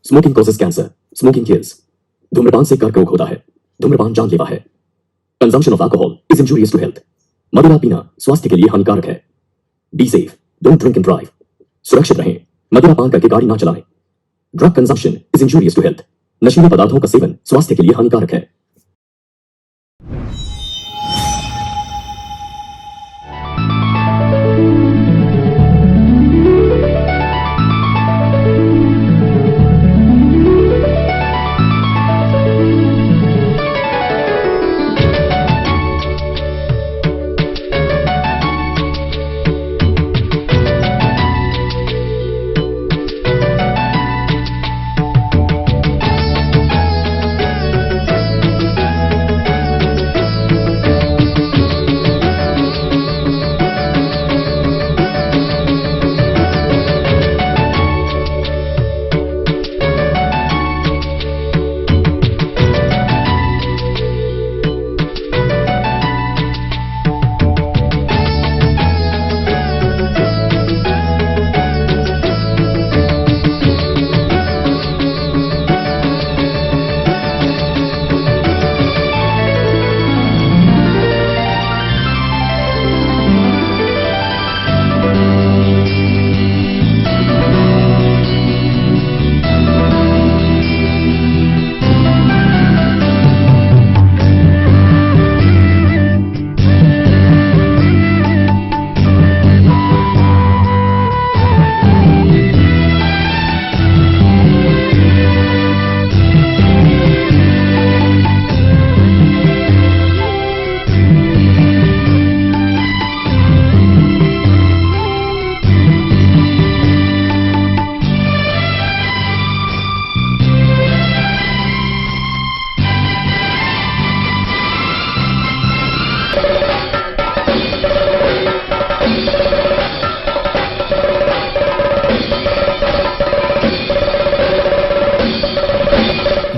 Smoking causes cancer, smoking kills. धूम्रपान से कर्क रोग होता है। धूम्रपान जानलेवा है। Consumption of alcohol is injurious to health. मदिरा पीना स्वास्थ्य के लिए हानिकारक है। Be safe, don't drink and drive. सुरक्षित रहें, मदिरा पान करके गाड़ी ना चलाएं। Drug consumption is injurious to health. नशीले पदार्थों का सेवन स्वास्थ्य के लिए हानिकारक है।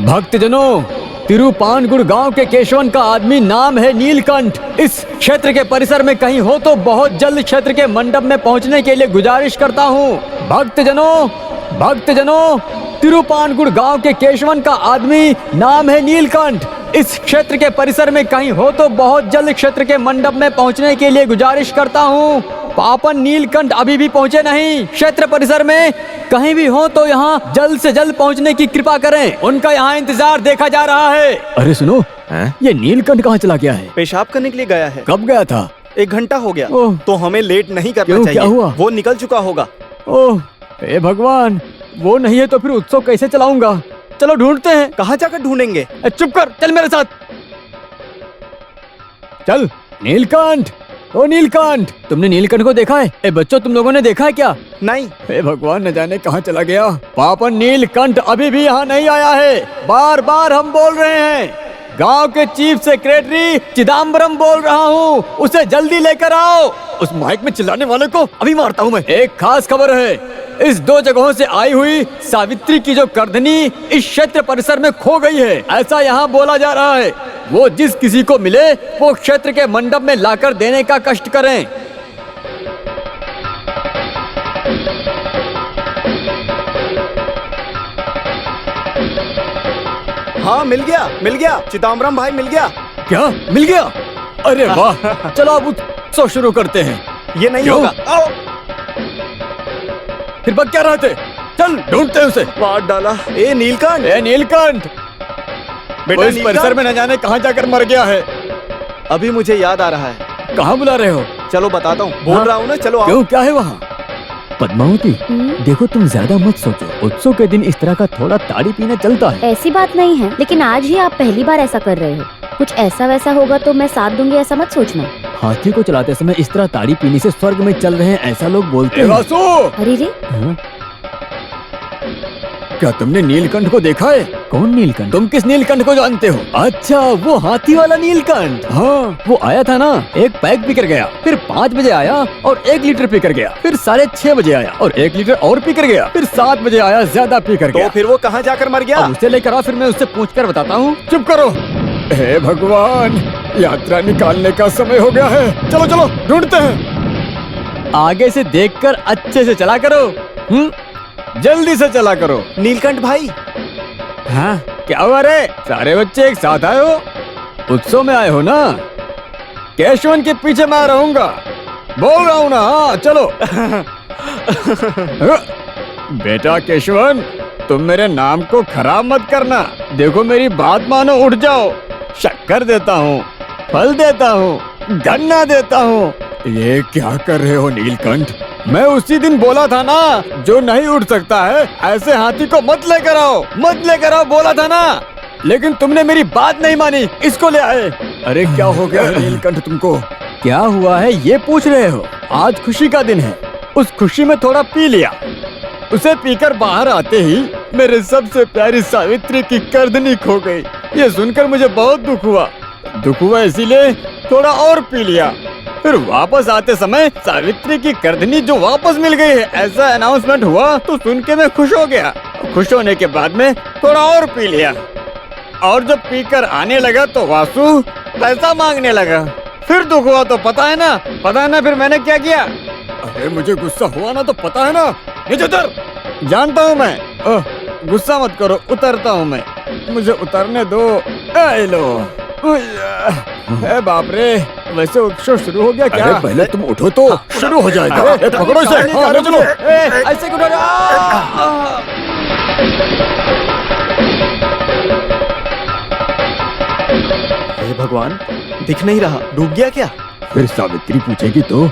भक्तजनों, तिरुपानगुड़ गांव के केशवन का आदमी नाम है नीलकंठ। इस क्षेत्र के परिसर में कहीं हो तो बहुत जल्द क्षेत्र के मंडप में पहुंचने के लिए गुजारिश करता हूं। भक्तजनों, तिरुपानगुड़ गांव के केशवन का आदमी नाम है नीलकंठ। इस क्षेत्र के परिसर में कहीं हो तो बहुत जल्द क्षेत्र के मंडप में पहुंचने के लिए गुजारिश करता हूं। पापन नीलकंठ अभी भी पहुंचे नहीं। क्षेत्र परिसर में कहीं भी हो तो यहाँ जल्द से जल्द पहुंचने की कृपा करें। उनका यहाँ इंतजार देखा जा रहा है। अरे सुनो, ये नीलकंठ कहाँ चला गया है? पेशाब करने के लिए गया है। कब गया था? 1 घंटा हो गया। तो हमें लेट नहीं करना चाहिए। क्या हुआ? वो निकल चुका होगा। ओह हे भगवान, वो नहीं है तो फिर उत्सव कैसे चलाऊंगा? चलो ढूंढते हैं। कहाँ जाकर ढूंढेंगे? चुप कर, चल मेरे साथ। चल नीलकंठ, ओ नीलकंठ, तुमने नीलकंठ को देखा है? ए बच्चों, तुम लोगों ने देखा है क्या? नहीं। हे भगवान, न जाने कहाँ चला गया। पापन नीलकंठ अभी भी यहाँ नहीं आया है। बार बार हम बोल रहे हैं। गांव के चीफ सेक्रेटरी चिदम्बरम बोल रहा हूँ, उसे जल्दी लेकर आओ। उस माइक में चिल्लाने वाले को अभी मारता हूँ मैं। एक खास खबर है, इस 2 जगहों से आई हुई सावित्री की जो करधनी इस क्षेत्र परिसर में खो गई है, ऐसा यहाँ बोला जा रहा है। वो जिस किसी को मिले वो क्षेत्र के मंडप में लाकर देने का कष्ट करें। हाँ, मिल गया। चिदम्बरम भाई मिल गया। क्या मिल गया? अरे वाह, चलो अब उत्सव शुरू करते हैं। ये नहीं होगा। आओ। फिर बक क्या रहते? चल ढूंढते हैं उसे। मार डाला। ए नीलकंठ, बेटा इस परिसर में न जाने कहाँ जाकर मर गया है। अभी मुझे याद आ रहा है। कहाँ बुला रहे हो? चलो बताता हूँ। बोल रहा हूँ ना, चलो आओ। क्यों, क्या है वहाँ? पद्मावती, देखो तुम ज्यादा मत सोचो। उत्सव के दिन इस तरह का थोड़ा ताड़ी पीना चलता है। ऐसी बात नहीं है, लेकिन आज ही आप पहली बार ऐसा कर रहे हो। कुछ ऐसा वैसा होगा तो मैं साथ दूंगी, ऐसा मत सोचना। हाथी को चलाते समय इस तरह ताड़ी पीने से स्वर्ग में चल रहे हैं, ऐसा लोग बोलते हैं। अरे रे, क्या तुमने नीलकंठ को देखा है? कौन नीलकंठ? तुम किस नीलकंठ को जानते हो? अच्छा, वो हाथी वाला नीलकंठ। हाँ, वो आया था ना, एक पैक पीकर गया, फिर 5 बजे आया और 1 लीटर पीकर गया, फिर 6:30 बजे आया और 1 लीटर और पीकर गया, फिर 7 बजे आया, ज्यादा पीकर गया। तो फिर वो कहाँ जाकर मर गया? उसे लेकर आओ, फिर मैं उससे पूछकर बताता हूँ। चुप करो। हे भगवान, यात्रा निकालने का समय हो गया है। चलो चलो ढूंढते हैं। आगे से देखकर अच्छे से चला करो। जल्दी से चला करो। नीलकंठ भाई, हाँ क्या हुआ रे? सारे बच्चे एक साथ आए हो? उत्सव में आए हो ना? केशवन के पीछे मैं रहूंगा, बोल रहा हूँ ना। हाँ चलो। बेटा केशवन, तुम मेरे नाम को खराब मत करना। देखो मेरी बात मानो, उठ जाओ। शक्कर देता हूँ, फल देता हूँ, गन्ना देता हूँ। ये क्या कर रहे हो नीलकंठ? मैं उसी दिन बोला था ना, जो नहीं उठ सकता है ऐसे हाथी को मत लेकर आओ, मत लेकर आओ, बोला था ना। लेकिन तुमने मेरी बात नहीं मानी, इसको ले आए। अरे क्या हो गया है नीलकंठ तुमको? क्या हुआ है ये पूछ रहे हो? आज खुशी का दिन है, उस खुशी में थोड़ा पी लिया। उसे पीकर बाहर आते ही मेरे सबसे प्यारी सावित्री की करधनी खो गई। ये सुनकर मुझे बहुत दुख हुआ इसीलिए थोड़ा और पी लिया। फिर वापस आते समय सावित्री की करधनी जो वापस मिल गई है, ऐसा अनाउंसमेंट हुआ तो सुन के मैं खुश हो गया। खुश होने के बाद में थोड़ा और पी लिया, और जब पीकर आने लगा तो वासु पैसा मांगने लगा। फिर दुख हुआ तो पता है ना फिर मैंने क्या किया? अरे मुझे गुस्सा हुआ ना तो पता है ना, नीचे उतर। जानता हूँ मैं। गुस्सा मत करो, उतरता हूँ मैं, मुझे उतरने दो। लो। बाप रे, वैसे उत्सव शुरू हो गया क्या? अरे पहले तुम उठो तो शुरू हो जाएगा। पकड़ो इसे। हाँ, ले चलो। ऐसे क्यों? हे भगवान, दिख नहीं रहा, डूब गया क्या? फिर सावित्री पूछेगी तो?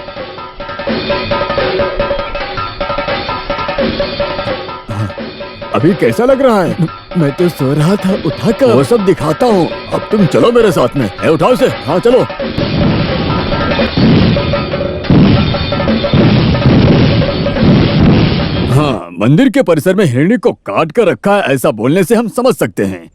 अभी कैसा लग रहा है? मैं तो सो रहा था, उठाकर वो सब दिखाता हूँ। अब तुम चलो मेरे साथ में। उठाओ इसे। हाँ चलो। हाँ, मंदिर के परिसर में हिरणी को काट कर रखा है, ऐसा बोलने से हम समझ सकते हैं।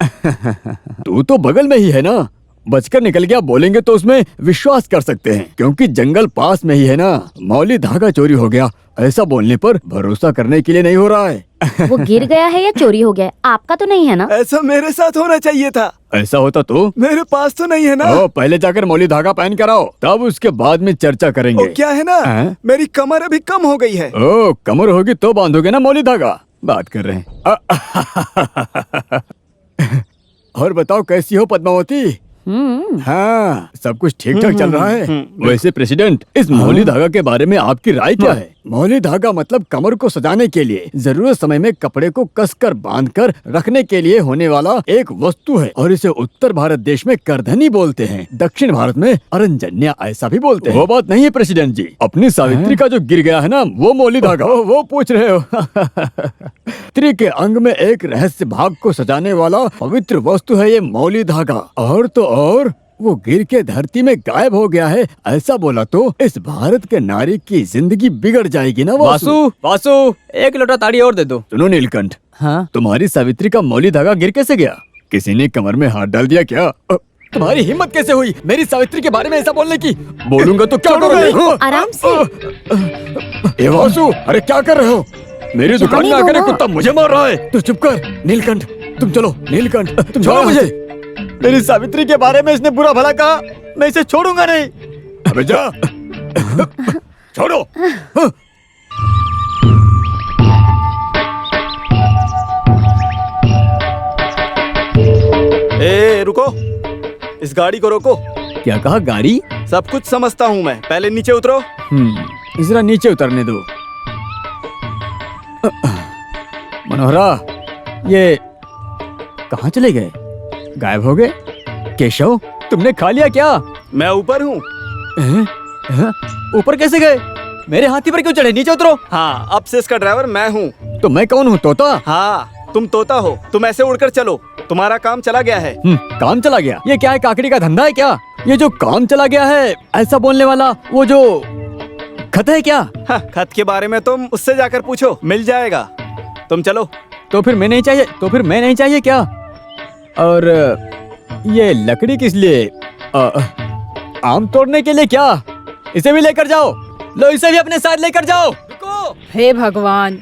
तू तो बगल में ही है ना, बचकर निकल गया बोलेंगे तो उसमें विश्वास कर सकते हैं, क्योंकि जंगल पास में ही है ना। मौली धागा चोरी हो गया, ऐसा बोलने पर भरोसा करने के लिए नहीं हो रहा है। वो गिर गया है या चोरी हो गया है? आपका तो नहीं है ना? ऐसा मेरे साथ होना चाहिए था। ऐसा होता तो? मेरे पास तो नहीं है ना। पहले जाकर मौली धागा पहन कर आओ, तब उसके बाद में चर्चा करेंगे। क्या है ना, मेरी कमर अभी कम हो गई है। कमर होगी तो बांधोगे ना मौली धागा? बात कर रहे हैं। और बताओ कैसी हो पद्मावती? हाँ, सब कुछ ठीक ठाक चल रहा है। वैसे प्रेसिडेंट, इस मौली धागा के बारे में आपकी राय क्या है? मौली धागा मतलब कमर को सजाने के लिए, जरूरत समय में कपड़े को कसकर बांधकर रखने के लिए होने वाला एक वस्तु है, और इसे उत्तर भारत देश में करधनी बोलते हैं, दक्षिण भारत में अरंजन्या ऐसा भी बोलते हैं। वो बात नहीं है प्रेसिडेंट जी, अपनी सावित्री का जो गिर गया है ना, वो मौली धागा। वो पूछ रहे हो? स्त्री के अंग में एक रहस्य भाग को सजाने वाला पवित्र वस्तु है ये मौली धागा। और तो और वो गिर के धरती में गायब हो गया है, ऐसा बोला तो इस भारत के नारी की जिंदगी बिगड़ जाएगी ना। वासु, एक लोटा ताड़ी और दे दो। सुनो नीलकंठ, हाँ? तुम्हारी सावित्री का मौली धागा गिर कैसे गया? किसी ने कमर में हाथ डाल दिया क्या? तुम्हारी हिम्मत कैसे हुई मेरी सावित्री के बारे में ऐसा बोलने की? बोलूंगा तो क्या करोगे? आराम से। ए वासु, अरे क्या कर रहे हो? मेरी दुकान में आकर कुत्ता मुझे मार रहा है। तो चुप कर नीलकंठ, तुम चलो। नीलकंठ, तुम छोड़ो मुझे। मेरी सावित्री के बारे में इसने बुरा भला कहा, मैं इसे छोड़ूंगा नहीं। अबे जा। छोड़ो। ए रुको, इस गाड़ी को रोको। क्या कहा? गाड़ी? सब कुछ समझता हूँ मैं, पहले नीचे उतरो। जरा नीचे उतरने दो। मनोहरा, ये कहाँ चले गए? गायब हो गए? केशव, तुमने खा लिया क्या? मैं ऊपर हूँ। ऊपर कैसे गए? मेरे हाथी पर क्यों चढ़े? नीचे उतरो। हाँ, अब से इसका ड्राइवर मैं हूँ। तो मैं कौन हूँ? तोता? हाँ, तुम तोता हो। तुम ऐसे उड़कर चलो, तुम्हारा काम चला गया है। काम चला गया? ये क्या है, काकड़ी का धंधा है क्या? ये जो काम चला गया है ऐसा बोलने वाला वो जो खत है क्या? हाँ, खत के बारे में तुम उससे जाकर पूछो, मिल जाएगा। तुम चलो। तो फिर मैं नहीं चाहिए? क्या? और ये लकड़ी किस लिए? आम तोड़ने के लिए क्या? इसे भी लेकर जाओ। लो, इसे भी अपने साथ लेकर जाओ। रुको। हे भगवान,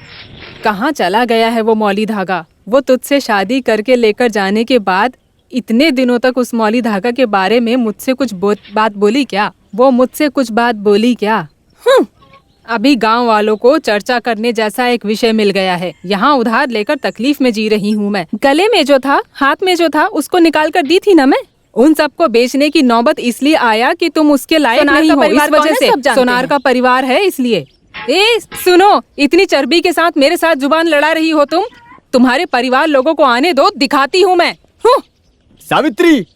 कहाँ चला गया है वो मौली धागा? वो तुझसे शादी करके लेकर जाने के बाद इतने दिनों तक उस मौली धागा के बारे में मुझसे कुछ बात बोली क्या? वो मुझसे कुछ बात बोली क्या? अभी गांव वालों को चर्चा करने जैसा एक विषय मिल गया है। यहाँ उधार लेकर तकलीफ में जी रही हूँ मैं। गले में जो था, हाथ में जो था, उसको निकाल कर दी थी ना मैं। उन सबको बेचने की नौबत इसलिए आया कि तुम उसके लायक नहीं हो, इस वजह से। सोनार का परिवार है इसलिए। ए सुनो, इतनी चर्बी के साथ मेरे साथ जुबान लड़ा रही हो तुम। तुम्हारे परिवार लोगों को आने दो, दिखाती हूँ मैं। सावित्री,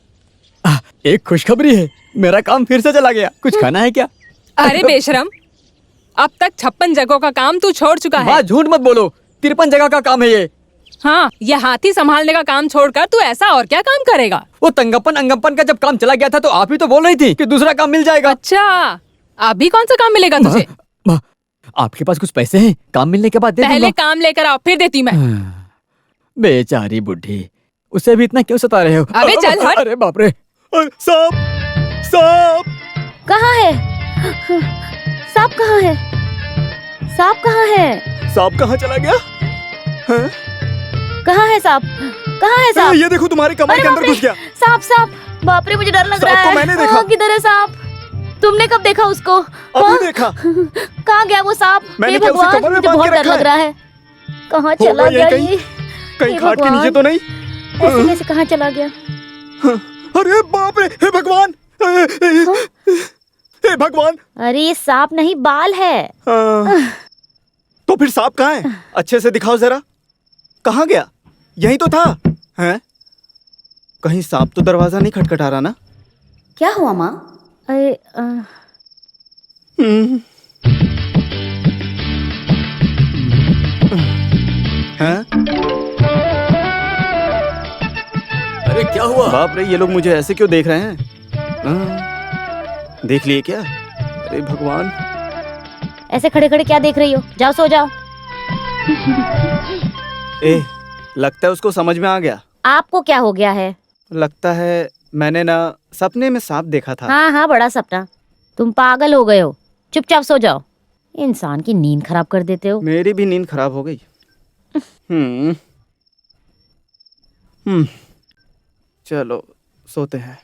एक खुशखबरी है, मेरा काम फिर से चला गया। कुछ खाना है क्या? अरे बेशरम, अब तक 56 जगहों का काम तू छोड़ चुका है। बात झूठ मत बोलो, 53 जगह का काम है ये। हाँ, ये हाथी संभालने का काम छोड़कर तू ऐसा और क्या काम करेगा? वो तंगप्पन अंगप्पन का जब काम चला गया था तो आप ही तो बोल रही थी कि दूसरा काम मिल जाएगा। अच्छा, अभी कौन सा काम मिलेगा तुझे? आपके पास कुछ पैसे हैं? काम मिलने के बाद दे पहले दूंगा। काम लेकर आओ, फिर देती मैं। बेचारी बुढ़ी, उसे भी इतना क्यों सता रहे हो? अबे चल हट। अरे बाप रे, सांप, सांप। कहाँ है? सांप कहाँ है? सांप कहाँ है? सांप कहाँ चला गया? हाँ? कहाँ है सांप? कहाँ है सांप? ये देखो, तुम्हारे कमर अरे के बाप अंदर रे, घुस गया। सांप सांप! बाप रे, मुझे डर लग रहा सांप है। को मैंने देखा। किधर है सांप? तुमने कब देखा उसको? अभी देखा। कहाँ गया वो सांप? मैंने हे क्या उसे भगवान, कमर में मुझे बांध बहुत के डर रखा लग है? रहा है। कहाँ चला होगा गया ये ये? कहीं हे खाट के नीचे भगवान, तो नहीं? ऐसे कैसे कहाँ चला गया? अरे बाप रे, हे भगवान, हे भगवान। अरे ये सांप नहीं, बाल है। तो फिर सांप कहाँ है? अच्छे से दिखाओ जरा। कहाँ गया? यही तो था। हैं? कहीं सांप तो दरवाजा नहीं खटखटा रहा ना? क्या हुआ माँ? अरे हैं? अरे क्या हुआ? बाप रे, ये लोग मुझे ऐसे क्यों देख रहे हैं? देख लिए क्या? अरे भगवान। ऐसे खड़े खड़े क्या देख रही हो? जाओ सो जाओ। लगता है उसको समझ में आ गया। आपको क्या हो गया है? लगता है मैंने ना सपने में सांप देखा था। हाँ हाँ, बड़ा सपना। तुम पागल हो गए हो। चुपचाप सो जाओ। इंसान की नींद खराब कर देते हो। मेरी भी नींद खराब हो गई। चलो सोते हैं।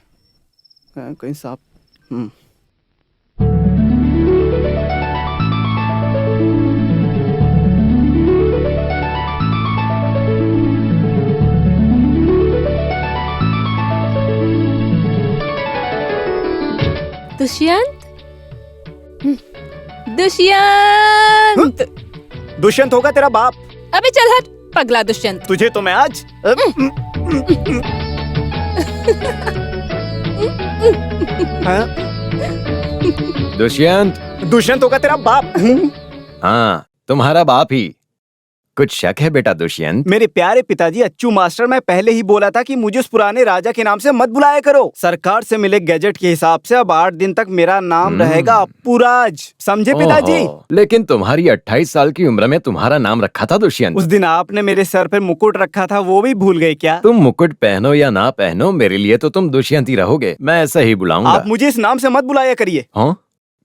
कहीं सांप। दुष्यंत, दुष्यंत। दुष्यंत होगा तेरा बाप। अबे चल हट, पगला दुष्यंत। तुझे तो मैं आज दुष्यंत। दुष्यंत होगा तेरा बाप। हाँ, तुम्हारा बाप ही। कुछ शक है बेटा दुष्यंत? मेरे प्यारे पिताजी अच्छू मास्टर, मैं पहले ही बोला था कि मुझे उस पुराने राजा के नाम से मत बुलाया करो। सरकार से मिले गैजेट के हिसाब से अब 8 दिन तक मेरा नाम रहेगा अप्पूराज। समझे पिताजी? लेकिन तुम्हारी 28 साल की उम्र में तुम्हारा नाम रखा था दुष्यंत। उस दिन आपने मेरे सर पर मुकुट रखा था, वो भी भूल गए क्या? तुम मुकुट पहनो या ना पहनो, मेरे लिए तो तुम दुष्यंत ही रहोगे। मैं ऐसा ही बुलाऊंगा। आप मुझे इस नाम से मत बुलाया करिए। हाँ,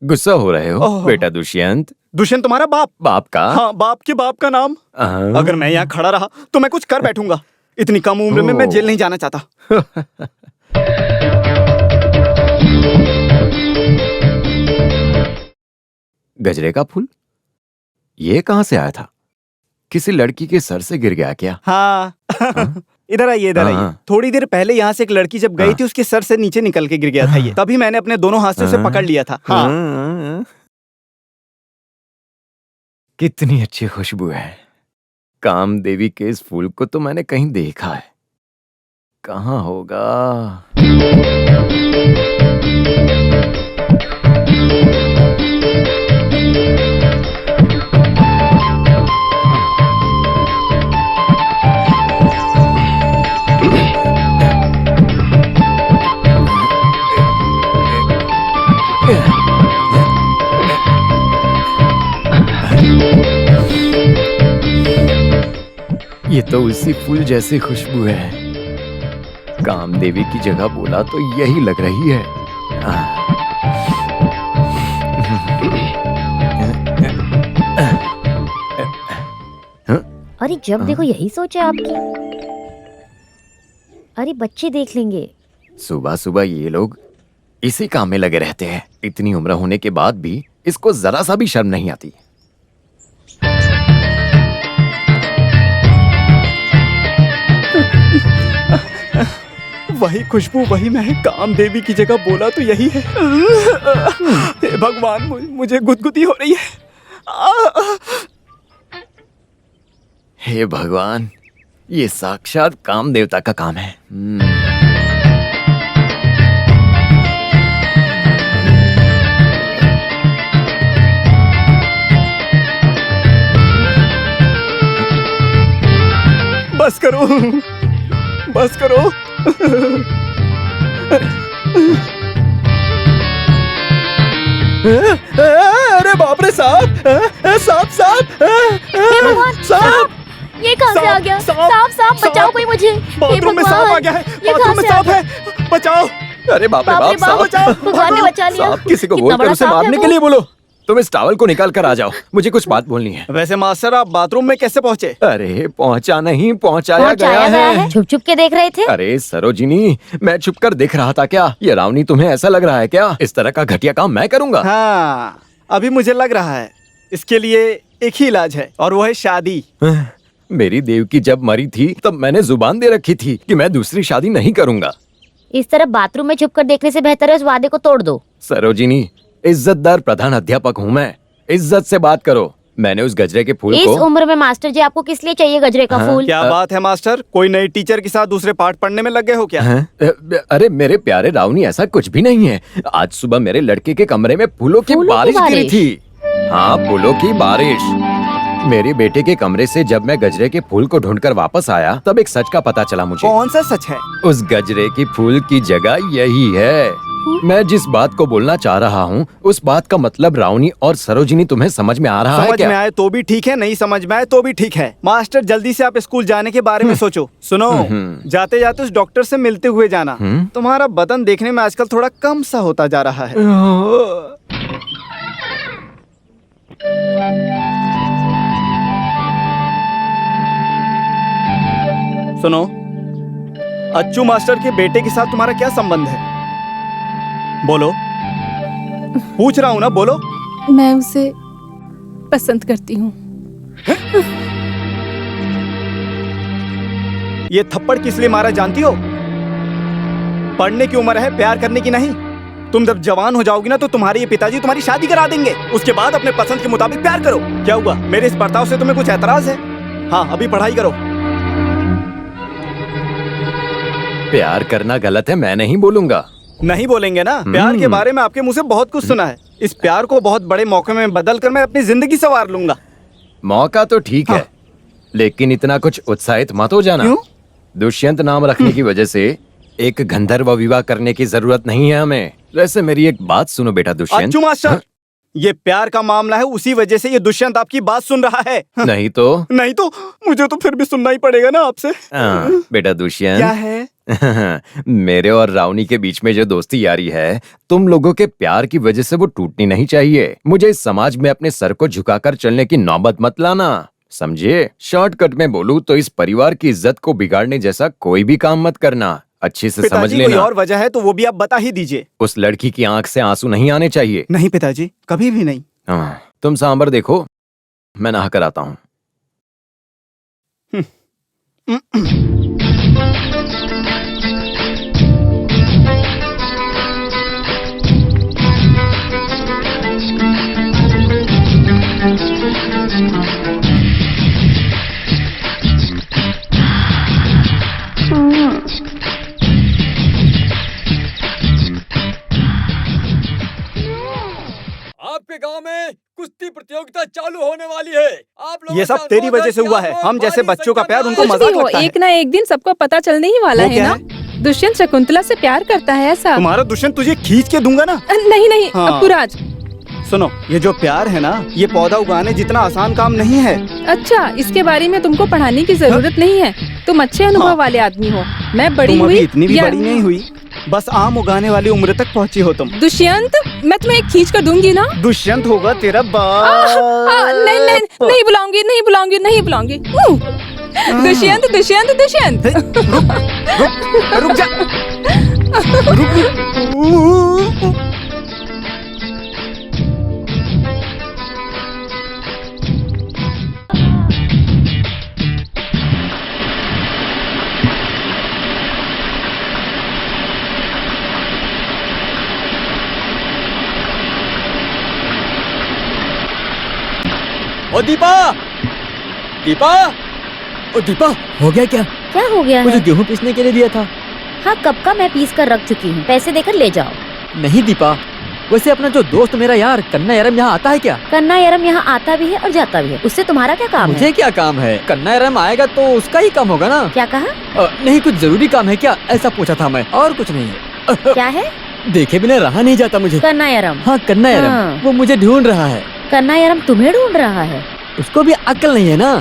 गुस्सा हो रहे हो बेटा दुष्यंत? दुष्यंत तुम्हारा बाप? बाप का? हाँ, बाप के बाप का नाम। अगर मैं यहाँ खड़ा रहा तो मैं कुछ कर बैठूंगा। इतनी कम उम्र में मैं जेल नहीं जाना चाहता। गजरे का फूल ये कहाँ से आया था? किसी लड़की के सर से गिर गया क्या? हाँ। इधर आइए, इधर आइए। थोड़ी देर पहले यहाँ से एक लड़की जब गई थी, उसके सर से नीचे निकल के गिर गया था ये। तभी मैंने अपने दोनों हाथ से उसे पकड़ लिया था। हाँ। कितनी अच्छी खुशबू है। कामदेवी के इस फूल को तो मैंने कहीं देखा है। कहाँ होगा? ये तो उसी फूल जैसी खुशबू है। कामदेवी की जगह बोला तो यही लग रही है। अरे जब देखो यही सोचे आपकी। अरे बच्चे देख लेंगे। सुबह सुबह ये लोग इसी काम में लगे रहते हैं। इतनी उम्र होने के बाद भी इसको जरा सा भी शर्म नहीं आती। वही खुशबू, वही महक, काम देवी की जगह बोला तो यही है। हे भगवान, मुझे गुदगुदी हो रही है। हे भगवान, ये साक्षात काम देवता का काम है। बस करो, बस करो। अरे बाप रे, सांप, सांप, सांप, सांप। ये कहाँ से आ गया? सांप, सांप, बचाओ कोई मुझे। हे बाथरूम में सांप आ गया है, ये बाथरूम कहाँ में से आ सांप गया? है, बचाओ। अरे बाप रे बाप रे बाप, बाप, सांप, भगवान ने बचा लिया। सांप किसी को कितना बोलकर बड़ा उसे सांप है मारने वो। के लिए बोलो। तुम इस टॉवल को निकाल कर आ जाओ, मुझे कुछ बात बोलनी है। वैसे मास्टर, आप बाथरूम में कैसे पहुंचे? अरे पहुंचा नहीं, पहुंचाया पहुंचाया गया है। छुप छुप के देख रहे थे। अरे सरोजिनी, मैं छुप कर देख रहा था क्या? ये रावणी तुम्हें ऐसा लग रहा है क्या? इस तरह का घटिया काम मैं करूंगा? हाँ, अभी मुझे लग रहा है। इसके लिए एक ही इलाज है, और वो है शादी। मेरी देवकी जब मरी थी तब मैंने जुबान दे रखी थी कि मैं दूसरी शादी नहीं करूंगा। इस तरह बाथरूम में छुप कर देखने से बेहतर है उस वादे को तोड़ दो। सरोजिनी, इज्जतदार प्रधान अध्यापक हूँ मैं, इज्जत से बात करो। मैंने उस गजरे के फूल इस को उम्र में मास्टर जी आपको किस लिए चाहिए गजरे का फूल? क्या बात है मास्टर, कोई नई टीचर के साथ दूसरे पाठ पढ़ने में लग गए हो क्या? अरे मेरे प्यारे रावणी, ऐसा कुछ भी नहीं है। आज सुबह मेरे लड़के के कमरे में फूलों की फूलों की बारिश गिरी बारिश? थी। हाँ, फूलों की बारिश। मेरे बेटे के कमरे से जब मैं गजरे के फूल को ढूंढकर वापस आया तब एक सच का पता चला मुझे। कौन सा सच है? उस गजरे की फूल की जगह यही है। मैं जिस बात को बोलना चाह रहा हूँ उस बात का मतलब रावणी और सरोजिनी तुम्हें समझ में आ रहा है समझ क्या? में आए तो भी ठीक है, नहीं समझ में आए तो भी ठीक है। मास्टर, जल्दी से आप स्कूल जाने के बारे में सोचो। सुनो, जाते जाते उस डॉक्टर से मिलते हुए जाना। तुम्हारा बदन देखने में आजकल थोड़ा कम सा होता जा रहा है। सुनो, अच्छू मास्टर के बेटे के साथ तुम्हारा क्या संबंध है? बोलो, पूछ रहा हूँ ना, बोलो। मैं उसे पसंद करती हूँ। ये थप्पड़ किस लिए मारा जानती हो? पढ़ने की उम्र है, प्यार करने की नहीं। तुम जब जवान हो जाओगी ना तो तुम्हारे ये पिताजी तुम्हारी शादी करा देंगे। उसके बाद अपने पसंद के मुताबिक प्यार करो। क्या हुआ, मेरे इस बर्ताव से तुम्हें कुछ एतराज है? हाँ, अभी पढ़ाई करो। प्यार करना गलत है, मैं नहीं बोलूंगा। नहीं बोलेंगे ना? प्यार के बारे में आपके मुंह से बहुत कुछ सुना है। इस प्यार को बहुत बड़े मौके में बदल कर मैं अपनी जिंदगी संवार लूंगा। मौका तो ठीक है, लेकिन इतना कुछ उत्साहित मत हो जाना। क्यों? दुष्यंत नाम रखने की वजह से एक गंधर्व विवाह करने की जरूरत नहीं है हमें। वैसे मेरी एक बात सुनो बेटा दुष्यंत। अच्छू मास्टर, ये प्यार का मामला है, उसी वजह से ये दुष्यंत आपकी बात सुन रहा है। नहीं तो नहीं तो मुझे तो फिर भी सुनना ही पड़ेगा ना आपसे। बेटा क्या दुष्यंत, है? मेरे और रावणी के बीच में जो दोस्ती यारी है, तुम लोगों के प्यार की वजह से वो टूटनी नहीं चाहिए। मुझे इस समाज में अपने सर को झुकाकर चलने की नौबत मत लाना, समझे? शॉर्टकट में बोलूं तो इस परिवार की इज्जत को बिगाड़ने जैसा कोई भी काम मत करना। अच्छे से समझ पिताजी, कोई लेना। और वजह है तो वो भी आप बता ही दीजिए। उस लड़की की आंख से आंसू नहीं आने चाहिए। नहीं पिताजी, कभी भी नहीं। तुम सांबर देखो, मैं नहा कर आता हूँ। आपके गांव में कुश्ती प्रतियोगिता चालू होने वाली है। आप लोगों ये सब से तेरी अनुरोध वजह है से कि हुआ आप है। लोग हम जैसे भारी बच्चों का संख्या प्यार में उनको आए। कुछ भी मजाक हो, लगता है। एक ना एक दिन सबको पता चलने ही वाला वो है क्या ना। है? दुष्यंत शकुंतला से प्यार करता है ऐसा। तुम्हारा दुष्यंत तुझे खींच के दूंगा ना। नहीं नहीं हाँ। अपुराज। सुनो, ये जो प्यार है ना, ये पौधा उगाने जितना आसान काम नहीं है। अच्छा, इसके बारे में तुमको पढ़ाने की जरूरत नहीं है। तुम अच्छे अनुभव वाले आदमी हो। मैं बड़ी तुम हुई अभी इतनी भी या- बड़ी नहीं हुई, बस आम उगाने वाली उम्र तक पहुंची हो तुम। दुष्यंत, मैं तुम्हें एक खींच कर दूंगी ना। दुष्यंत होगा तेरा बाप। नहीं नहीं नहीं बुलाऊंगी, नहीं बुलाऊंगी, नहीं बुलाऊंगी। दुष्यंत दुष्यंत दुष्यंत। रुक जा। रुक। ओ दीपा, दीपा, ओ दीपा, हो गया क्या? क्या हो गया मुझे है? गेहूं पीसने के लिए दिया था। हाँ, कब का मैं पीस कर रख चुकी हूँ, पैसे देकर ले जाओ। नहीं दीपा, वैसे अपना जो दोस्त मेरा यार कन्ना यारम यहाँ आता है क्या? कन्ना यारम यहाँ आता भी है और जाता भी है, उससे तुम्हारा क्या काम मुझे है? क्या काम है? कन्ना यारम आएगा तो उसका ही काम होगा ना। क्या कहा? नहीं, कुछ जरूरी काम है क्या? ऐसा पूछा था मैं, और कुछ नहीं है। क्या है? देखे बिना रहा नहीं जाता मुझे। कन्ना यारम? हाँ, कन्ना यारम, हाँ। वो मुझे ढूंढ रहा है। कन्ना यारम तुम्हें ढूंढ रहा है? उसको भी अक्ल नहीं है ना,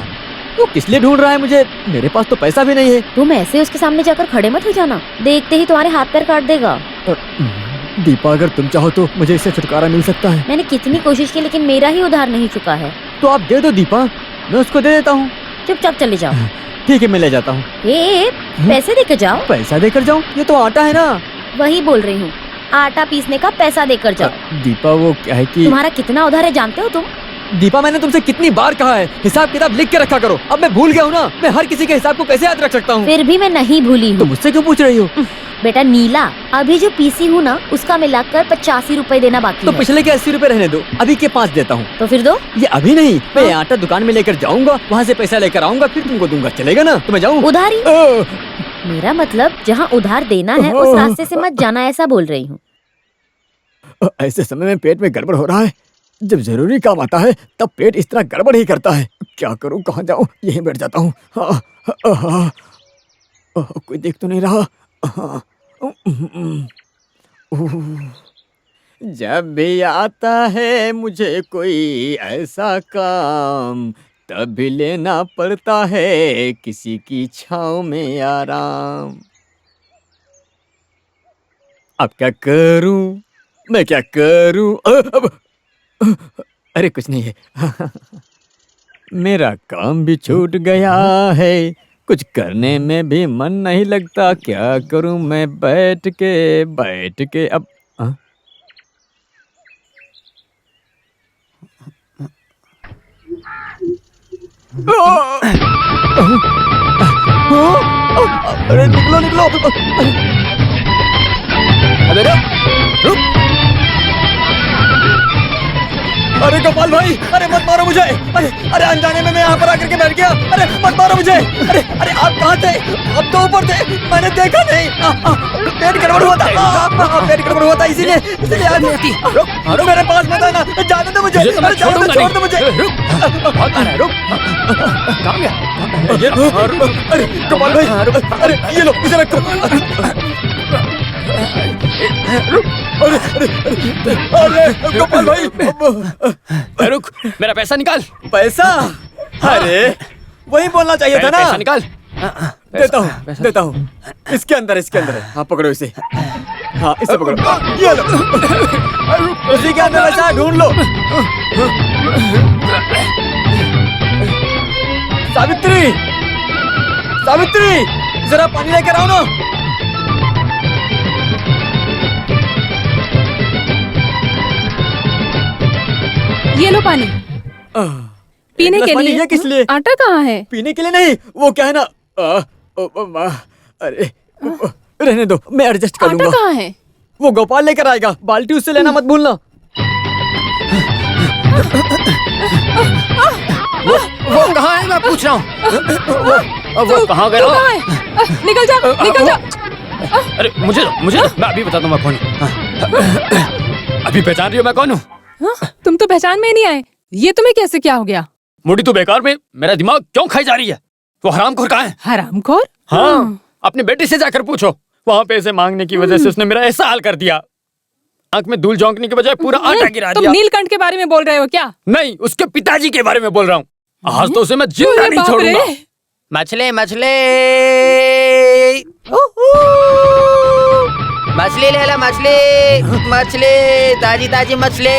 वो किस लिए ढूंढ रहा है मुझे? मेरे पास तो पैसा भी नहीं है। तुम ऐसे उसके सामने जाकर खड़े मत हो जाना, देखते ही तुम्हारे हाथ पैर काट देगा। दीपा, अगर तुम चाहो तो मुझे इससे छुटकारा मिल सकता है। मैंने कितनी कोशिश की लेकिन मेरा ही उधार नहीं चुका है। तो आप दे दो दीपा, मैं उसको दे देता हूँ। चुपचाप चले जाओ। ठीक है, मैं ले जाता हूँ। पैसे देकर जाओ। पैसा देकर जाऊँ? ये तो आटा है ना। वही बोल रही हूँ, आटा पीसने का पैसा देकर जाओ। दीपा, वो क्या है कि तुम्हारा कितना उधार है जानते हो तुम? दीपा, मैंने तुमसे कितनी बार कहा है हिसाब किताब लिख के रखा करो। अब मैं भूल गया हूँ ना, मैं हर किसी के हिसाब को कैसे याद रख सकता हूँ? फिर भी मैं नहीं भूली तो हूँ। मुझसे क्यों पूछ रही हो? बेटा नीला, अभी जो पीसी हूँ ना उसका मिलाकर 85 रुपए देना बाकी तो है। पिछले के 80 रुपए रहने दो, अभी के 5 देता हूँ। तो फिर दो। ये अभी नहीं, मैं ये आटा दुकान में लेकर जाऊंगा, वहाँ से पैसा लेकर आऊंगा, फिर तुमको दूंगा। चलेगा ना? तो मैं जाऊँ? उधारी? मेरा मतलब जहाँ उधार देना है उस रास्ते से मत जाना, ऐसा बोल रही हूँ। ऐसे समय में पेट में गड़बड़ हो रहा है। जब जरूरी काम आता है तब पेट इस तरह गड़बड़ ही करता है। क्या करूं, कहाँ जाऊं? यहीं बैठ जाता हूँ। कोई देख तो नहीं रहा। जब भी आता है मुझे कोई ऐसा काम, तब भी लेना पड़ता है किसी की छाँव में आराम। अब क्या करूं, मैं क्या करूं? अरे कुछ नहीं है। मेरा काम भी छूट गया है, कुछ करने में भी मन नहीं लगता। क्या करूं मैं बैठ के अब अरे निकलो निकलो। अरे रुक। अरे गोपाल भाई, अरे मत मारो मुझे। अरे अनजाने में मैं यहाँ पर आकर के बैठ गया। अरे मत मारो मुझे। अरे आप कहाँ थे? आप तो ऊपर थे, मैंने देखा नहीं। पेट गड़बड़ हुआ था। पेट गड़बड़ हुआ था, इसीलिए आज मेरे पास मत आना। जाने दो मुझे। छोड़ दो मुझे। रुक। कहाँ गया? अरे गोपाल भाई, अरे ये लो, इसे रखो। अरे गोपाल भाई, रुक, मेरा पैसा निकाल। पैसा? अरे वही बोलना चाहिए था ना। पैसा निकाल। देता हूँ। इसके अंदर है। हाँ पकड़ो इसे। हाँ इसे पकड़ो। ये लो। उसी के अंदर पैसा है, ढूंढ लो। सावित्री, जरा पानी लेकर आओ ना। ये लो पानी पीने के लिए। ये किस लिए? आटा कहाँ है? पीने के लिए नहीं, वो क्या है ना। अरे रहने दो, मैं एडजस्ट कर आटा लूंगा। कहाँ है? वो गोपाल लेकर आएगा, बाल्टी उससे लेना मत भूलना। वो कहाँ है, मैं पूछ रहा हूँ। वो कहाँ गया? तू कहाँ है? निकल जा। अरे मुझे दो, मैं अभी बताता हूँ मैं कौन हूँ। अभी पहचान रही हो मैं कौन हूँ? तुम तो पहचान में ही नहीं आए। ये तुम्हें कैसे क्या हो गया? मुड़ी तू बेकार में मेरा दिमाग क्यों खाई जा रही है? वो हरामखोर कहाँ है? हरामखोर? हाँ, अपनी बेटी से जाकर पूछो। वहाँ पैसे मांगने की वजह से उसने मेरा ऐसा हाल कर दिया। आंख में धूल झोंकने के बजाय पूरा आटा गिरा तुम दिया। नीलकंठ के बारे में बोल रहे हो क्या? नहीं, उसके पिताजी के बारे में बोल रहा हूँ। आज तो उसे मैं जिंदा नहीं छोड़ूंगा। मछली ले ला, मछली ताजी मछली।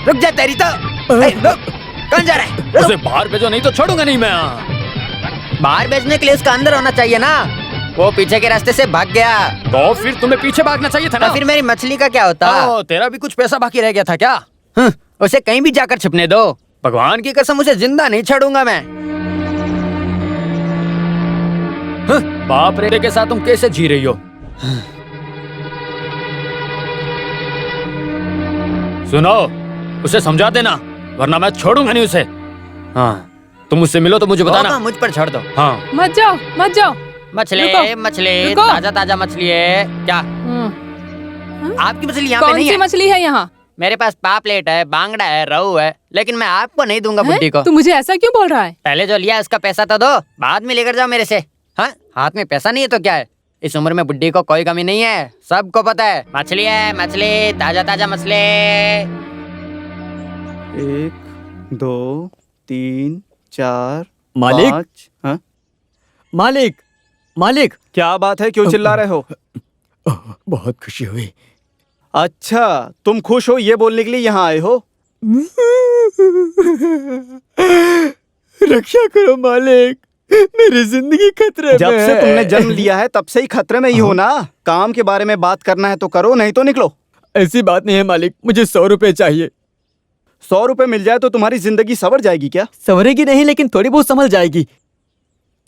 रुक जा तेरी तो। कौन जा रहा है? उसे बाहर भेजो, नहीं तो छोड़ूंगा नहीं मैं। बाहर भेजने के लिए उसका अंदर होना चाहिए ना। वो पीछे के रास्ते से भाग गया। तो फिर तुम्हें पीछे भागना चाहिए था ना। तो फिर मेरी मछली का क्या होता? तेरा भी कुछ पैसा बाकी रह गया था क्या? उसे कहीं भी जाकर छिपने दो। भगवान की कसम, उसे जिंदा नहीं छोड़ूंगा मैं। बाप रे के साथ तुम कैसे जी रही हो? सुनो, उसे समझा देना, वरना मैं छोड़ूंगा नहीं उसे। हाँ, तुम मुझसे मिलो तो मुझे बताना। होगा, मुझ पर छोड़ दो। हाँ। मत जाओ, मत जाओ। मछली रुको, मछली रुको। ताजा ताजा मछली है क्या? आपकी मछली यहाँ पे कौन नहीं सी है। मछली है यहाँ? मेरे पास पापलेट है, बांगड़ा है, रहू है, लेकिन मैं आपको नहीं दूंगा बुड्ढी को। तू मुझे ऐसा क्यों बोल रहा है? पहले जो लिया उसका पैसा तो दो, बाद में लेकर जाओ मेरे से। हाँ, हाथ में पैसा नहीं है तो क्या है? इस उम्र में बुड्ढी को कोई कमी नहीं है, सबको पता है। मछली है, मछली, ताजा ताजा मछली। 1 2 3 4 मालिक? 5। हाँ, मालिक, मालिक। क्या बात है, क्यों चिल्ला रहे हो? बहुत खुशी हुई। अच्छा, तुम खुश हो ये बोलने के लिए यहाँ आए हो? रक्षा करो मालिक, मेरी जिंदगी खतरे जब में से है। तुमने जन्म लिया है तब से ही खतरे में ही हो ना। काम के बारे में बात करना है तो करो, नहीं तो निकलो। ऐसी बात नहीं है मालिक, मुझे 100 रुपए चाहिए। 100 रुपए मिल जाए तो तुम्हारी जिंदगी संवर जाएगी क्या? संवरेगी नहीं, लेकिन थोड़ी बहुत संभल जाएगी।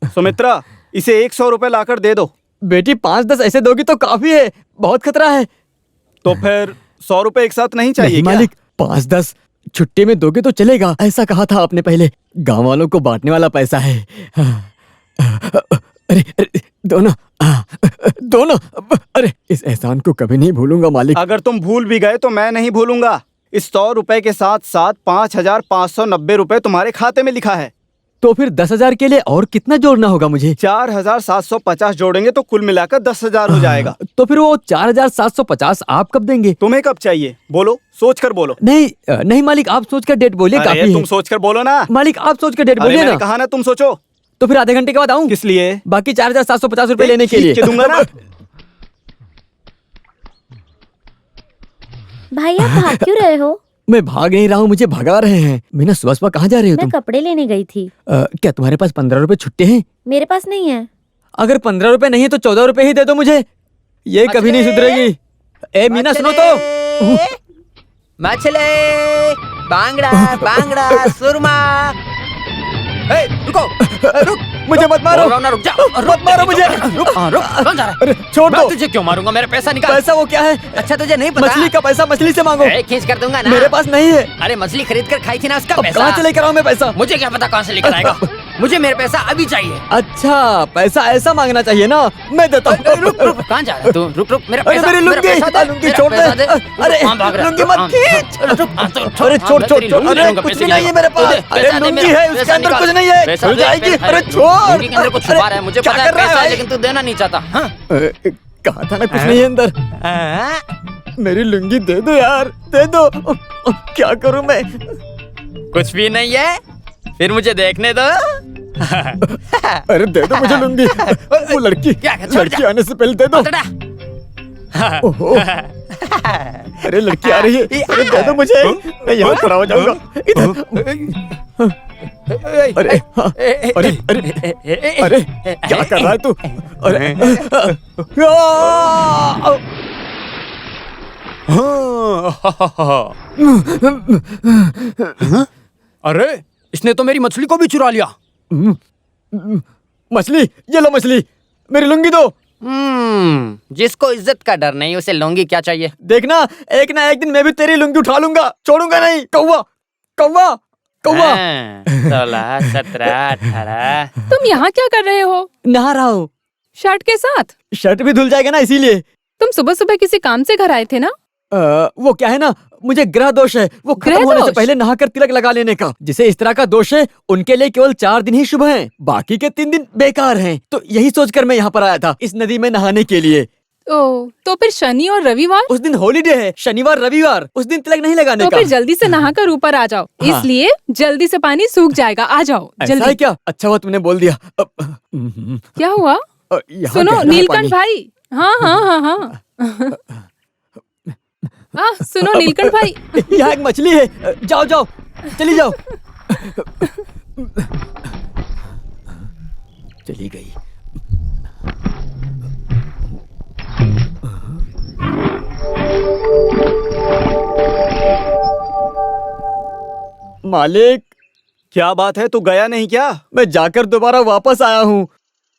सुमित्रा, इसे 100 रुपए लाकर दे दो। बेटी 5-10 ऐसे दोगी तो काफी है, बहुत खतरा है। तो फिर 100 रुपए एक साथ नहीं चाहिए नहीं क्या? मालिक, 5-10 छुट्टी में दोगे तो चलेगा, ऐसा कहा था आपने पहले। गांव वालों को बांटने वाला पैसा है। अरे, अरे दोनों, दोनों। अरे, इस एहसान को कभी नहीं भूलूंगा मालिक। अगर तुम भूल भी गए तो मैं नहीं भूलूंगा। इस 100 रुपए के साथ साथ 5,590 रुपए तुम्हारे खाते में लिखा है। तो फिर 10,000 के लिए और कितना जोड़ना होगा मुझे? 4,750 जोड़ेंगे तो कुल मिलाकर 10,000 हो जाएगा। तो फिर वो 4,750 आप कब देंगे? तुम्हें कब चाहिए? बोलो, सोच कर बोलो। नहीं नहीं मालिक, आप सोच कर डेट बोलिए, अरे, काफी तुम है। सोच कर बोलो ना। मालिक आप सोच कर डेट अरे, बोलिए मैंने ना। कहा ना तुम सोचो। तो फिर आधे घंटे के बाद आऊँ? किस लिए? बाकी 4,750 रुपए लेने के लिए। खींच के दूंगा ना। भाई आप भाग क्यों रहे हो? मैं भाग नहीं रहा हूँ, मुझे भगा रहे हैं। मीना, सुबह सुबह कहाँ जा रहे हो मैं तुम? कपड़े लेने गई थी। क्या तुम्हारे पास 15 रुपए छुट्टे हैं? मेरे पास नहीं है। अगर 15 रुपए नहीं है तो 14 रुपए ही दे दो मुझे। ये कभी नहीं सुधरेगी। ए मीना, सुनो तो। मछली, बांगड़ा, बांगड़ा, सुरमा। ए, रुको, रुक। मुझे मत मारो। बोल रहा हूं ना, रुक जा। मत मारो मुझे। रुक, रुक। कौन जा रहा है? अरे छोड़ मैं दो। तुझे क्यों मारूंगा? मेरा पैसा निकाल। पैसा वो क्या है? अच्छा, तुझे नहीं पता? मछली का पैसा मछली से मांगो। खींच कर दूंगा ना। मेरे पास नहीं है। अरे, मछली खरीद कर खाई थी ना, उसका अब पैसा। कहाँ से लेकर आऊँ मैं पैसा? मुझे क्या पता कहाँ से लेकर आएगा। मुझे मेरे पैसा अभी चाहिए। अच्छा, पैसा ऐसा मांगना चाहिए ना, मैं देता हूँ। रुक, रुक। कहाँ जा रहा है तू? रुक, रुक। मेरा अरे पैसा, मेरी मेरा लुंगी, पैसा दे, लुंगी मेरा छोड़ पैसा दे। अरे कहाँ भाग रहा है? लुंगी मत खींच। अरे छोड़ छोड़ छोड़। अरे कुछ भी नहीं है मेरे पास। अरे लुंगी है, उसके अंदर कुछ नहीं है, खुल जाएगी। अरे छोड़। लुंगी के अंदर कुछ छुपा रहा है, मुझे क्या पता कर है रहा है पैसा है, भाई? लेकिन तू देना नहीं चाहता। हाँ? कहा था ना कुछ नहीं है अंदर। मेरी लुंगी दे दो यार, दे दो। क्या करूं मैं? कुछ भी नहीं है, फिर मुझे देखने दो। अरे दे दो मुझे लुंगी। वो लड़की, क्या कर- छोड़ जा। लड़की आने से पहले दे दो। हटड़ा। ओहो। अरे लड़की आ रही है, अरे दे दो मुझे, मैं यहाँ खड़ा हो जाऊंगा। इधर। अरे हाँ, अरे अरे अरे क्या कर रहा है तू? अरे अरे, इसने तो मेरी मछली को भी चुरा लिया। मछली, ये लो मछली, मेरी लुंगी दो। जिसको इज्जत का डर नहीं, उसे लूंगी क्या चाहिए? देखना, एक ना एक दिन मैं भी तेरी लुंगी उठा लूंगा, छोड़ूंगा नहीं। कौवा, कौवा, कौवा। 16, 17, 18। तुम यहाँ क्या कर रहे हो? नहा रहा हूँ। शर्ट के साथ? शर्ट भी धुल जाएगा ना, इसीलिए। तुम सुबह सुबह किसी काम से घर आए थे ना? वो क्या है ना, मुझे ग्रह दोष है, वो खत्म ग्रह होने से दोष? पहले नहाकर तिलक लगा लेने का। जिसे इस तरह का दोष है, उनके लिए केवल 4 दिन ही शुभ हैं, बाकी के 3 दिन बेकार हैं। तो यही सोचकर मैं यहाँ पर आया था, इस नदी में नहाने के लिए। ओ, तो फिर शनि और रविवार? उस दिन हॉलीडे है, शनिवार रविवार, उस दिन तिलक नहीं लगाने तो का। फिर जल्दी से नहाकर ऊपर आ जाओ, हाँ। इसलिए जल्दी से पानी सूख जाएगा। आ जाओ ऐसा है जल्दी। क्या? अच्छा हुआ तुमने बोल दिया। क्या हुआ? यहाँ सुनो गहरा है नीलकंठ पानी। भाई। हाँ हाँ हाँ हाँ। सुनो नीलकंठ भाई। यहाँ एक मछली है, जाओ जाओ, चली जाओ। चली गई। मालिक, क्या बात है, तू गया नहीं क्या? मैं जाकर दोबारा वापस आया हूँ,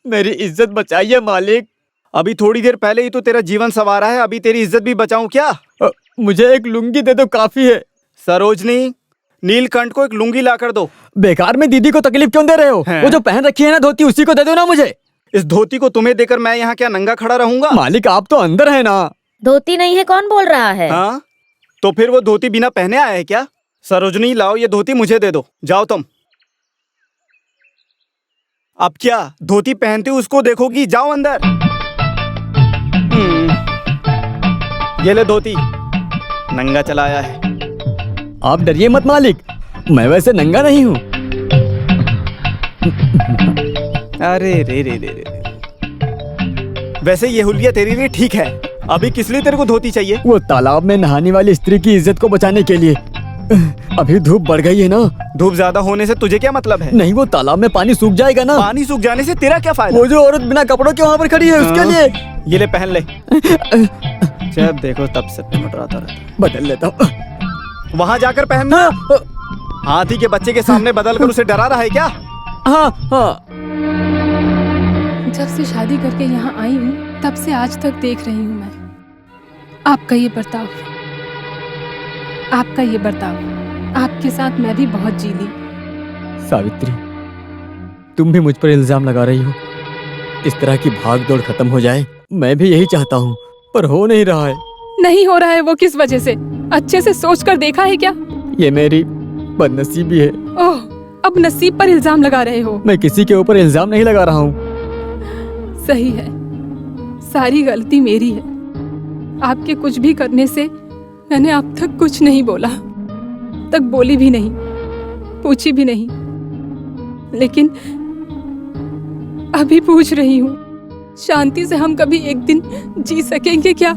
मेरी इज्जत बचाइए मालिक। अभी थोड़ी देर पहले ही तो तेरा जीवन संवारा है, अभी तेरी इज्जत भी बचाऊं क्या? मुझे एक लुंगी दे दो, काफी है। सरोजनी, नीलकंठ को एक लुंगी लाकर दो। बेकार में दीदी को तकलीफ क्यों दे रहे हो? हैं? वो जो पहन रखी है ना धोती, उसी को दे दो ना मुझे। इस धोती को तुम्हें देकर मैं यहाँ क्या नंगा खड़ा रहूंगा? मालिक आप तो अंदर है ना। धोती नहीं है, कौन बोल रहा है? हाँ, तो फिर वो धोती बिना पहने आया है क्या? सरोजनी लाओ ये धोती मुझे दे दो, जाओ तुम। अब क्या धोती पहनती उसको देखोगी? जाओ अंदर। ये ले धोती, नंगा चला आया है। आप डरिए मत मालिक, मैं वैसे नंगा नहीं हूँ। अरे रे रे रे रे। वैसे ये हुलिया तेरे लिए ठीक है। अभी किस लिए तेरे को धोती चाहिए? वो तालाब में नहाने वाली स्त्री की इज्जत को बचाने के लिए। अभी धूप बढ़ गई है ना। धूप ज्यादा होने से तुझे क्या मतलब है? नहीं, वो तालाब में पानी सूख जाएगा ना। पानी सूख जाने से तेरा क्या फायदा? वो जो औरत बिना कपड़ों के वहाँ पर खड़ी है, उसके लिए। ये ले पहन ले। जब देखो तब से मंडराता रहता है। बदल लेता हूँ। वहाँ जाकर पहनना। हाथी के बच्चे के सामने बदल कर उसे डरा रहा है क्या? हाँ हाँ। जब से शादी करके यहाँ आई हूँ तब से आज तक देख रही हूँ मैं आपका ये बर्ताव, आपका ये बर्ताव। आपके साथ मैं भी बहुत जी ली। सावित्री, तुम भी मुझ पर इल्जाम लगा रही हो। इस तरह की भाग दौड़ खत्म हो जाए, मैं भी यही चाहता हूँ, पर हो नहीं रहा है। नहीं हो रहा है वो किस वजह से? अच्छे से सोच कर देखा है क्या? ये मेरी बदनसीबी है। ओह, अब नसीब पर इल्जाम लगा रहे हो? मैं किसी के ऊपर इल्जाम नहीं लगा रहा हूँ। सही है, सारी गलती मेरी है। आपके कुछ भी करने से मैंने अब तक कुछ नहीं बोला, तक बोली भी नहीं, पूछी भी नहीं। लेकिन अभी पूछ रही हूँ, शांति से हम कभी एक दिन जी सकेंगे क्या?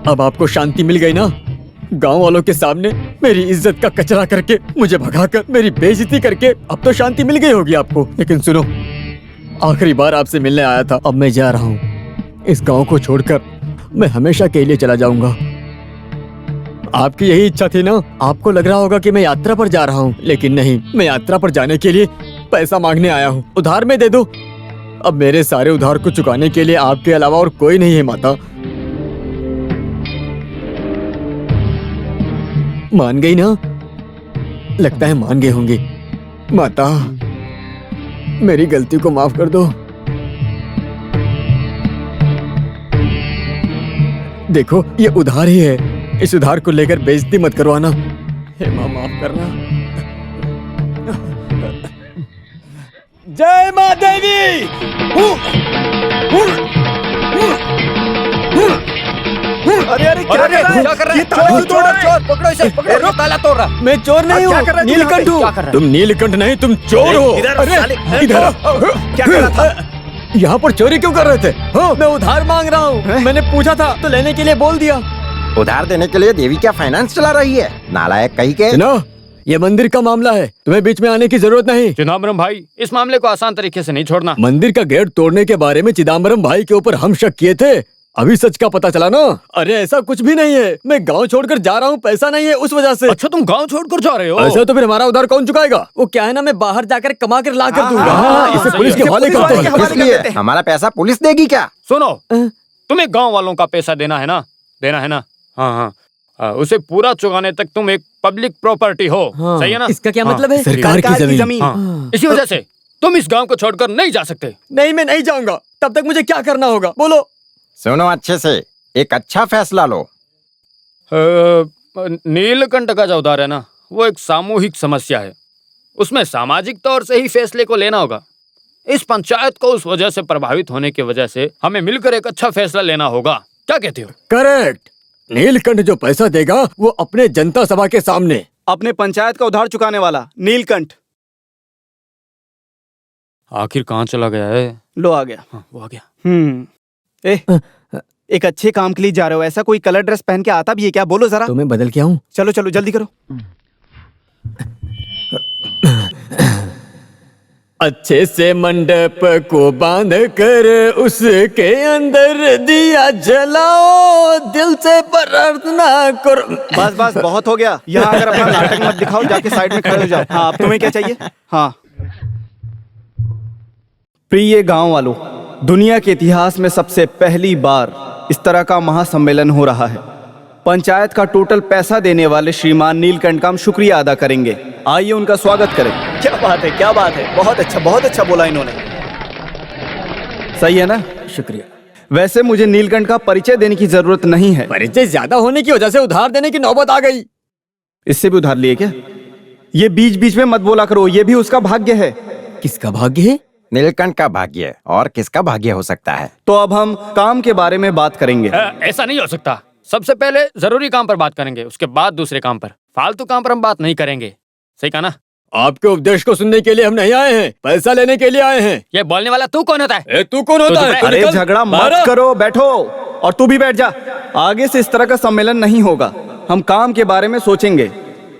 अब आपको शांति मिल गई ना? गांव वालों के सामने मेरी इज्जत का कचरा करके, मुझे भगाकर, मेरी बेइज्जती करके अब तो शांति मिल गई होगी आपको। लेकिन सुनो, आखिरी बार आपसे मिलने आया था, अब मैं जा रहा हूँ। इस गांव को छोड़कर मैं हमेशा के लिए चला जाऊंगा। आपकी यही इच्छा थी ना? आपको लग रहा होगा कि मैं यात्रा पर जा रहा हूँ, लेकिन नहीं, मैं यात्रा पर जाने के लिए पैसा मांगने आया हूँ। उधार में दे दो। अब मेरे सारे उधार को चुकाने के लिए आपके अलावा और कोई नहीं है माता। मान गई ना? लगता है मान गए होंगे। माता, मेरी गलती को माफ कर दो। देखो, ये उधार ही है, इस उधार को लेकर बेइज्जती मत करवाना। हे माँ, माफ करना। जय माँ देवी। अरे अरे क्या कर रहा है? क्या कर रहा है? ये ताला क्यों तोड़ रहा है? चोर, पकड़ो इसे, पकड़ो, ये ताला तोड़ रहा। मैं चोर नहीं क्या कर रहा हूँ, है तू यहाँ पे? नीलकंठ क्या कर हूँ। रहा है? तुम नीलकंठ नहीं, तुम चोर हो। इधर अरे साले, इधर क्या कर रहा था? यहाँ पर चोरी क्यों कर रहे थे? हाँ, मैं उधार मांग रहा हूँ। मैंने पूछा था तो लेने के लिए बोल दिया। उधार देने के लिए देवी क्या फाइनेंस चला रही है? नालायक कहीं के। ना, ये मंदिर का मामला है, तुम्हें बीच में आने की जरूरत नहीं। चिदम्बरम भाई, इस मामले को आसान तरीके से नहीं छोड़ना। मंदिर का गेट तोड़ने के बारे में चिदम्बरम भाई के ऊपर हम शक किए थे, अभी सच का पता चला ना। अरे ऐसा कुछ भी नहीं है, मैं गांव छोड़कर जा रहा हूँ, पैसा नहीं है उस वजह से। अच्छा, तुम गांव छोड़कर जा रहे हो? ऐसा तो फिर हमारा उधार कौन चुकाएगा? वो क्या है ना, मैं बाहर जाकर कमा कर ला कर दूंगा। हाँ, इसे सही पुलिस है। के हवाले पुलिस करते वाले के हैं। हवाले कर इसलिए देते हैं। हमारा पैसा पुलिस देगी क्या? सुनो, तुम्हें गांव वालों का पैसा देना है ना, देना है ना? हाँ हाँ, उसे पूरा चुकाने तक तुम एक पब्लिक प्रॉपर्टी हो। हाँ, सही है ना? इसका क्या हाँ, मतलब है? सरकार की जमीन। हाँ, इसी वजह से तुम इस गांव को छोड़कर नहीं जा सकते। नहीं, मैं नहीं जाऊंगा। तब तक मुझे क्या करना होगा बोलो? सुनो अच्छे से, एक अच्छा फैसला लो। नीलकंठ का जो उधार है ना, वो एक सामूहिक समस्या है। उसमें सामाजिक तौर से ही फैसले को लेना होगा। इस पंचायत को उस वजह से प्रभावित होने की वजह से हमें मिलकर एक अच्छा फैसला लेना होगा। क्या कहते हो? करेक्ट। नीलकंठ जो पैसा देगा वो अपने जनता सभा के सामने। अपने पंचायत का उधार चुकाने वाला नीलकंठ। आखिर कहाँ चला गया है? लो आ गया। हाँ, वो आ गया। एक अच्छे काम के लिए जा रहे हो, ऐसा कोई कलर ड्रेस पहन के आता भी है क्या? बोलो जरा। तो मैं बदल के आऊं? चलो चलो जल्दी करो। अच्छे से मंडप को बांध कर उसके अंदर दिया जलाओ, दिल से प्रार्थना करो। बस बस बहुत हो गया। यहाँ अगर अपना नाटक मत दिखाओ, जाके साइड में खड़े हो जाओ। हाँ, अब तुम्हें क्या चाहिए? हाँ, प्रिय गांव वालों, दुनिया के इतिहास में सबसे पहली बार इस तरह का महासम्मेलन हो रहा है। पंचायत का टोटल पैसा देने वाले श्रीमान नीलकंठ का हम शुक्रिया अदा करेंगे। आइए उनका स्वागत करें। क्या बात है, क्या बात है, बहुत अच्छा बोला इन्होंने। सही है ना? शुक्रिया। वैसे मुझे नीलकंठ का परिचय देने की जरूरत नहीं है। परिचय ज्यादा होने की वजह से उधार देने की नौबत आ गई। इससे भी उधार लिए क्या? ये बीच बीच में मत बोला करो, ये भी उसका भाग्य है। किसका भाग्य है? नीलकंठ का भाग्य और किसका भाग्य हो सकता है? तो अब हम काम के बारे में बात करेंगे। ऐसा नहीं हो सकता। सबसे पहले जरूरी काम पर बात करेंगे, उसके बाद दूसरे काम पर। फालतू काम पर हम बात नहीं करेंगे। सही कहा ना? आपके उपदेश को सुनने के लिए हम नहीं आए हैं, पैसा लेने के लिए आए हैं। ये बोलने वाला तू कौन होता है? तू कौन होता है? अरे झगड़ा मत करो, बैठो। और तू भी बैठ जा। आगे से इस तरह का सम्मेलन नहीं होगा। हम काम के बारे में सोचेंगे।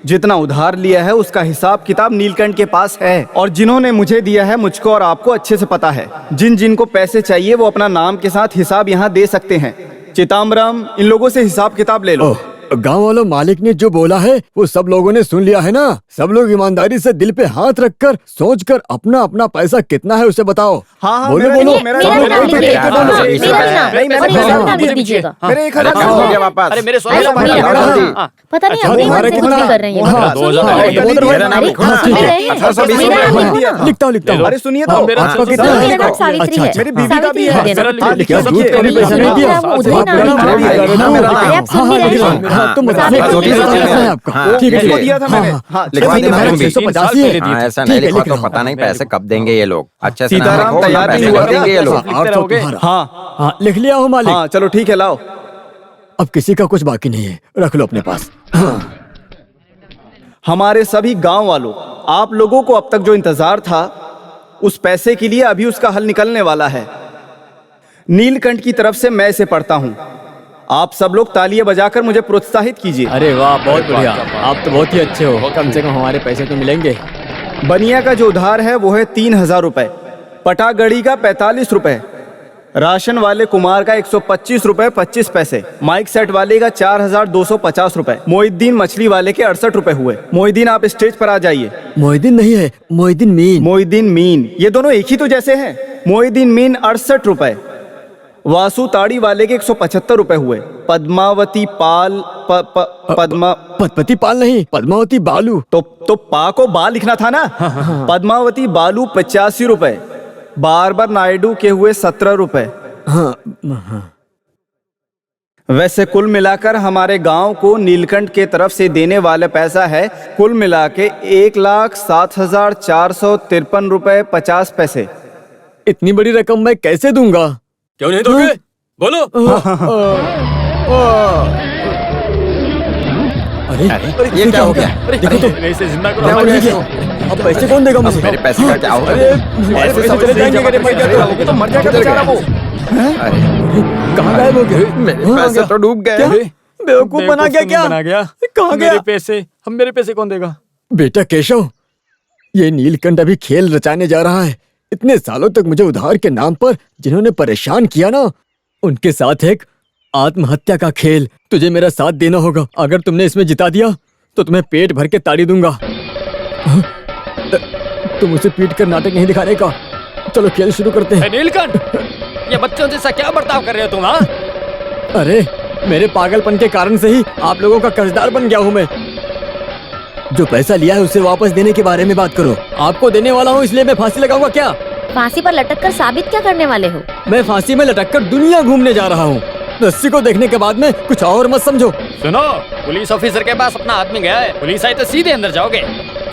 जितना उधार लिया है उसका हिसाब किताब नीलकंठ के पास है, और जिन्होंने मुझे दिया है मुझको और आपको अच्छे से पता है। जिन जिनको पैसे चाहिए वो अपना नाम के साथ हिसाब यहाँ दे सकते हैं। चिदम्बरम, इन लोगों से हिसाब किताब ले लो। गांव वालों, मालिक ने जो बोला है वो सब लोगों ने सुन लिया है ना? सब लोग ईमानदारी से दिल पे हाथ रखकर सोचकर अपना अपना पैसा कितना है उसे बताओ। हाँ, बोलो बोलो। मेरा नाम लिख दीजिएगा। मेरे 1000 हो गया वापस। अरे मेरे अरे मेरा। पता नहीं अभी तुम्हारा कुछ कितना? भी कर रही हाँ, है। मेरा नाम लिखो ना। लिखता हूँ। अरे सुनिए तो, आपका कितना है? मेरा नाम सावित्री है। मेरी बीवी का भी है। क्या झूठ कभी पैसा नहीं दिया? वो उधर ही नाम लिखा। आप सुन नहीं रहे? तुम ठीक है, इसको दिया था मैंने। हाँ, लिखवा देना तुम भी। 650 ही है। हाँ, ऐसा नहीं लिखा तो पता नहीं पैसे कब देंगे ये लोग। अच्छे से नाम सीताराम लिखो, तैयार पैसे नहीं हुआ कब देंगे ये लोग। 800 तुम्हारा। हाँ हाँ, लिख लिया हूँ मालिक। हाँ, चलो ठीक है, लाओ। अब किसी का कुछ बाकी नहीं है, रख लो अपने पास। हमारे सभी गांव वालों, आप लोगों को अब तक जो इंतजार था उस पैसे के लिए अभी उसका हल निकलने वाला है। नीलकंठ की तरफ से मैं इसे पढ़ता हूं। आप सब लोग तालियां बजाकर मुझे प्रोत्साहित कीजिए। अरे वाह, बहुत बढ़िया। आप तो बहुत ही अच्छे हो। कम से कम हमारे पैसे तो मिलेंगे। बनिया का जो उधार है वो है 3000 रुपए, पटागढ़ी का 45 रुपए, राशन वाले कुमार का 125 रुपए 25 पैसे, माइक सेट वाले का 4250 रुपए, मोहिद्दीन मछली वाले के 68 रुपए हुए। मोहिद्दीन, आप स्टेज पर आ जाइए। मोहिद्दीन नहीं है, मोहिद्दीन मीन। मोहिद्दीन मीन, ये दोनों एक ही तो जैसे हैं। मोहिद्दीन मीन 68 रुपए। वासु ताड़ी वाले के 175 रुपए हुए। पद्मावती पाल पद्मती पाल नहीं, पद्मावती बालू। तो पा को बा लिखना था ना। पद्मावती बालू 85 रुपए। बारबर नायडू के हुए 17 रुपए। वैसे कुल मिलाकर हमारे गांव को नीलकंठ के तरफ से देने वाला पैसा है कुल मिला के 1,07,453 रुपए 50 पैसे। इतनी बड़ी रकम मैं कैसे दूंगा? क्यों नहीं दोगे? बोलो। अरे ये क्या हो गया? देखो तो, इसे जिंदा करो। क्या हो गया? अब पैसे कौन देगा मुझे? मेरे पैसे का क्या होगा? अरे हमारे पैसे चले जाएंगे अगर मैं क्या करूं? तो मर जाएगा बेचारा वो। अरे कहाँ गायब हो गए? मेरे पैसे तो डूब गए। बेवकूफ बना गया क्या? बना गया। कहाँ गया? मेरे पैसे, हम मेरे पैसे कौन देगा? बेटा केशव, ये नीलकंठ अभी खेल रचाने जा रहा है। इतने सालों तक मुझे उधार के नाम पर जिन्होंने परेशान किया ना, उनके साथ एक आत्महत्या का खेल। तुझे मेरा साथ देना होगा। अगर तुमने इसमें जिता दिया तो तुम्हें पेट भर के ताड़ी दूंगा। तुम उसे पीट कर नाटक नहीं दिखाने का। चलो खेल शुरू करते हैं। नीलकंठ, ये बच्चों जैसा क्या बर्ताव कर रहे हो तुम? हाँ, अरे मेरे पागलपन के कारण से ही आप लोगों का कर्जदार बन गया हूँ मैं। जो पैसा लिया है उसे वापस देने के बारे में बात करो। आपको देने वाला हूँ, इसलिए मैं फांसी लगाऊंगा क्या? फांसी पर लटक कर साबित क्या करने वाले हो? मैं फांसी में लटक कर दुनिया घूमने जा रहा हूँ। रस्सी को देखने के बाद में कुछ और मत समझो। सुनो, पुलिस ऑफिसर के पास अपना आदमी गया है। पुलिस आई तो सीधे अंदर जाओगे।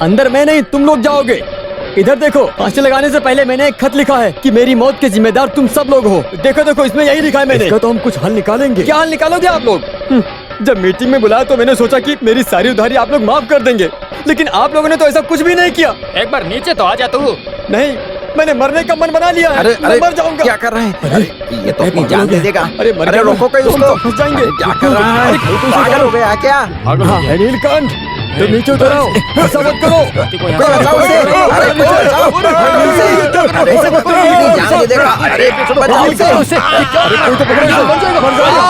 अंदर मैं नहीं, तुम लोग जाओगे। इधर देखो, फांसी लगाने से पहले मैंने एक खत लिखा है कि मेरी मौत के जिम्मेदार तुम सब लोग हो। देखो देखो, इसमें यही लिखा है मैंने। इसका तो हम कुछ हल निकालेंगे। क्या हल निकालोगे आप लोग? जब मीटिंग में बुलाया तो मैंने सोचा कि मेरी सारी उधारी आप लोग माफ कर देंगे, लेकिन आप लोगों ने तो ऐसा कुछ भी नहीं किया। एक बार नीचे तो आ जा तू। नहीं, मैंने मरने का मन बना लिया है। अरे मैं मर जाऊंगा। क्या कर रहे हैं? अरे ये तो अपनी जान दे देगा। अरे अरे रोको कहीं उसको। फंस जाएंगे। क्या कर रहा है? पागल हो गया क्या? हाँ, नीलकंठ, तुम नीचे उतर आओ, ऐसा मत करो। कोई बचाओ उसे। अरे कोई बचाओ। अरे जान दे देगा। अरे बचाओ उसे। अरे कोई तो पकड़ो इसे, मर जाएगा, मर जाएगा।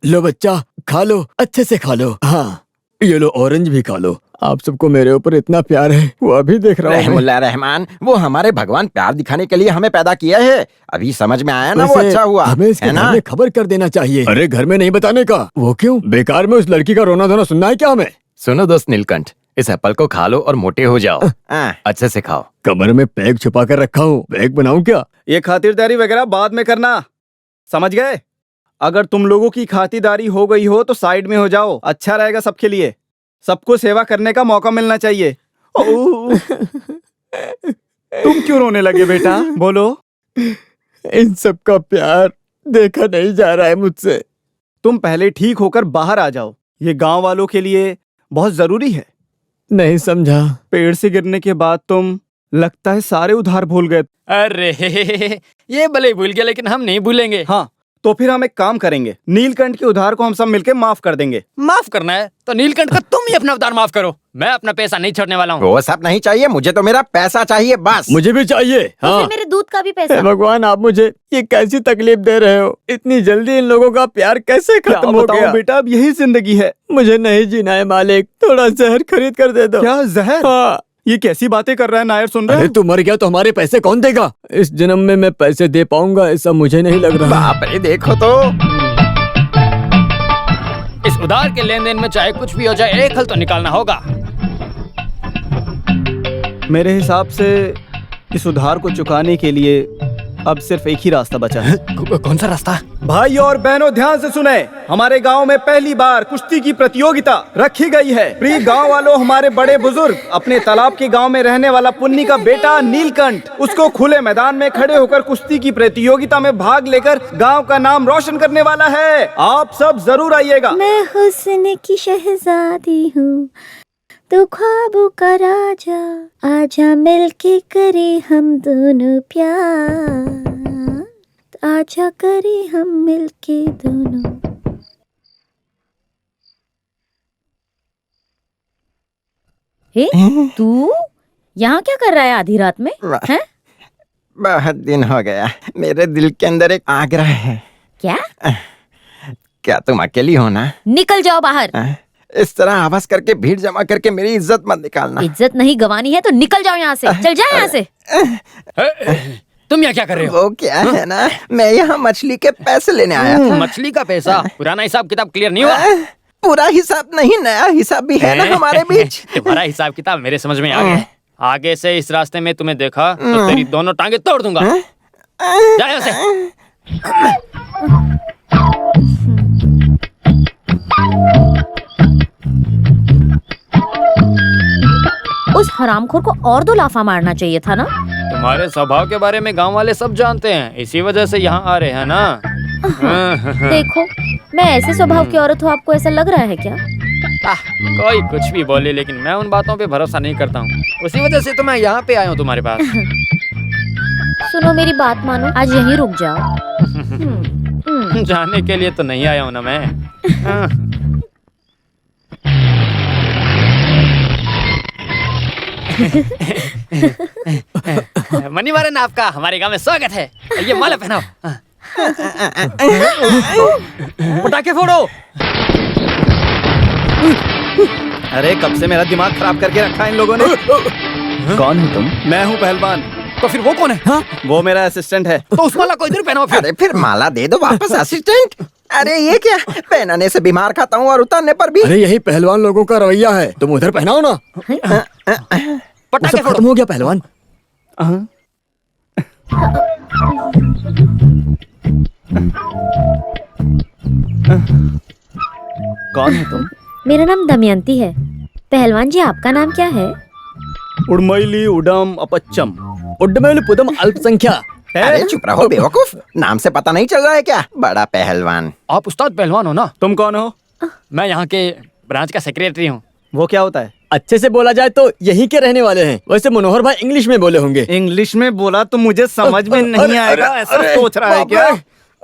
लो बच्चा, खा लो, अच्छे से खा लो। हाँ, ये लो ऑरेंज भी खा लो। आप सबको मेरे ऊपर इतना प्यार है, वो अभी देख रहा हूँ। रहमुल्ला रहमान, वो हमारे भगवान प्यार दिखाने के लिए हमें पैदा किया है। अभी समझ में आया ना, वो अच्छा हुआ हमें इसके है ना? घर में खबर कर देना चाहिए। अरे घर में नहीं बताने का। वो क्यों? बेकार में उस लड़की का रोना धोना सुनना है क्या हमें? सुनो दोस्त नीलकंठ, इस एप्पल को खा लो और मोटे हो जाओ। अच्छे से खाओ। कमर में पैक छुपा कर रखा हूँ, पैक बनाऊं क्या? ये खातिरदारी वगैरह बाद में करना, समझ गए? अगर तुम लोगों की खातिरदारी हो गई हो तो साइड में हो जाओ, अच्छा रहेगा सबके लिए। सबको सेवा करने का मौका मिलना चाहिए। तुम क्यों रोने लगे बेटा? बोलो। इन सब का प्यार देखा नहीं जा रहा है मुझसे। तुम पहले ठीक होकर बाहर आ जाओ, ये गांव वालों के लिए बहुत जरूरी है। नहीं समझा। पेड़ से गिरने के बाद तुम लगता है सारे उधार भूल गए। अरे ये भले ही भूल गया, लेकिन हम नहीं भूलेंगे। हाँ, तो फिर हम एक काम करेंगे, नीलकंठ के उधार को हम सब मिलकर माफ कर देंगे। माफ करना है तो नीलकंठ का तुम ही अपना उधार माफ करो। मैं अपना पैसा नहीं छोड़ने वाला हूँ। वो सब नहीं चाहिए, मुझे तो मेरा पैसा चाहिए बस। मुझे भी चाहिए। तो हाँ। फिर मेरे दूध का भी पैसा। हे भगवान, आप मुझे ये कैसी तकलीफ दे रहे हो? इतनी जल्दी इन लोगों का प्यार कैसे खत्म हो गया? बेटा, अब यही जिंदगी है। मुझे नहीं जीना है मालिक, थोड़ा जहर खरीद कर दे दो। क्या जहर? हाँ। ये कैसी बातें कर रहा है नायर, सुन रहे अरे हो? तू मर गया तो हमारे पैसे कौन देगा? इस जन्म में मैं पैसे दे पाऊंगा ऐसा मुझे नहीं लग रहा। बाप रे, देखो तो इस उधार के लेन देन में चाहे कुछ भी हो जाए, एक हल तो निकालना होगा। मेरे हिसाब से इस उधार को चुकाने के लिए अब सिर्फ एक ही रास्ता बचा है। कौन सा रास्ता? भाई और बहनों, ध्यान से सुने। हमारे गांव में पहली बार कुश्ती की प्रतियोगिता रखी गई है। प्रिय गांव वालों, हमारे बड़े बुजुर्ग, अपने तालाब के गांव में रहने वाला पुन्नी का बेटा नीलकंठ, उसको खुले मैदान में खड़े होकर कुश्ती की प्रतियोगिता में भाग लेकर गांव का नाम रोशन करने वाला है। आप सब जरूर आइएगा। मैं हुस्न की शहजादी हूँ, तू ख्वाबों का राजा, आजा मिलके करे हम दोनों प्यार, आजा करे हम मिलके दोनों। हे, तू यहाँ क्या कर रहा है आधी रात में? हैं? बहुत दिन हो गया, मेरे दिल के अंदर एक आग्रह है। क्या? क्या तुम अकेली हो ना? निकल जाओ बाहर। इस तरह आवाज करके भीड़ जमा करके मेरी इज्जत मत निकालना। इज्जत नहीं गंवानी है तो निकल जाओ यहाँ से, चल जाओ यहाँ से। तुम यहाँ क्या कर रहे हो? वो क्या है ना, मैं यहाँ मछली के पैसे लेने आया था। मछली का पैसा? पुराना हिसाब किताब क्लियर नहीं हुआ? पूरा हिसाब नहीं, नया हिसाब भी है ना हमारे बीच। तुम्हारा हिसाब किताब मेरे समझ में आ गया। आगे से इस रास्ते में तुम्हें देखा तो तेरी दोनों टांगे तोड़ दूंगा। जा यहाँ से। उस हरामखोर को और 2 लाफा मारना चाहिए था ना। तुम्हारे स्वभाव के बारे में गांव वाले सब जानते हैं, इसी वजह से यहाँ आ रहे हैं ना। देखो, मैं ऐसे स्वभाव की औरत हूँ, आपको ऐसा लग रहा है क्या? कोई कुछ भी बोले, लेकिन मैं उन बातों पे भरोसा नहीं करता हूँ। उसी वजह से तो मैं यहाँ पे आया हूँ तुम्हारे पास। सुनो, मेरी बात मानो, आज यहीं रुक जाओ। जाने के लिए तो नहीं आया हूँ ना मैं। मनी मारन, आपका हमारे गांव में स्वागत है। ये माला पहनाओ। पटाखे फोड़ो। अरे कब से मेरा दिमाग खराब करके रखा है इन लोगों ने। कौन हो तुम? मैं हूँ पहलवान। तो फिर वो कौन है? हाँ? वो मेरा असिस्टेंट है। तो उस माला को इधर पहनाओ फिर। अरे फिर माला दे दो वापस असिस्टेंट। अरे ये क्या, पहनाने से बीमार खाता हूँ और उतारने पर भी। अरे यही पहलवान लोगों का रवैया है, तुम उधर पहनाओ ना। पटाखे खत्म फोड़ो। हो गया पहलवान। कौन है तुम? मेरा नाम दमयंती है। पहलवान जी, आपका नाम क्या है? उड़मैली उडम अपच्चम। उड्डमेल पुदम अल्पसंख्या। अरे चुप रहो बेवकूफ, नाम से पता नहीं चल रहा है क्या? बड़ा पहलवान। आप उस्ताद पहलवान हो ना? तुम कौन हो? मैं यहाँ के ब्रांच का सेक्रेटरी हूँ। वो क्या होता है? अच्छे से बोला जाए तो यहीं के रहने वाले हैं। वैसे मनोहर भाई इंग्लिश में बोले होंगे। इंग्लिश में बोला तो मुझे समझ में नहीं आएगा, ऐसा सोच रहा है क्या?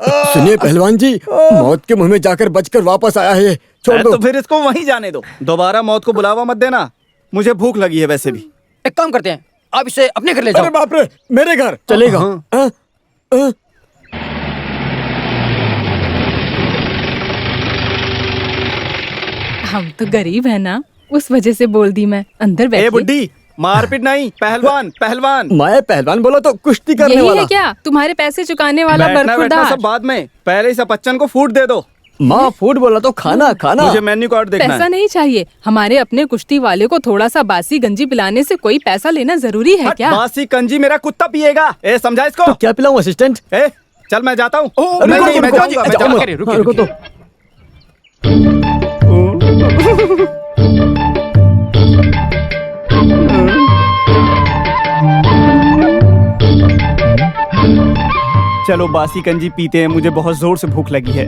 सुनिए पहलवान जी, मौत के मुंह में जाकर बचकर वापस आया है, छोड़ दो। तो फिर इसको वहीं जाने दो, दोबारा मौत को बुलावा मत देना। मुझे भूख लगी है वैसे भी। एक काम करते हैं, आप इसे अपने घर ले जाओ। अरे बाप रे, मेरे घर चलेगा? हम तो गरीब है ना, उस वजह से बोल दी मैं। अंदर ए बैठिए। बुड्ढी, मारपीट नहीं, पहलवान पहलवान। मैं पहलवान बोला तो कुश्ती करने यही वाला। है क्या तुम्हारे पैसे चुकाने वाला बैठना बैठना बरखुरदार? सब बाद में, पहले इस अपच्चन को फूड दे दो। माँ फूड बोला तो खाना खाना। मुझे मेन्यू कार्ड देखना पैसा है। नहीं चाहिए। हमारे अपने कुश्ती वाले को थोड़ा सा बासी गंजी पिलाने से कोई पैसा लेना जरूरी है क्या? बासी कंजी मेरा कुत्ता पिएगा। ए समझा इसको? तो क्या पिलाऊं असिस्टेंट? ए चल मैं जाता हूँ। रुको, मैं रुको, जाऊंगा, मैं जाओ, जाऊंगा। रुको तो। चलो बासी कंजी पीते हैं, मुझे बहुत जोर से भूख लगी है।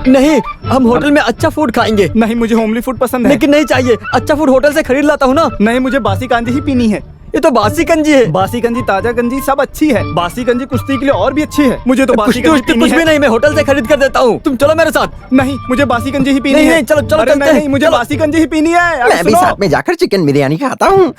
नहीं, हम होटल में अच्छा फूड खाएंगे। नहीं, मुझे होमली फूड पसंद है। लेकिन नहीं चाहिए, अच्छा फूड होटल से खरीद लाता हूँ ना। नहीं, मुझे बासी कंजी ही पीनी है। ये तो बासी कंजी है। बासी कंजी, ताजा कंजी सब अच्छी है। बासी कंजी कुश्ती के लिए और भी अच्छी है। मुझे तो बासी कंजी पीनी कुछ है। भी नहीं, मैं होटल से खरीद कर देता हूँ। तुम चलो मेरे साथ। नहीं, मुझे बासी कंजी ही पीनी नहीं, है। नहीं, चलो, चलो, अरे चलते हैं। नहीं, मुझे चलो। बासी कंजी ही पीनी है। अरे मैं भी सुनो। साथ में जाकर चिकन बिरयानी खाता हूँ।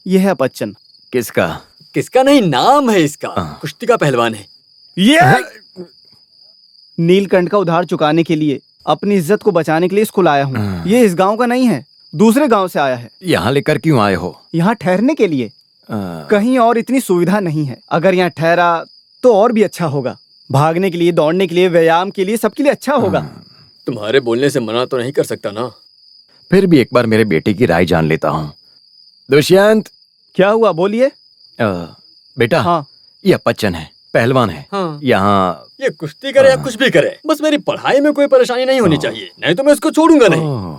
ये है अपच्चन। किसका? किसका नहीं, नाम है इसका। कुश्ती का पहलवान है। ये नीलकंठ का उधार चुकाने के लिए, अपनी इज्जत को बचाने के लिए इसको लाया हूँ। ये इस गांव का नहीं है, दूसरे गांव से आया है। यहाँ लेकर क्यों आए हो? यहाँ ठहरने के लिए। कहीं और इतनी सुविधा नहीं है। अगर यहाँ ठहरा तो और भी अच्छा होगा। भागने के लिए, दौड़ने के लिए, व्यायाम के लिए, सबके लिए अच्छा होगा। तुम्हारे बोलने से मना तो नहीं कर सकता ना। फिर भी एक बार मेरे बेटे की राय जान लेता हूँ। दुष्यंत। क्या हुआ, बोलिए। बेटा। हाँ। ये अपच्चन है, पहलवान है। हाँ। यहाँ ये कुश्ती करे या कुछ भी करे, बस मेरी पढ़ाई में कोई परेशानी नहीं होनी चाहिए, नहीं तो मैं इसको छोड़ूंगा नहीं।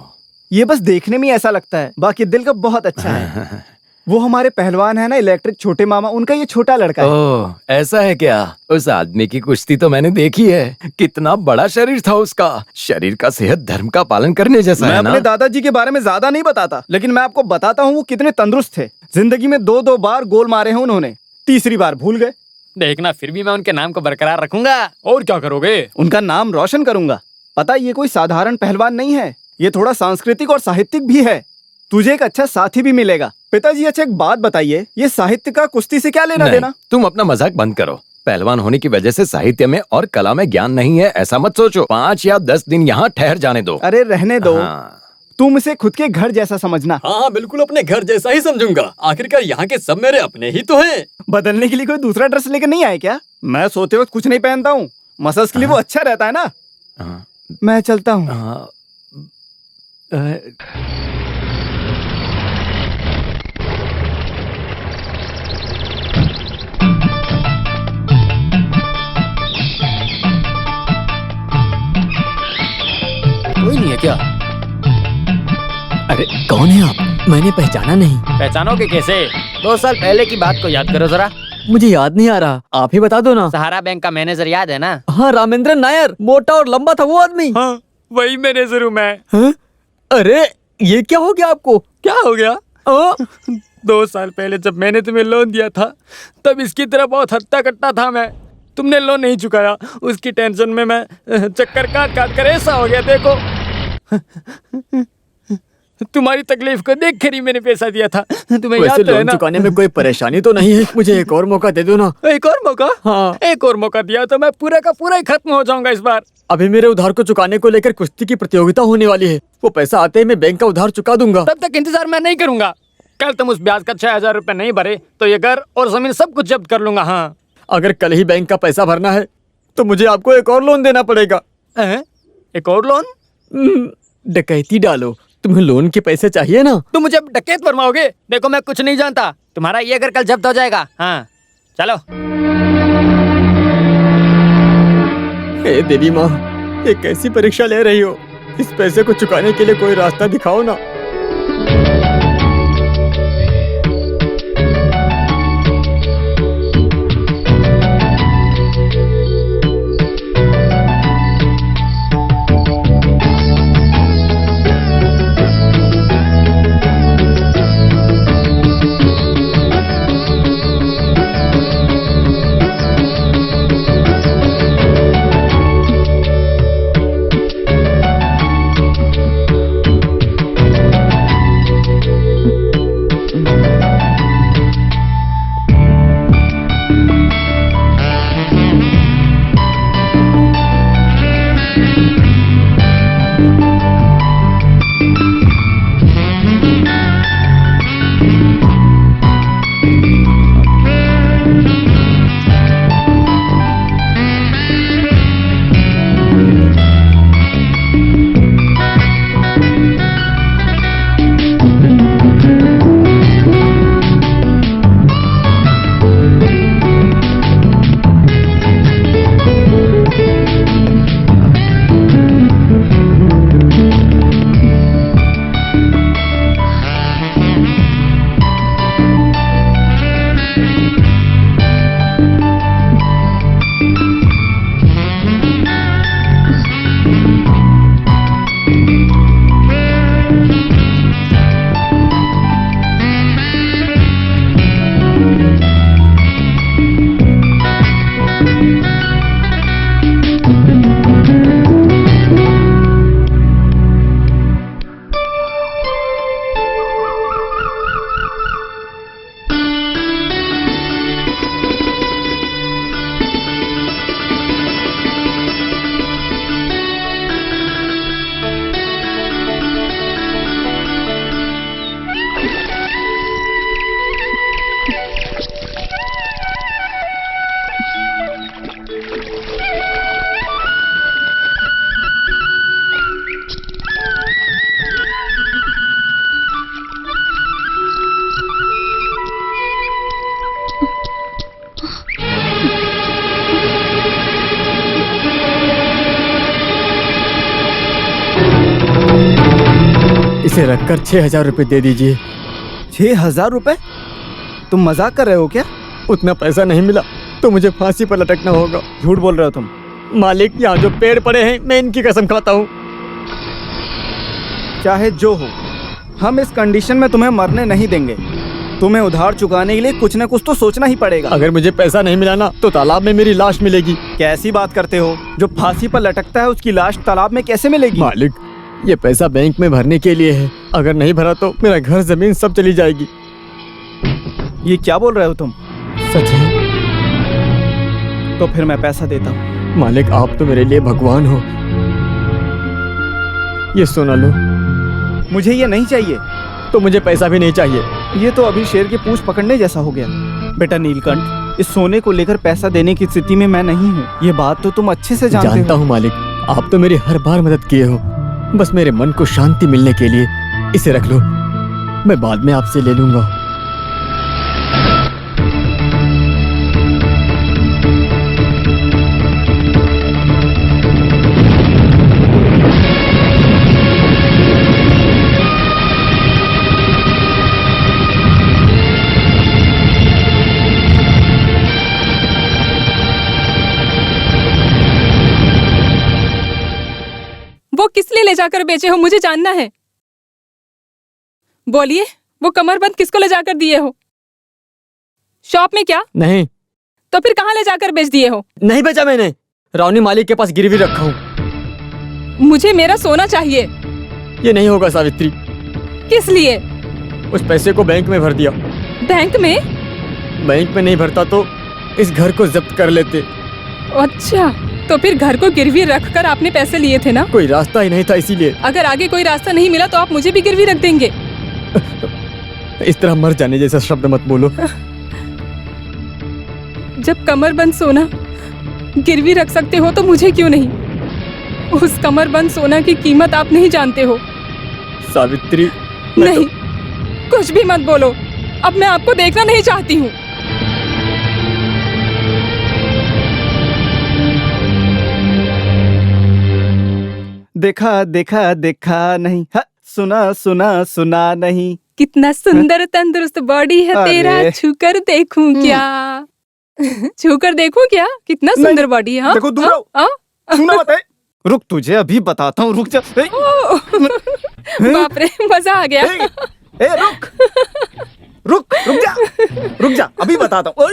ये बस देखने में ऐसा लगता है, बाकी दिल का बहुत अच्छा है। वो हमारे पहलवान है ना, इलेक्ट्रिक छोटे मामा, उनका ये छोटा लड़का है। ओह, ऐसा है क्या? उस आदमी की कुश्ती तो मैंने देखी है। कितना बड़ा शरीर था उसका। शरीर का सेहत धर्म का पालन करने जैसा मैं है ना? अपने दादाजी के बारे में ज्यादा नहीं बताता, लेकिन मैं आपको बताता हूँ वो कितने तंदुरुस्त थे। जिंदगी में 2-2 बार गोल मारे हैं उन्होंने, तीसरी बार भूल गए। देखना, फिर भी मैं उनके नाम को बरकरार रखूंगा। और क्या करोगे? उनका नाम रोशन करूंगा। पता, ये कोई साधारण पहलवान नहीं है, ये थोड़ा सांस्कृतिक और साहित्यिक भी है। तुझे एक अच्छा साथी भी मिलेगा। पिताजी, अच्छा एक बात बताइए, ये साहित्य का कुश्ती से क्या लेना नहीं, देना? तुम अपना मजाक बंद करो। पहलवान होने की वजह से साहित्य में और कला में ज्ञान नहीं है, ऐसा मत सोचो। 5 या 10 दिन यहाँ ठहर जाने दो। अरे रहने दो। हाँ। तुम इसे खुद के घर जैसा समझना। हाँ, बिल्कुल अपने घर जैसा ही समझूंगा। आखिरकार यहाँ के सब मेरे अपने ही तो हैं। बदलने के लिए कोई दूसरा ड्रेस लेकर नहीं आए क्या? मैं सोते वक्त कुछ नहीं पहनता हूँ, मसल्स के लिए वो अच्छा रहता है ना। मैं चलता हूँ। कोई नहीं है क्या? अरे कौन है आप? मैंने पहचाना नहीं। पहचानोगे कैसे? 2 साल पहले की बात को याद करो जरा। मुझे याद नहीं आ रहा, आप ही बता दो ना। सहारा बैंक का मैनेजर याद है ना? हाँ, रामेंद्र नायर, मोटा और लंबा था वो आदमी। हाँ, वही मैनेजर हूँ मैं। हाँ? अरे ये क्या हो गया आपको? क्या हो गया? 2 साल पहले जब मैंने तुम्हें लोन दिया था, तब इसकी तरह बहुत हट्टा कट्टा था मैं। तुमने लोन नहीं चुकाया, उसकी टेंशन में मैं चक्कर काट काट कर ऐसा हो गया। देखो, तुम्हारी तकलीफ को देख कर ही मैंने पैसा दिया था। तुम्हें वैसे याद तो है लोन ना? चुकाने में कोई परेशानी तो नहीं है? मुझे एक और मौका दे दो ना। एक और मौका? हाँ। एक और मौका दिया तो मैं पूरा का पूरा ही खत्म हो जाऊंगा इस बार। अभी मेरे उधार को चुकाने को लेकर कुश्ती की प्रतियोगिता होने वाली है। वो पैसा आते ही मैं बैंक का उधार चुका दूंगा। तब तक इंतजार मैं नहीं करूंगा। कल तुम उस ब्याज का 6000 रुपए नहीं भरे तो ये घर और जमीन सब कुछ जब्त कर लूंगा। हाँ, अगर कल ही बैंक का पैसा भरना है तो मुझे आपको एक और लोन देना पड़ेगा। एक और लोन? डकैती डालो, तुम्हें लोन के पैसे चाहिए ना? तुम मुझे डकैत फरमाओगे? देखो, मैं कुछ नहीं जानता। तुम्हारा ये घर कल जब्त हो जाएगा। हाँ, चलो। हे देवी माँ, ये कैसी परीक्षा ले रही हो? इस पैसे को चुकाने के लिए कोई रास्ता दिखाओ ना। इसे रखकर 6,000 रुपए दे दीजिए। 6,000 रुपए? तुम मजाक कर रहे हो क्या? उतना पैसा नहीं मिला तो मुझे फांसी पर लटकना होगा। झूठ बोल रहे हो तुम। मालिक, यहाँ जो पेड़ पड़े हैं मैं इनकी कसम खाता हूँ। चाहे जो हो, हम इस कंडीशन में तुम्हें मरने नहीं देंगे। तुम्हें उधार चुकाने के लिए कुछ न कुछ तो सोचना ही पड़ेगा। अगर मुझे पैसा नहीं मिला ना तो तालाब में मेरी लाश मिलेगी। कैसी बात करते हो? जो फांसी पर लटकता है उसकी लाश तालाब में कैसे मिलेगी? मालिक, ये पैसा बैंक में भरने के लिए है। अगर नहीं भरा तो मेरा घर जमीन सब चली जाएगी। ये क्या बोल रहे हो तुम? सच है। तो फिर मैं पैसा देता हूँ। मालिक, आप तो मेरे लिए भगवान हो। ये सोना लो। मुझे ये नहीं चाहिए। तो मुझे पैसा भी नहीं चाहिए। ये तो अभी शेर की पूंछ पकड़ने जैसा हो गया। बेटा नीलकंठ, इस सोने को लेकर पैसा देने की स्थिति में मैं नहीं हूँ। ये बात तो तुम अच्छे से जानता हूँ मालिक। आप तो मेरी हर बार मदद किए हो। बस मेरे मन को शांति मिलने के लिए इसे रख लो। मैं बाद में आपसे ले लूंगा। वो किस लिए ले जाकर बेचे हो, मुझे जानना है। बोलिए, वो कमरबंद किसको ले जाकर दिए हो? शॉप में क्या? नहीं। तो फिर कहाँ ले जाकर बेच दिए हो? नहीं बेचा मैंने, रावनी मालिक के पास गिरवी रखा हूँ। मुझे मेरा सोना चाहिए। ये नहीं होगा सावित्री। किस लिए? उस पैसे को बैंक में भर दिया। बैंक में? बैंक में नहीं भरता तो इस घर को जब्त कर लेते। अच्छा, तो फिर घर को गिरवी रखकर आपने पैसे लिए थे ना? कोई रास्ता ही नहीं था इसीलिए। अगर आगे कोई रास्ता नहीं मिला तो आप मुझे भी गिरवी रख देंगे। इस तरह मर जाने जैसा शब्द मत बोलो। जब कमरबंद सोना गिरवी रख सकते हो तो मुझे क्यों नहीं? उस कमरबंद सोना की कीमत आप नहीं जानते हो। सावित्री, नहीं, कुछ भी मत बोलो। अब मैं आपको देखना नहीं चाहती हूँ। देखा देखा देखा नहीं, सुना सुना सुना नहीं। कितना सुंदर तंदुरुस्त बॉडी है तेरा, छूकर देखूं क्या? छूकर देखूं क्या? कितना सुंदर बॉडी है। देखो दूर रहो। सुना मत है। रुक, तुझे अभी बताता हूँ। रुक जा। बाप रे, मजा आ गया। रुक रुक रुक जा, रुक जा, अभी बताता हूँ।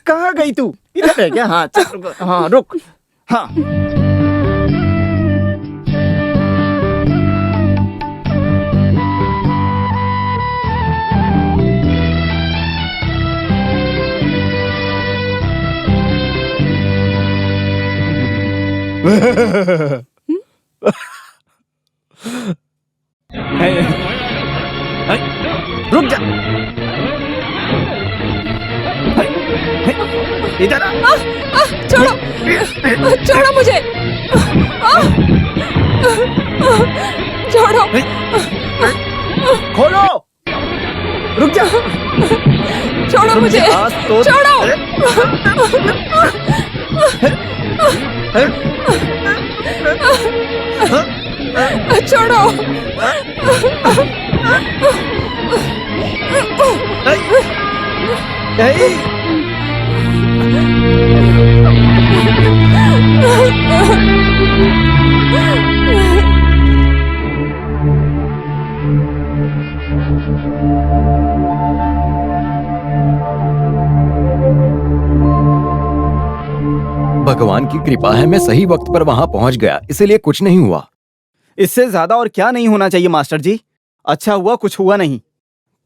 कहाँ गई तू? इधर है क्या? हाँ चल, हाँ रुक। हाँ रुक जा, इधर आ। छोड़ो, छोड़ो मुझे। छोड़ो, खोलो। रुक जा, छोड़ो मुझे। छोड़ो, छोड़ो। भगवान की कृपा है, मैं सही वक्त पर वहाँ पहुँच गया, इसलिए कुछ नहीं हुआ। इससे ज्यादा और क्या नहीं होना चाहिए मास्टर जी? अच्छा हुआ कुछ हुआ नहीं।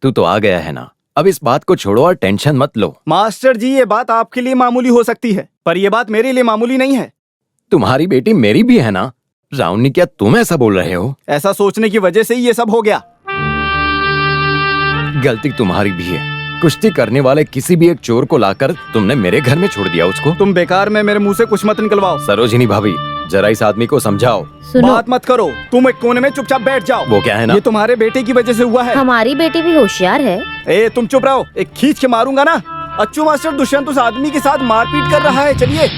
तू तो आ गया है ना, अब इस बात को छोड़ो और टेंशन मत लो। मास्टर जी, ये बात आपके लिए मामूली हो सकती है, पर ये बात मेरे लिए मामूली नहीं है। तुम्हारी बेटी मेरी भी है ना रावनी, क्या तुम ऐसा बोल रहे हो? ऐसा सोचने की वजह से ही ये सब हो गया। गलती तुम्हारी भी है। कुश्ती करने वाले किसी भी एक चोर को लाकर तुमने मेरे घर में छोड़ दिया उसको। तुम बेकार में मेरे मुंह से कुछ मत निकलवाओ। सरोजिनी भाभी, जरा इस आदमी को समझाओ। बात मत करो, तुम एक कोने में चुपचाप बैठ जाओ। वो क्या है ना, ये तुम्हारे बेटे की वजह से हुआ है। हमारी बेटी भी होशियार है। ए तुम चुप रहो, एक खींच के मारूंगा ना। अच्छू मास्टर, दुष्यंत उस आदमी के साथ मारपीट कर रहा है। चलिए।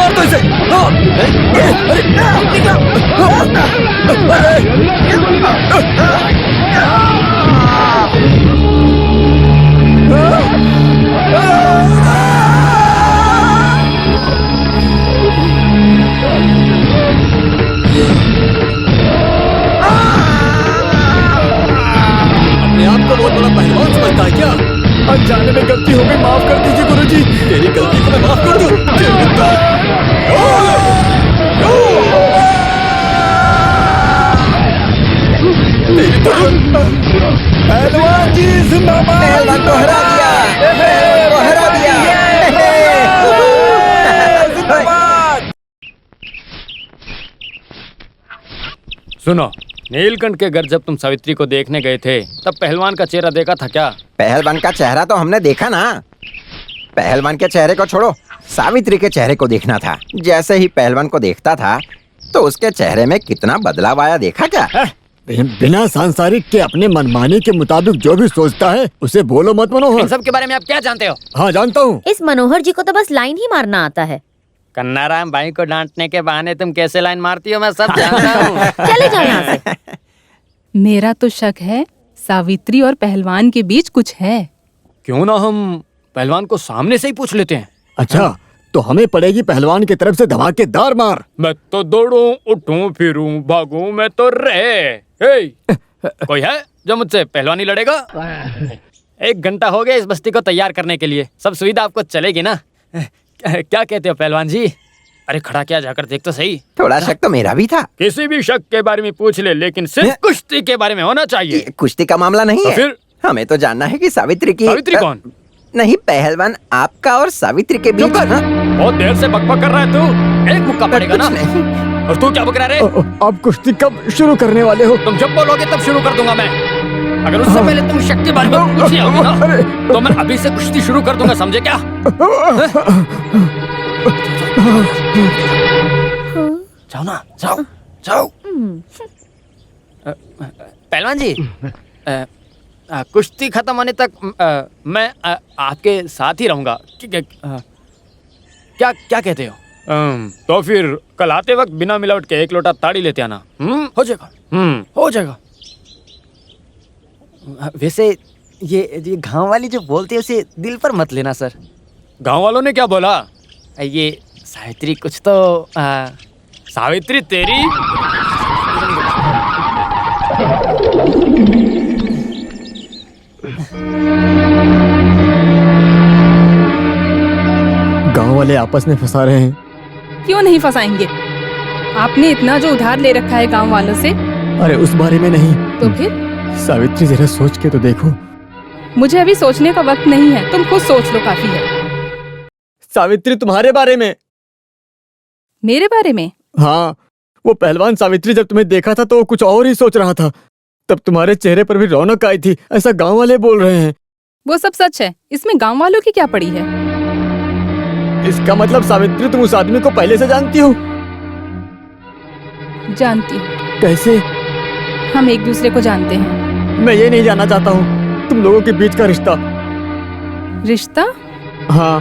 मार दो इसे। अपने आप को बहुत बड़ा पहलवान समझता है क्या? अनजाने में गलती हो गई, माफ कर दीजिए गुरुजी। तेरी गलती को मैं माफ कर दूं। पहलवान जी जिंदाबाद। पहलवान को हरा दिया, पहलवान को हरा दिया। सुनो, नीलकंठ के घर जब तुम सावित्री को देखने गए थे तब पहलवान का चेहरा देखा था क्या? पहलवान का चेहरा तो हमने देखा ना। पहलवान के चेहरे को छोड़ो, सावित्री के चेहरे को देखना था। जैसे ही पहलवान को देखता था तो उसके चेहरे में कितना बदलाव आया, देखा क्या? बिना सांसारिक के अपने मनमानी के मुताबिक जो भी सोचता है उसे बोलो मत मनोहर। इन सब के बारे में आप क्या जानते हो? हाँ जानता हूँ। इस मनोहर जी को तो बस लाइन ही मारना आता है। कन्नाराम भाई को डांटने के बहाने तुम कैसे लाइन मारती हो मैं सब जानता हूँ। चले जाओ यहाँ से। मेरा तो शक है सावित्री और पहलवान के बीच कुछ है। क्यों ना हम पहलवान को सामने से ही पूछ लेते हैं। अच्छा, तो हमें पड़ेगी पहलवान की तरफ से धमाकेदार मार। मैं तो दौड़ूं, उठूं, फिरूं, भागूं, मैं तो कोई है जो मुझसे पहलवानी लड़ेगा? 1 घंटा हो गया इस बस्ती को तैयार करने के लिए, सब सुविधा आपको चलेगी ना? क्या कहते हो पहलवान जी? अरे खड़ा क्या, जाकर देख तो सही। थोड़ा शक तो मेरा भी था। किसी भी शक के बारे में पूछ ले, लेकिन सिर्फ कुश्ती के बारे में होना चाहिए। ये कुश्ती का मामला नहीं तो है। फिर? हमें तो जानना है कि सावित्री की। सावित्री कौन? नहीं, पहलवान आपका और सावित्री के बीच। हाँ? बहुत देर से बकबक कर रहा है तू। एक मुक्का पड़ेगा ना? नहीं। और तू क्या बक रहा है? आप कुश्ती कब शुरू करने वाले हो? तुम जब बोलोगे तब शुरू कर दूंगा मैं। अगर उससे पहले तुम शक के बारे में पूछ लिया होगा ना, तो मैं अभी से कुश्ती शुरू कर दूंगा, समझे क्या? जाओ ना, जाओ जाओ। पहलवान जी, कुश्ती खत्म होने तक मैं आपके साथ ही रहूंगा। क्या क्या कहते हो? तो फिर कल आते वक्त बिना मिलावट के 1 लोटा ताड़ी लेते आना। हो जाएगा। हो जाएगा। वैसे ये गांव वाली जो बोलती है उसे दिल पर मत लेना सर। गांव वालों ने क्या बोला? ये सावित्री कुछ तो सावित्री तेरी। गांव वाले आपस में फंसा रहे हैं। क्यों नहीं फंसाएंगे? आपने इतना जो उधार ले रखा है गांव वालों से। अरे उस बारे में नहीं। तो फिर? सावित्री जरा सोच के तो देखो। मुझे अभी सोचने का वक्त नहीं है, तुम खुद सोच लो, काफी है। सावित्री तुम्हारे बारे में। मेरे बारे में? हाँ, वो पहलवान सावित्री जब तुम्हें देखा था तो वो कुछ और ही सोच रहा था। तब तुम्हारे चेहरे पर भी रौनक आई थी, ऐसा गांव वाले बोल रहे हैं। वो सब सच है, इसमें गांव वालों की क्या पड़ी है? इसका मतलब सावित्री तुम उस आदमी को पहले से जानती हो? जानती हूँ। कैसे? हम एक दूसरे को जानते हैं। मैं ये नहीं जानना चाहता हूँ तुम लोगों के बीच का रिश्ता। रिश्ता? हाँ,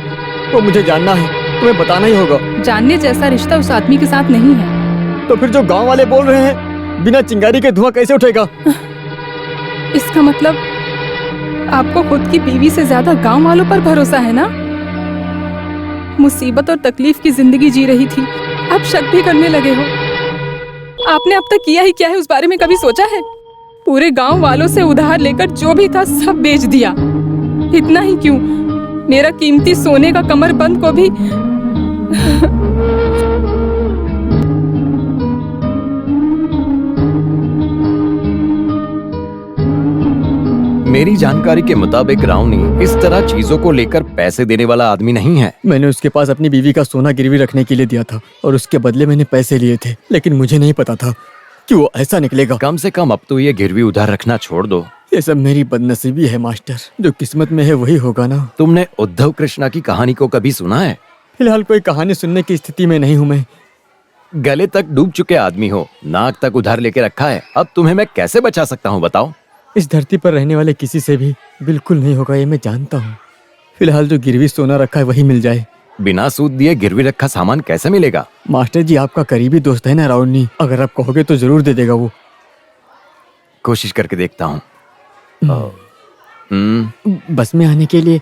वो मुझे जानना है, तुम्हें बताना ही होगा। जानने जैसा रिश्ता उस आदमी के साथ नहीं है। तो फिर जो गांव वाले बोल रहे हैं, बिना चिंगारी के धुआं कैसे उठेगा? इसका मतलब आपको खुद की बीवी से ज्यादा गांव वालों पर भरोसा है ना? मुसीबत और तकलीफ की जिंदगी जी रही थी, अब शक भी करने लगे हो। आपने अब तक किया ही क्या है उस बारे में कभी सोचा है? पूरे गांव वालों से उधार लेकर जो भी था सब बेच दिया। इतना ही क्यों, मेरा कीमती सोने का कमरबंद को भी। मेरी जानकारी के मुताबिक रावनी इस तरह चीजों को लेकर पैसे देने वाला आदमी नहीं है। मैंने उसके पास अपनी बीवी का सोना गिरवी रखने के लिए दिया था और उसके बदले मैंने पैसे लिए थे, लेकिन मुझे नहीं पता था कि वो ऐसा निकलेगा। कम से कम अब तो ये गिरवी उधार रखना छोड़ दो। ये सब मेरी बदनसीबी है मास्टर, जो किस्मत में है वही होगा ना। तुमने उद्धव कृष्णा की कहानी को कभी सुना है? फिलहाल कोई कहानी सुनने की स्थिति में नहीं हूँ मैं। गले तक डूब चुके आदमी हो, नाक तक उधार लेके रखा है, अब तुम्हें मैं कैसे बचा सकता हूँ बताओ? इस धरती पर रहने वाले किसी से भी बिल्कुल नहीं होगा, ये मैं जानता हूँ। फिलहाल जो गिरवी सोना रखा है वही मिल जाए, बिना सूद दिए गिरवी रखा सामान कैसे मिलेगा? मास्टर जी आपका करीबी दोस्त है ना राउनी, अगर आप कहोगे तो जरूर दे देगा वो। कोशिश करके देखता हूँ। बस में आने के लिए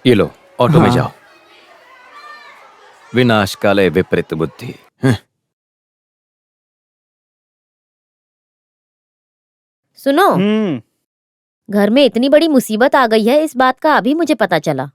ये लो, ऑटो में हाँ। जाओ। विनाश काले विपरीत बुद्धि। सुनो, घर में इतनी बड़ी मुसीबत आ गई है, इस बात का अभी मुझे पता चला।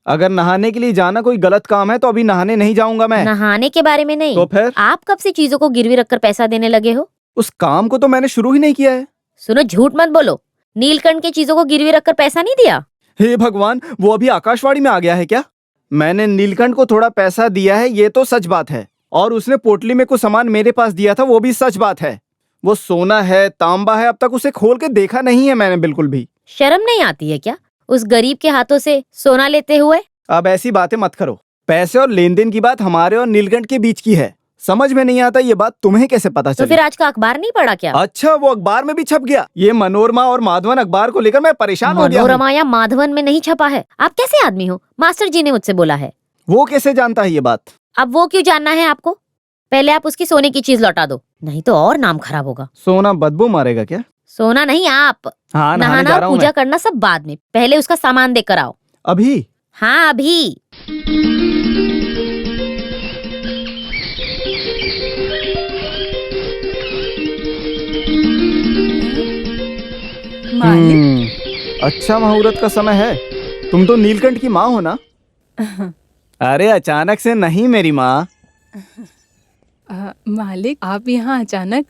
अगर नहाने के लिए जाना कोई गलत काम है तो अभी नहाने नहीं जाऊंगा मैं। नहाने के बारे में नहीं, तो फिर? आप कब से चीजों को गिरवी रखकर पैसा देने लगे हो? उस काम को तो मैंने शुरू ही नहीं किया है। सुनो, झूठ मत बोलो। नीलकंठ के चीजों को गिरवी रखकर पैसा नहीं दिया? हे भगवान, वो अभी आकाशवाणी में आ गया है क्या? मैंने नीलकंठ को थोड़ा पैसा दिया है, ये तो सच बात है। और उसने पोटली में कुछ सामान मेरे पास दिया था, वो भी सच बात है। वो सोना है, तांबा है, अब तक उसे खोल के देखा नहीं है मैंने बिल्कुल भी। शर्म नहीं आती है क्या उस गरीब के हाथों से सोना लेते हुए? अब ऐसी बातें मत करो। पैसे और लेन देन की बात हमारे और नीलकंठ के बीच की है। समझ में नहीं आता ये बात तुम्हें कैसे पता तो चली? फिर आज का अखबार नहीं पढ़ा क्या? अच्छा, वो अखबार में भी छप गया। ये मनोरमा और माधवन अखबार को लेकर मैं परेशान हो गया हूँ। मनोरमा या माधवन में नहीं छपा है। आप कैसे आदमी हो? मास्टर जी ने मुझसे बोला है। वो कैसे जानता है ये बात? अब वो क्यों जानना है आपको? पहले आप उसकी सोने की चीज लौटा दो, नहीं तो और नाम खराब होगा। सोना बदबू मारेगा क्या? सोना नहीं, आप हाँ, नहाने नहाना जा और रहा हूँ पूजा मैं। करना सब बाद में, पहले उसका सामान देकर आओ। अभी? हाँ अभी। मालिक, अच्छा मुहूर्त का समय है। तुम तो नीलकंठ की माँ हो ना? अरे अचानक से नहीं मेरी माँ। मालिक आप यहाँ अचानक?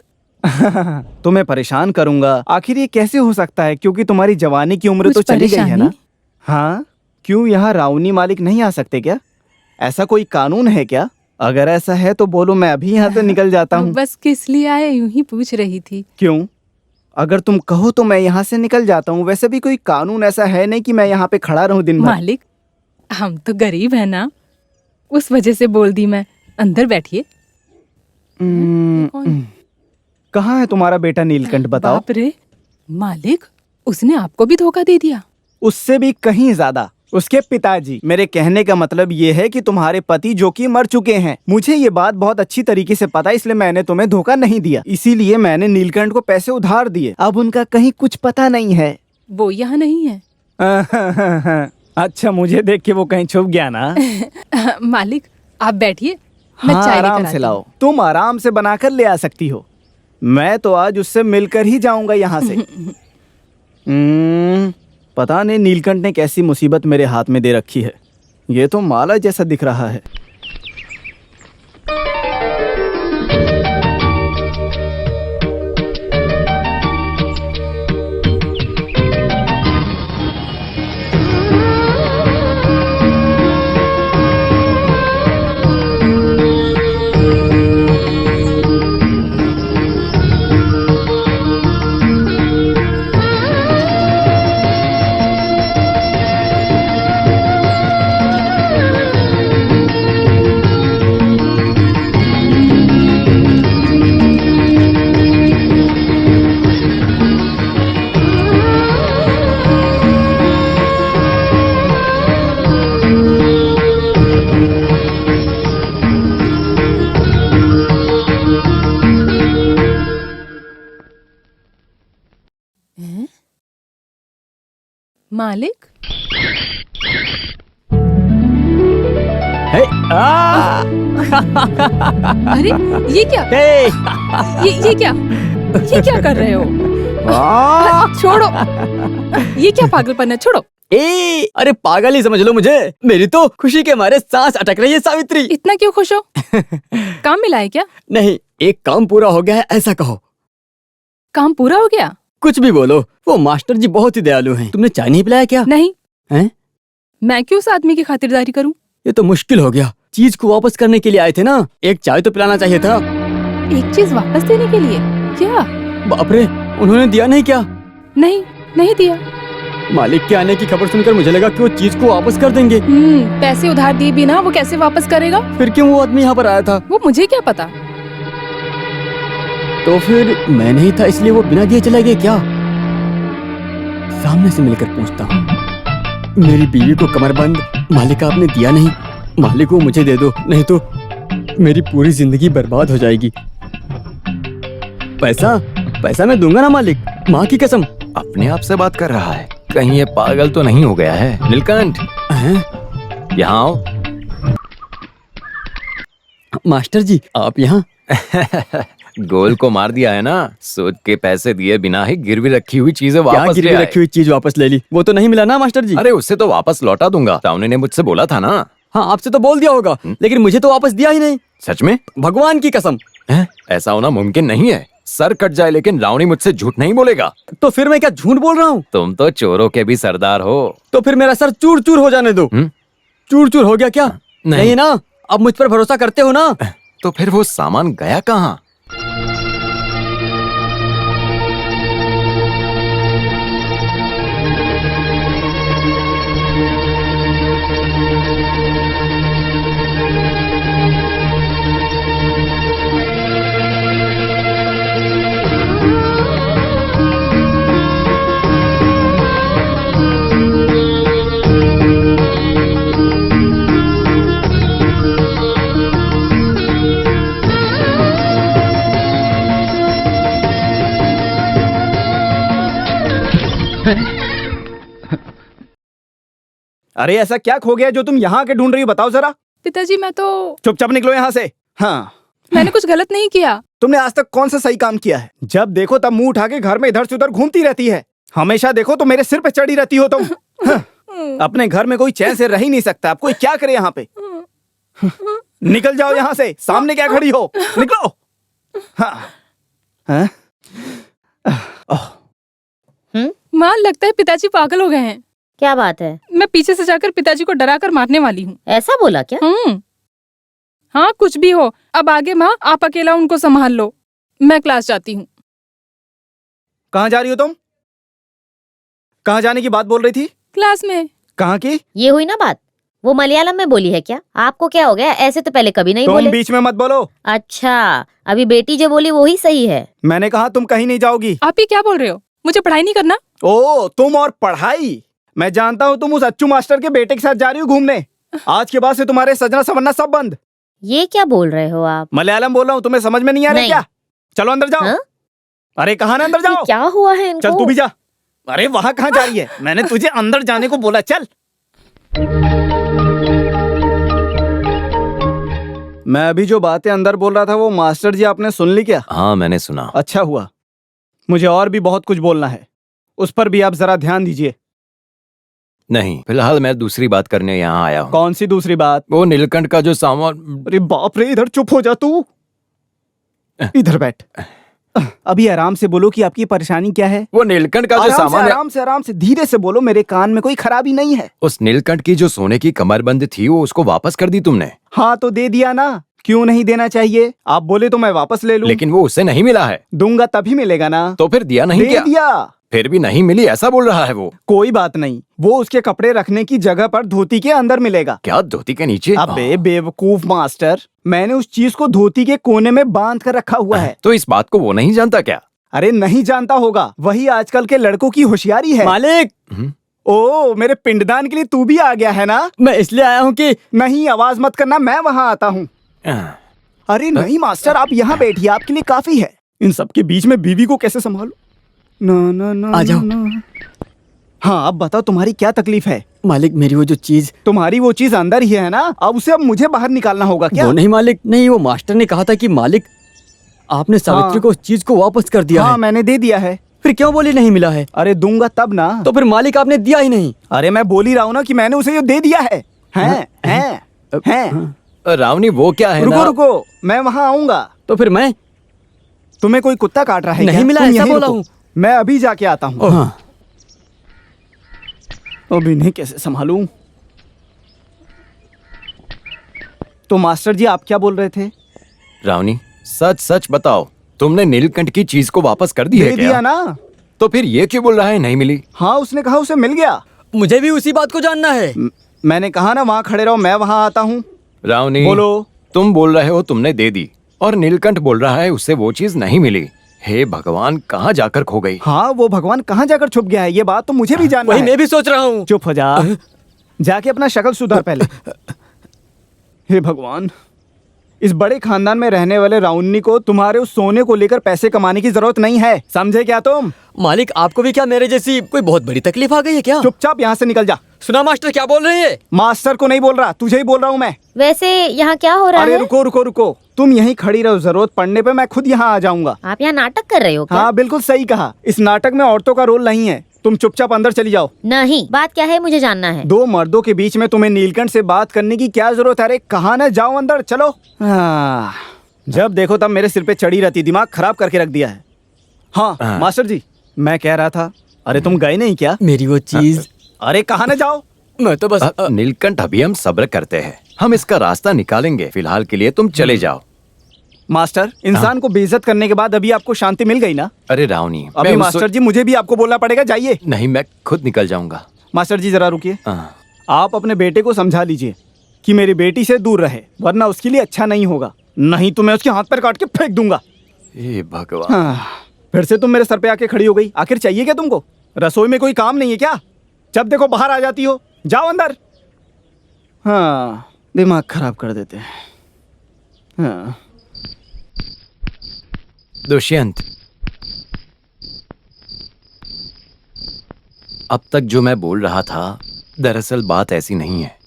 तुम्हें परेशान करूंगा, आखिर ये कैसे हो सकता है? क्योंकि तुम्हारी जवानी की उम्र कुछ तो चली गई है ना? परेशानी? हाँ, क्यों यहाँ राउनी मालिक नहीं आ सकते क्या? ऐसा कोई कानून है क्या? अगर ऐसा है तो बोलो, मैं अभी यहाँ से निकल जाता हूँ। बस किस लिए आए यूं ही पूछ रही थी। क्यों? अगर तुम कहो तो मैं यहाँ से निकल जाता हूँ। वैसे भी कोई कानून ऐसा है नहीं कि मैं यहाँ पे खड़ा रहूं दिन भर। मालिक, हम तो गरीब है ना, उस वजह से बोल दी मैं। अंदर बैठिए। कौन? कहाँ है तुम्हारा बेटा नीलकंठ, बताओ। बाप रे मालिक, उसने आपको भी धोखा दे दिया। उससे भी कहीं ज्यादा, उसके पिताजी। मेरे कहने का मतलब ये है कि तुम्हारे पति जो कि मर चुके हैं। मुझे ये बात बहुत अच्छी तरीके से पता है, इसलिए मैंने तुम्हें धोखा नहीं दिया। इसीलिए मैंने नीलकंठ को पैसे उधार दिए। अब उनका कहीं कुछ पता नहीं है। वो यहाँ नहीं है। अच्छा, मुझे देख के वो कहीं छुप गया ना? मालिक आप बैठिए, मैं हाँ, चाय लेकर आराम आती से हूँ। लाओ। तुम आराम से बनाकर ले आ सकती हो। मैं तो आज उससे मिलकर ही जाऊंगा यहाँ से। पता नहीं नीलकंठ ने कैसी मुसीबत मेरे हाथ में दे रखी है। ये तो माला जैसा दिख रहा है। मालिक, हे, आ, अरे ये क्या? हे, ये क्या कर रहे हो? आ, छोड़ो, ये क्या पागलपन है? छोड़ो। अरे पागल ही समझ लो मुझे। मेरी तो खुशी के मारे सांस अटक रही है सावित्री। इतना क्यों खुश हो? काम मिला है क्या? नहीं, एक काम पूरा हो गया है ऐसा कहो। काम पूरा हो गया? कुछ भी बोलो, वो मास्टर जी बहुत ही दयालु हैं। तुमने चाय नहीं पिलाया क्या? नहीं। हैं? मैं क्यों उस आदमी की खातिरदारी करूं? ये तो मुश्किल हो गया। चीज को वापस करने के लिए आए थे ना, एक चाय तो पिलाना चाहिए था। एक चीज वापस देने के लिए? क्या? बाप रे, उन्होंने दिया नहीं क्या? नहीं दिया। मालिक के आने की खबर सुनकर मुझे लगा कि वो चीज को वापस कर देंगे। पैसे उधार दिए बिना वो कैसे वापस करेगा? फिर क्यों वो आदमी यहाँ पर आया था? वो मुझे क्या पता। तो फिर मैं नहीं था इसलिए वो बिना दिए चले गए क्या? सामने से मिलकर पूछता हूँ। मेरी बीवी को कमरबंद मालिक आपने दिया नहीं। मालिक वो मुझे दे दो, नहीं तो मेरी पूरी जिंदगी बर्बाद हो जाएगी। पैसा पैसा मैं दूंगा ना मालिक, माँ की कसम। अपने आप से बात कर रहा है, कहीं ये पागल तो नहीं हो गया है? नीलकंठ, यहाँ आओ। मास्टर जी आप यहाँ? गोल को मार दिया है ना, सूद के पैसे दिए बिना ही गिरवी रखी हुई चीजें क्या वापस गिरवी ले आए। रखी हुई चीज वापस ले ली? वो तो नहीं मिला ना मास्टर जी। अरे उससे तो वापस लौटा दूंगा, रावनी ने मुझसे बोला था ना। हाँ आपसे तो बोल दिया होगा, लेकिन मुझे तो वापस दिया ही नहीं। सच में? भगवान की कसम। ऐसा होना मुमकिन नहीं है। सर कट जाए लेकिन रावणी मुझसे झूठ नहीं बोलेगा। तो फिर मैं क्या झूठ बोल रहा हूँ? तुम तो चोरों के भी सरदार हो। तो फिर मेरा सर चूर चूर हो जाने दो। चूर चूर हो गया क्या? नहीं ना, अब मुझ पर भरोसा करते हो ना? तो फिर वो सामान गया कहाँ? अरे ऐसा क्या खो गया जो तुम यहाँ के ढूंढ रही हो, बताओ जरा। पिताजी मैं तो चुपचाप निकलो यहाँ से। हाँ, मैंने कुछ गलत नहीं किया। तुमने आज तक कौन सा सही काम किया है? जब देखो तब मुंह उठा के घर में इधर से उधर घूमती रहती है। हमेशा देखो तो मेरे सिर पे चढ़ी रहती हो तुम। हाँ, अपने घर में कोई चैन से रह ही नहीं सकता। अब कोई क्या करे यहाँ पे? निकल जाओ यहाँ से, सामने क्या खड़ी हो, निकलो। हाँ। हाँ? माँ लगता है पिताजी पागल हो गए हैं। क्या बात है? मैं पीछे से जाकर पिताजी को डरा कर मारने वाली हूँ। ऐसा बोला क्या? हाँ कुछ भी हो, अब आगे माँ आप अकेला उनको संभाल लो, मैं क्लास जाती हूँ। कहाँ जा रही हो तुम? कहाँ जाने की बात बोल रही थी? क्लास में। कहाँ की? ये हुई ना बात, वो मलयालम में बोली है क्या? आपको क्या हो गया? ऐसे तो पहले कभी नहीं तुम बोले। बीच में मत बोलो। अच्छा, अभी बेटी जो बोली वही सही है। मैंने कहा तुम कहीं नहीं जाओगी। आप ये क्या बोल रहे हो? मुझे पढ़ाई नहीं करना? ओ, तुम और पढ़ाई। मैं जानता हूँ तुम उस अच्छू मास्टर के बेटे के साथ जा रही हो घूमने। आज के बाद से तुम्हारे सजना संवरना सब बंद। ये क्या बोल रहे हो आप? मलयालम बोल रहा हूँ, तुम्हें समझ में नहीं आ रहा क्या? चलो अंदर जाओ। अरे कहाँ ना अंदर जाओ। क्या हुआ है इनको? चल तू भी जा। अरे वहाँ कहाँ जा रही है? मैंने तुझे अंदर जाने को बोला, चल। मैं अभी जो बातें अंदर बोल रहा था वो मास्टर जी आपने सुन ली क्या? हाँ मैंने सुना। अच्छा हुआ, मुझे और भी बहुत कुछ बोलना है, उस पर भी आप जरा ध्यान दीजिए। नहीं, फिलहाल मैं दूसरी बात करने यहाँ आया हूँ। कौन सी दूसरी बात? वो नीलकंठ का जो सामान। अरे बाप रे, इधर चुप हो जा तू, इधर बैठ। अभी आराम से बोलो कि आपकी परेशानी क्या है। वो नीलकंठ का जो सामान है। आराम से धीरे से बोलो, मेरे कान में कोई खराबी नहीं है। उस नीलकंठ की जो सोने की कमरबंद थी वो उसको वापस कर दी तुमने? हाँ तो दे दिया ना, क्यों नहीं देना चाहिए? आप बोले तो मैं वापस ले लूं। लेकिन वो उसे नहीं मिला है। दूंगा तभी मिलेगा ना। तो फिर दिया नहीं क्या? दे दिया, फिर भी नहीं मिली ऐसा बोल रहा है वो। कोई बात नहीं, वो उसके कपड़े रखने की जगह पर धोती के अंदर मिलेगा। क्या धोती के नीचे? अबे बेवकूफ मास्टर, मैंने उस चीज को धोती के कोने में बांध कर रखा हुआ है। तो इस बात को वो नहीं जानता क्या? अरे नहीं जानता होगा, वही आजकल के लड़कों की होशियारी है। मालिक। ओ, मेरे पिंडदान के लिए तू भी आ गया है ना? मैं इसलिए आया हूँ कि नहीं, आवाज मत करना, मैं वहाँ आता हूँ। अरे नहीं मास्टर, आप यहाँ बैठिए, आपके लिए काफी है। इन सब के बीच में बीवी को कैसे संभालूं? ना ना ना आ जाओ। ना। हाँ अब बताओ तुम्हारी क्या तकलीफ है? मालिक मेरी वो जो चीज। तुम्हारी वो चीज अंदर ही है ना? अब उसे अब मुझे बाहर निकालना होगा क्या? वो नहीं मालिक, नहीं, वो मास्टर ने कहा था कि मालिक आपने सावित्री को उस चीज को वापस कर दिया है। मैंने दे दिया है। फिर क्यों बोली नहीं मिला है? अरे दूंगा तब ना। तो फिर मालिक आपने दिया ही नहीं। अरे मैं बोल ही रहा हूँ ना कि मैंने उसे ये दे दिया है। हैं? रावनी वो क्या है? रुको रुको, मैं वहाँ आऊंगा। तो फिर मैं? तुम्हें कोई कुत्ता काट रहा है? नहीं मिला, ऐसा बोला हूँ। मैं अभी जाके आता हूँ। हाँ। अब इन्हें कैसे संभालूं? तो मास्टर जी आप क्या बोल रहे थे? रावनी सच सच बताओ, तुमने नीलकंठ की चीज को वापस कर दी है क्या? दे दिया ना। तो फिर ये क्यों बोल रहा है नहीं मिली? हाँ उसने कहा उसे मिल गया। मुझे भी उसी बात को जानना है। मैंने कहा ना वहाँ खड़े रहो, मैं वहाँ आता हूँ। रावनी बोलो। तुम बोल रहे हो तुमने दे दी और नीलकंठ बोल रहा है उससे वो चीज नहीं मिली। हे भगवान, कहाँ जाकर खो गई? हाँ, वो भगवान कहाँ जाकर छुप गया है, ये बात तो मुझे भी जानना वही है। मैं भी सोच रहा हूँ। चुप हो जा, जाके अपना शक्ल सुधार पहले। हे भगवान, इस बड़े खानदान में रहने वाले राउन्नी को तुम्हारे उस सोने को लेकर पैसे कमाने की जरूरत नहीं है, समझे क्या तुम? मालिक, आपको भी क्या मेरे जैसी कोई बहुत बड़ी तकलीफ आ गई है क्या? चुपचाप यहाँ से निकल जा। सुना मास्टर क्या बोल रहे हैं? मास्टर को नहीं बोल रहा, तुझे ही बोल रहा हूँ मैं। वैसे यहाँ क्या हो रहा अरे है? रुको रुको रुको, तुम यहीं खड़ी रहो, जरूरत पड़ने पे मैं खुद यहाँ आ जाऊंगा। आप यहाँ नाटक कर रहे हो क्या? हाँ बिल्कुल सही कहा, इस नाटक में औरतों का रोल नहीं है। तुम चुपचाप अंदर चली जाओ। नहीं, बात क्या है मुझे जानना है। दो मर्दों के बीच में तुम्हें नीलकंठ से बात करने की क्या जरूरत है? अरे कहा ना, जाओ अंदर चलो। जब देखो तब मेरे सिर पे चढ़ी रहती, दिमाग खराब करके रख दिया है। हाँ मास्टर जी, मैं कह रहा था, अरे तुम गए नहीं क्या? मेरी वो चीज। अरे कहा ना जाओ। मैं तो बस नीलकंठ, अभी हम सब्र करते हैं, हम इसका रास्ता निकालेंगे। फिलहाल के लिए तुम चले जाओ। मास्टर, इंसान को बेइज्जत करने के बाद अभी आपको शांति मिल गई ना? अरे रावनी, अभी मास्टर जी मुझे भी आपको बोलना पड़ेगा, जाइए। नहीं, मैं खुद निकल जाऊंगा। मास्टर जी जरा रुकिए, आप अपने बेटे को समझा लीजिए कि मेरी बेटी से दूर रहे, वरना उसके लिए अच्छा नहीं होगा। नहीं तो मैं उसके हाथ पैर काट के फेंक दूंगा। हे भगवान, फिर से तुम मेरे सर पे आके खड़ी हो गई। आखिर चाहिए क्या तुमको? रसोई में कोई काम नहीं है क्या? जब देखो बाहर आ जाती हो, जाओ अंदर। हाँ, दिमाग खराब कर देते हैं। हाँ। दुष्यंत, अब तक जो मैं बोल रहा था, दरअसल बात ऐसी नहीं है।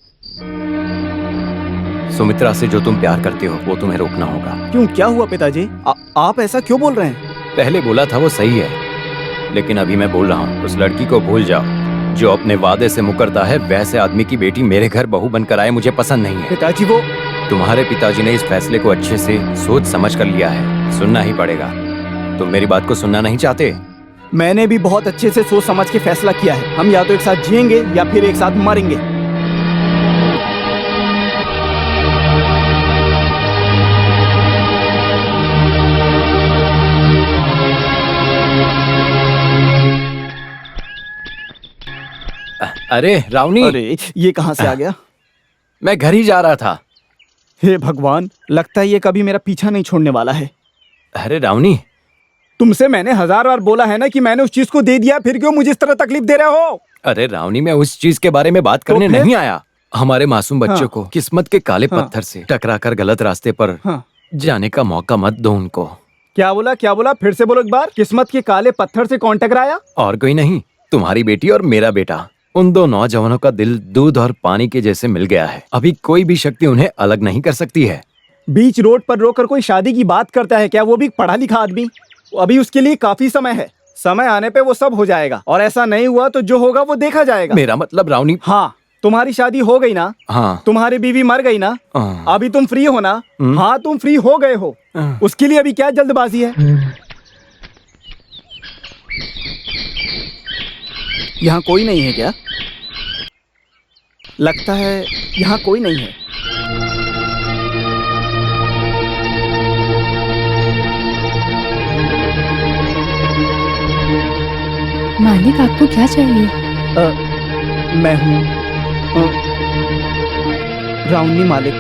सुमित्रा से जो तुम प्यार करते हो वो तुम्हें रोकना होगा। क्यों, क्या हुआ पिताजी? आप ऐसा क्यों बोल रहे हैं? पहले बोला था वो सही है, लेकिन अभी मैं बोल रहा हूँ, उस लड़की को भूल जाओ जो अपने वादे से मुकरता है। वैसे आदमी की बेटी मेरे घर बहू बनकर आए मुझे पसंद नहीं है। पिताजी, वो तुम्हारे पिताजी ने इस फैसले को अच्छे से सोच समझ कर लिया है, सुनना ही पड़ेगा। तुम मेरी बात को सुनना नहीं चाहते? मैंने भी बहुत अच्छे से सोच समझ के फैसला किया है। हम या तो एक साथ जिएंगे या फिर एक साथ मरेंगे। अरे रावनी, अरे ये कहाँ से आ गया? मैं घर ही जा रहा था। हे भगवान, लगता है ये कभी मेरा पीछा नहीं छोड़ने वाला है। अरे रावनी, तुमसे मैंने 1000 बार बोला है ना कि मैंने उस चीज को दे दिया, फिर क्यों मुझे इस तरह तकलीफ दे रहे हो? अरे रावनी, मैं उस चीज के बारे में बात करने नहीं आया। हमारे मासूम बच्चों को किस्मत के काले पत्थर से टकराकर गलत रास्ते पर जाने का मौका मत दो उनको। क्या बोला, क्या बोला? फिर से बोलो एक बार। किस्मत के काले पत्थर से कौन टकराया? और कोई नहीं, तुम्हारी बेटी और मेरा बेटा। उन दो नौजवानों का दिल दूध और पानी के जैसे मिल गया है। अभी कोई भी शक्ति उन्हें अलग नहीं कर सकती है। बीच रोड पर रोककर कोई शादी की बात करता है क्या? वो भी पढ़ा लिखा आदमी। अभी उसके लिए काफी समय है, समय आने पे वो सब हो जाएगा। और ऐसा नहीं हुआ तो जो होगा वो देखा जाएगा। मेरा मतलब रावनी। हाँ, तुम्हारी शादी हो गई ना? हाँ। तुम्हारी बीवी मर गई ना? अभी तुम फ्री हो ना? हाँ, तुम फ्री हो गए हो। उसके लिए अभी क्या जल्दबाजी है? यहाँ कोई नहीं है क्या? लगता है यहाँ कोई नहीं है। मालिक, आपको क्या चाहिए? मैं हूँ राउनी मालिक।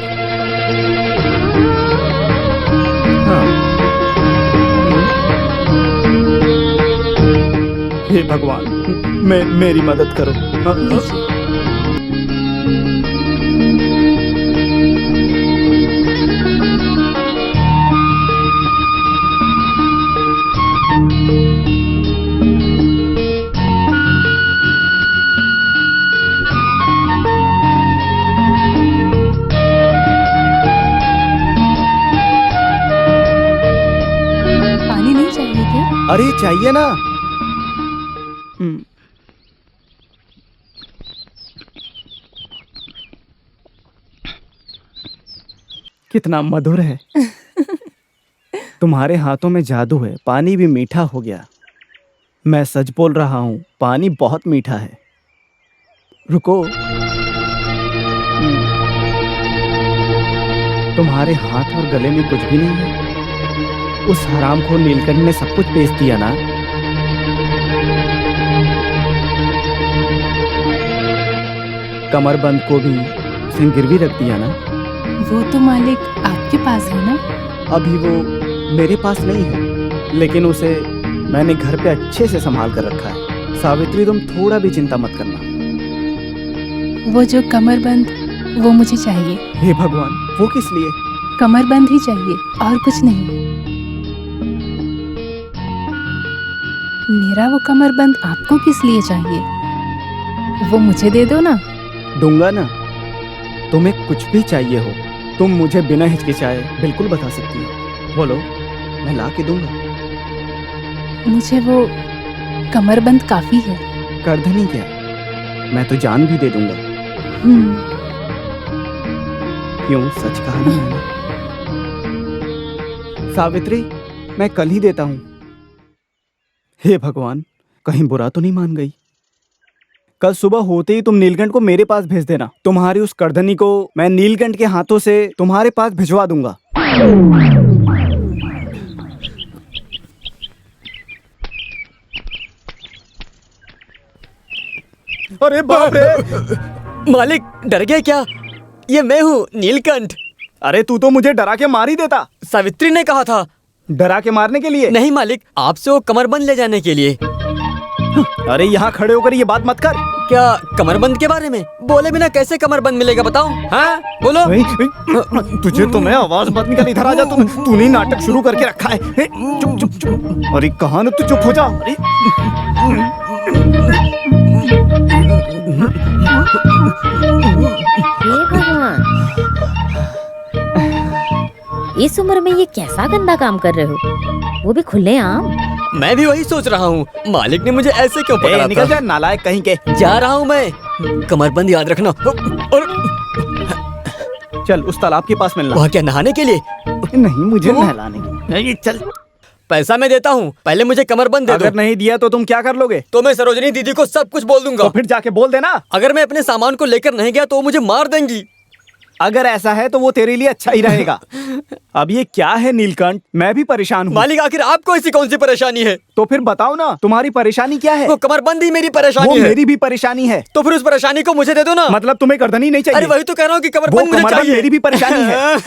हाँ। हे भगवान, मेरी मदद करो। पानी नहीं चाहिए क्या? अरे चाहिए ना। कितना मधुर है। तुम्हारे हाथों में जादू है। पानी भी मीठा हो गया। मैं सच बोल रहा हूँ, पानी बहुत मीठा है। रुको। तुम्हारे हाथ और गले में कुछ भी नहीं है। उस हरामखोर नीलकंठ ने सब कुछ बेच दिया ना? कमरबंद को भी उसने गिरवी रख दिया ना? वो तो मालिक आपके पास है ना? अभी वो मेरे पास नहीं है। लेकिन उसे मैंने घर पे अच्छे से संभाल कर रखा है। सावित्री, तुम थोड़ा भी चिंता मत करना। वो जो कमरबंद, वो मुझे चाहिए। हे भगवान, वो किस लिए? कमरबंद ही चाहिए और कुछ नहीं। मेरा वो कमरबंद आपको किस लिए चाहिए? वो मुझे दे दो ना। दूंगा ना। तुम्हें कुछ भी चाहिए हो, तुम मुझे बिना हिचकिचाए बिल्कुल बता सकती हो। बोलो, मैं ला के दूंगा। मुझे वो कमरबंद काफी है। करधनी क्या, मैं तो जान भी दे दूंगा। क्यों, सच कहा ना मैंने? सावित्री, मैं कल ही देता हूँ। हे भगवान, कहीं बुरा तो नहीं मान गई। कल सुबह होते ही तुम नीलकंठ को मेरे पास भेज देना। तुम्हारी उस करधनी को मैं नीलकंठ के हाथों से तुम्हारे पास भिजवा दूंगा। अरे बाप रे! मालिक, डर गए क्या? ये मैं हूँ, नीलकंठ। अरे तू तो मुझे डरा के मार ही देता। सावित्री ने कहा था। डरा के मारने के लिए? नहीं मालिक, आपसे वो कमरबंद ले जाने के लिए। अरे यहाँ खड़े होकर ये बात मत कर। क्या कमरबंद के बारे में? बोले बिना कैसे कमरबंद मिलेगा बताओ? हाँ बोलो। तुझे तो मैं आवाज मत निकल, इधर आ जा। तूने नाटक शुरू करके रखा है। चुप चुप चुप। अरे कहाँ, तू चुप हो जा। अरे हे भगवान, इस उम्र में ये कैसा गंदा काम कर रहे हो, वो भी खुलेआम। मैं भी वही सोच रहा हूँ, मालिक ने मुझे ऐसे क्यों पकड़ा था? निकल जा नालायक कहीं के। जा रहा हूँ मैं, कमरबंद याद रखना। और चल उस तालाब के पास मिलना। वहाँ क्या, नहाने के लिए? नहीं, मुझे नहलाने के लिए। चल, पैसा मैं देता हूँ, पहले मुझे कमरबंद दे दो। अगर नहीं दिया तो तुम क्या कर लोगे? तो मैं सरोजनी दीदी को सब कुछ बोल दूंगा। तो फिर जाके बोल देना। अगर मैं अपने सामान को लेकर नहीं गया तो वो मुझे मार देंगी। अगर ऐसा है तो वो तेरे लिए अच्छा ही रहेगा। अब ये क्या है नीलकंठ, मैं भी परेशान हूँ। मालिक, आखिर आपको ऐसी कौन सी परेशानी है? तो फिर बताओ ना, तुम्हारी परेशानी क्या है? वो कमरबंद ही मेरी परेशानी है। मेरी भी परेशानी है। तो फिर उस परेशानी को मुझे दे दो ना। मतलब तुम्हें गर्दनी नहीं चाहिए? अरे वही तो कह रहा हूँ कि कमरबंद मुझे चाहिए। मेरी भी परेशानी है।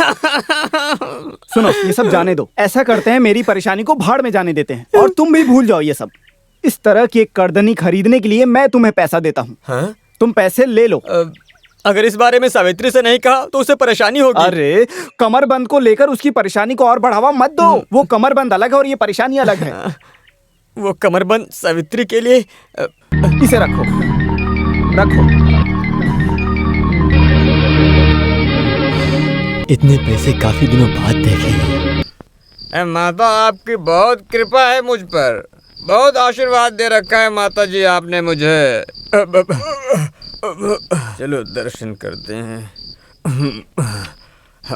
सुनो, ये सब जाने दो। ऐसा करते हैं, मेरी परेशानी को भाड़ में जाने देते हैं और तुम भी भूल जाओ ये सब। इस तरह की एक करदनी खरीदने के लिए मैं तुम्हें पैसा देता हूँ। तुम पैसे ले लो। अगर इस बारे में सावित्री से नहीं कहा तो उसे परेशानी होगी। अरे कमरबंद को लेकर उसकी परेशानी को और बढ़ावा मत दो। वो कमरबंद अलग है और ये परेशानी अलग है। वो कमरबंद सावित्री के लिए। इसे रखो, रखो। इतने पैसे काफी दिनों बाद देखे। माता, आपकी बहुत कृपा है मुझ पर, बहुत आशीर्वाद दे रखा है माता जी आपने मुझे। चलो दर्शन करते हैं।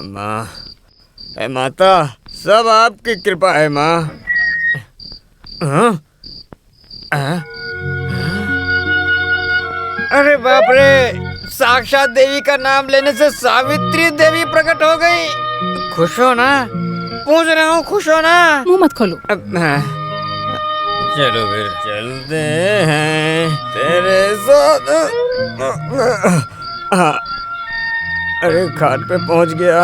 माँ, माता, सब आपकी कृपा है माँ। अरे बाप रे, साक्षात देवी का नाम लेने से सावित्री देवी प्रकट हो गई। खुश हो ना? पूछ रहा हूँ, खुश हो ना? मुंह मत खोलो। चलो फिर चलते हैं तेरे साथ। अरे घाट पे पहुंच गया।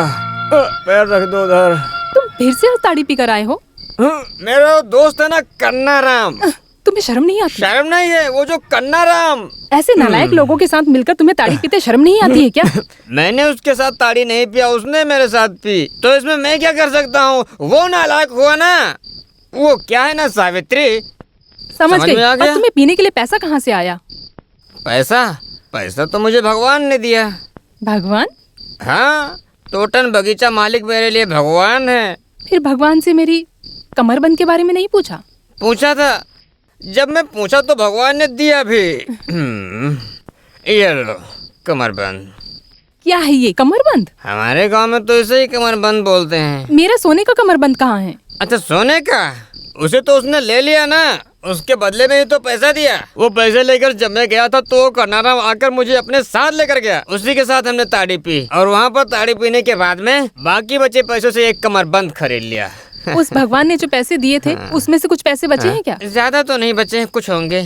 पैर रख दो उधर। तुम फिर से ताड़ी पी कर आए हो? मेरा दोस्त है ना कन्ना राम। तुम्हें शर्म नहीं आती? शर्म नहीं है, वो जो कन्ना राम। ऐसे नालायक लोगों के साथ मिलकर तुम्हें ताड़ी पीते शर्म नहीं आती है क्या? मैंने उसके साथ ताड़ी नहीं पिया, उसने मेरे साथ पी, तो इसमें मैं क्या कर सकता हूँ? वो नालायक हुआ ना। वो क्या है ना सावित्री, समझ गई। और तुम्हें पीने के लिए पैसा कहाँ से आया? पैसा तो मुझे भगवान ने दिया। भगवान? हाँ, तोटन बगीचा मालिक मेरे लिए भगवान है। फिर भगवान से मेरी कमरबंद के बारे में नहीं पूछा? पूछा था। जब मैं पूछा तो भगवान ने दिया भी। ये लो कमरबंद। क्या है ये कमरबंद? हमारे गांव में तो इसे ही कमरबंद बोलते हैं। मेरा सोने का कमरबंद कहाँ है? अच्छा, सोने का? उसे तो उसने ले लिया ना, उसके बदले में ही तो पैसा दिया। वो पैसे लेकर जब मैं गया था तो कन्नाराम आकर मुझे अपने साथ लेकर गया। उसी के साथ हमने ताड़ी पी और वहाँ पर ताड़ी पीने के बाद में बाकी बचे पैसों से एक कमरबंद खरीद लिया। उस भगवान ने जो पैसे दिए थे उसमें से कुछ पैसे बचे हैं क्या? ज्यादा तो नहीं बचे हैं, कुछ होंगे।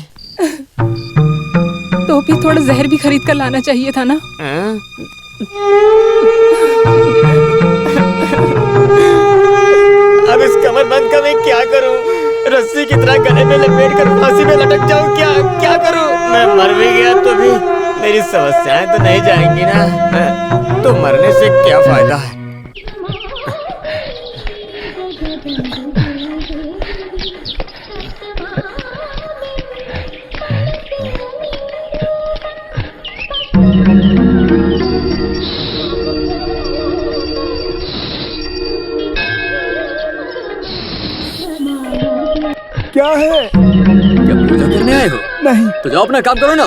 तो फिर थोड़ा जहर भी खरीद कर लाना चाहिए था ना। अब इस कमरबंद का मैं क्या करूं? मैं मर भी गया तो भी मेरी समस्याएं तो नहीं जाएंगी ना। तो मरने से क्या फायदा है? क्या है? क्या पूजा करने आए हो? नहीं। तो जाओ अपना काम करो ना।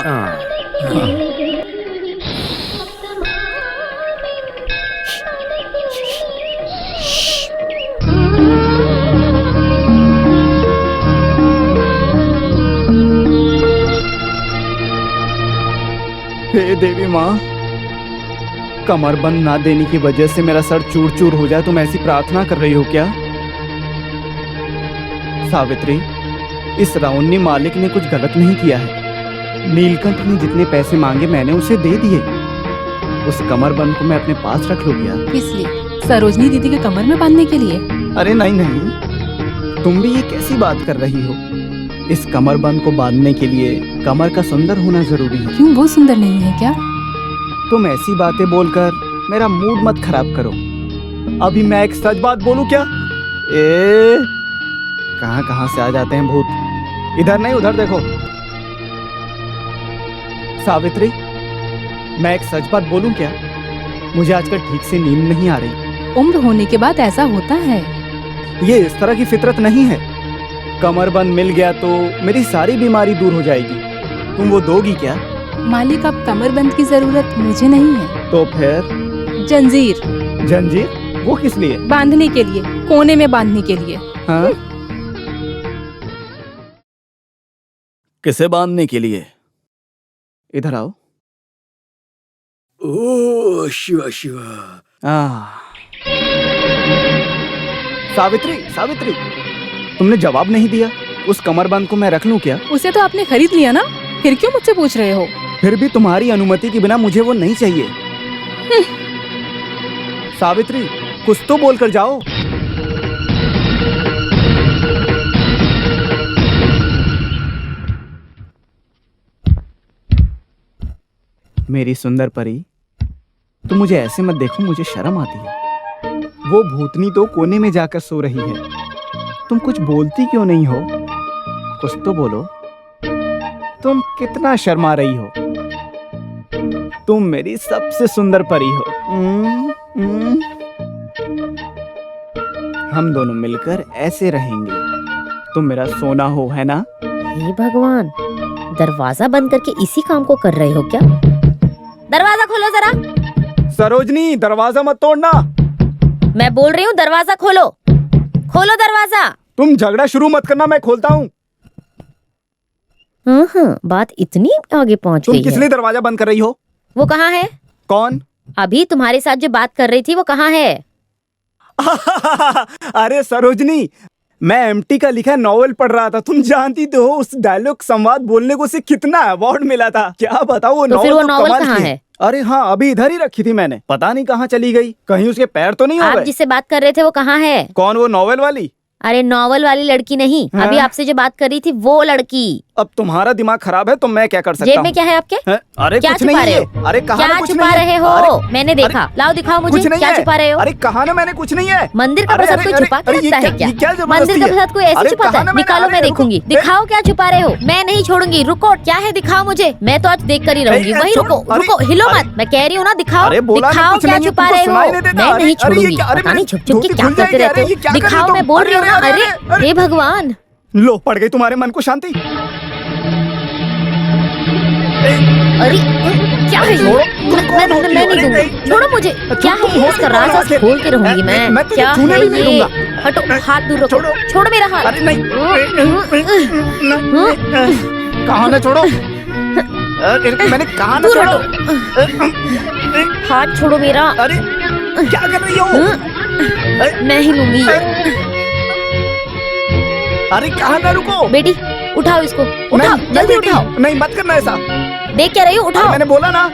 हे देवी माँ, कमरबंद ना देने की वजह से मेरा सर चूर चूर हो जाए, तुम ऐसी प्रार्थना कर रही हो क्या? सावित्री, इस राउन्नी मालिक ने कुछ गलत नहीं किया है। नीलकंठ ने जितने पैसे मांगे मैंने उसे दे दिए। उस कमरबंद को मैं अपने पास रख लूं क्या? किस लिए? सरोजनी दीदी के कमर में बांधने के लिए? अरे नहीं नहीं, तुम भी ये कैसी बात कर रही हो? इस कमरबंद को बांधने के लिए कमर का सुंदर होना जरूरी है। क्यों, वो सुंदर नहीं है क्या? तुम ऐसी बातें बोलकर मेरा मूड मत खराब करो। अभी मैं एक सच बात बोलूं क्या? कहां कहां से आ जाते हैं भूत। इधर नहीं उधर देखो। सावित्री, मैं एक सच बात बोलूं क्या? मुझे आजकल ठीक से नींद नहीं आ रही। उम्र होने के बाद ऐसा होता है। ये इस तरह की फितरत नहीं है। कमरबंद मिल गया तो मेरी सारी बीमारी दूर हो जाएगी। तुम वो दोगी क्या? मालिक, अब कमरबंद की जरूरत मुझे नहीं है। तो फिर? जंजीर। जंजीर? वो किस लिए? बांधने के लिए, कोने में बांधने के लिए। हाँ? किसे बांधने के लिए? इधर आओ। ओह शिवा शिवा। सावित्री, सावित्री, तुमने जवाब नहीं दिया। उस कमरबंद को मैं रख लूं क्या? उसे तो आपने खरीद लिया ना, फिर क्यों मुझसे पूछ रहे हो? फिर भी तुम्हारी अनुमति के बिना मुझे वो नहीं चाहिए। सावित्री, कुछ तो बोलकर जाओ। मेरी सुंदर परी, तुम मुझे ऐसे मत देखो, मुझे शर्म आती है। वो भूतनी तो कोने में जाकर सो रही है। तुम कुछ बोलती क्यों नहीं हो? कुछ तो बोलो। तुम कितना शर्मा रही हो। तुम मेरी सबसे सुंदर परी हो। हम दोनों मिलकर ऐसे रहेंगे। तुम मेरा सोना हो, है ना? हे भगवान, दरवाजा बंद करके इसी काम को कर रहे हो क्या? दरवाजा खोलो जरा। सरोजनी, दरवाजा मत तोड़ना। मैं बोल रही हूँ दरवाजा खोलो। खोलो दरवाजा। तुम झगड़ा शुरू मत करना, मैं खोलता हूँ। हाँ, बात इतनी आगे पहुँच गई तुम किस लिए दरवाजा बंद कर रही हो? वो कहाँ है? कौन? अभी तुम्हारे साथ जो बात कर रही थी वो कहाँ है? अरे सरोजनी, मैं एमटी का लिखा नॉवेल पढ़ रहा था। तुम जानती तो हो उस डायलॉग संवाद बोलने को उसे कितना अवार्ड मिला था। क्या बताओ वो तो फिर वो नॉवेल कमाल कहाँ की है? अरे हाँ, अभी इधर ही रखी थी मैंने। पता नहीं कहाँ चली गई। कहीं उसके पैर तो नहीं हो आप गए? जिससे बात कर रहे थे वो कहाँ है? कौन? वो नॉवेल वाली? अरे नॉवेल वाली लड़की नहीं, हाँ? अभी आपसे जो बात कर रही थी वो लड़की। अब तुम्हारा दिमाग खराब है तो मैं क्या कर सकता जेब हूँ? में क्या है आपके? अरे क्या कुछ छुपा नहीं रहे है। हो? अरे कहा क्या ना कुछ छुपा नहीं रहे है। हो? अरे, मैंने देखा। लाओ दिखाओ कुछ मुझे, नहीं क्या है। छुपा रहे हो? अरे कहा ना मैंने कुछ नहीं है। मंदिर का अरे, प्रसाद अरे, कोई अरे, छुपा के अरे, ये रखता है क्या- क्या? ये क्या जबरदस्ती मंदिर का है? प्रसाद कोई ऐसे अरे, छुपाता कहा है? ना मैंने- निकालो, अरे, मैं रुको। देखूंगी। दिखाओ क्या छुपा रहे हो। मैं नहीं छोड़ूंगी। रुको, क्या है? दिखाओ मुझे। मैं तो आज देख कर ही रहूंगी। वहीं छोड़ो। रुको, अरे, रुको, हिलो मत। मैं कह रही हूँ ना, दिखाओ। अरे, बोला ना दिखाओ कुछ क्या नहीं है, छुपा तुमको रहे सुनाई हो। नहीं देता। मैं अरे, नहीं अरे, ये छोड़ूंगी। क्या- अरे, पता नहीं छुप छुप के धोती क्या खुल करते जाएगी। रहते अरे, ये हो। क्या कर रही दिखाओ, हो? मैं बोल रही हूँ ना। अरे, अरे हे भगवान, लो, पड़ गई तुम्हारे मन को शांति। अरे क्या है ये? मैं नहीं दूंगी। छोड़ो मुझे। क्या है ये? इसका राज आज खोल के रहूंगी मैं। मैं तुझे क्या छूने है भी नहीं ये? दूंगा। हटो, हाथ दूर रखो। छोड़ो मेरा हाथ। अरे नहीं, कहा ना छोड़ो। अरे, मैंने कहा ना दूर छोड़ो। हाथ छोड़ो मेरा। अरे क्या कर रही हो? मैं ही लूंगी। अरे कहा ना रुको। बेटी उठाओ इसको, उठाओ, नहीं, जल्दी बेटी, उठाओ। नहीं मत करना ऐसा। देख क्या रही हो? उठाओ। मैंने बोला ना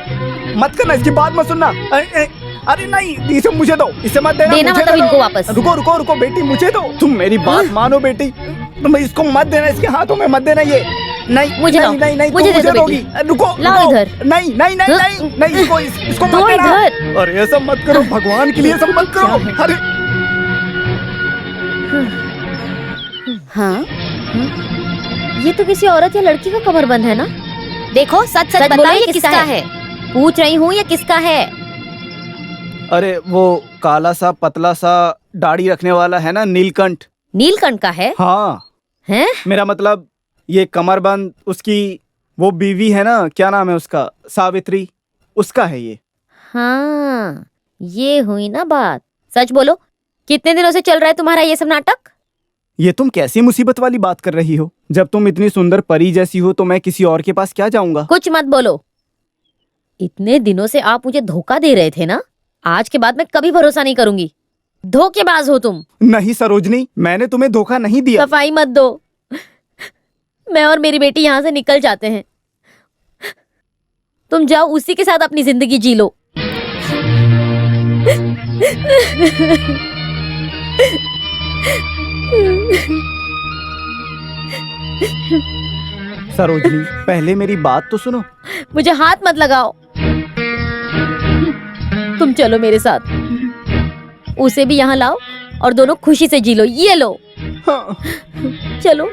मत करना, इसकी बात मत सुनना। अरे नहीं, इसे मुझे दो, इसे मत देना। देना मुझे मतलब दे दो। इनको वापस। रुको रुको रुको बेटी, मुझे दो। तुम मेरी बात मानो बेटी। तुम इसको मत देना, इसके हाथों में मत देना ये। नहीं मुझे लाओ, नहीं नहीं मुझे तुम दे दो दोगी। बेटी। रुको लाओ रुको। इधर। नहीं नहीं नहीं नहीं नहीं इसको दो मत देना। इधर। अरे ऐसा मत करो, भगवान के लिए ऐसा मत करो। अरे हाँ ये तो किसी औरत या लड़की का कमरबंद है ना। देखो सच सच बताओ ये किसका है। पूछ रही हूँ ये किसका है। अरे वो काला सा पतला सा दाढ़ी रखने वाला है ना, नीलकंठ। नीलकंठ का है। हाँ हैं? मेरा मतलब ये कमरबंद उसकी वो बीवी है ना, क्या नाम है उसका, सावित्री, उसका है ये। हाँ ये हुई ना बात। सच बोलो कितने दिनों से चल रहा है तुम्हारा ये सब नाटक। ये तुम कैसी मुसीबत वाली बात कर रही हो। जब तुम इतनी सुंदर परी जैसी हो तो मैं किसी और के पास क्या जाऊंगा। कुछ मत बोलो। इतने दिनों से आप मुझे धोखा दे रहे थे ना, आज के बाद मैं कभी भरोसा नहीं करूंगी। धोखेबाज हो तुम। नहीं सरोजनी, मैंने तुम्हें धोखा नहीं दिया। सफाई मत दो। मैं और मेरी बेटी यहाँ से निकल जाते हैं। तुम जाओ उसी के साथ अपनी जिंदगी जी लो। सरोजनी पहले मेरी बात तो सुनो। मुझे हाथ मत लगाओ। तुम चलो मेरे साथ, उसे भी यहाँ लाओ और दोनों खुशी से जी लो। ये लो। हाँ। चलो।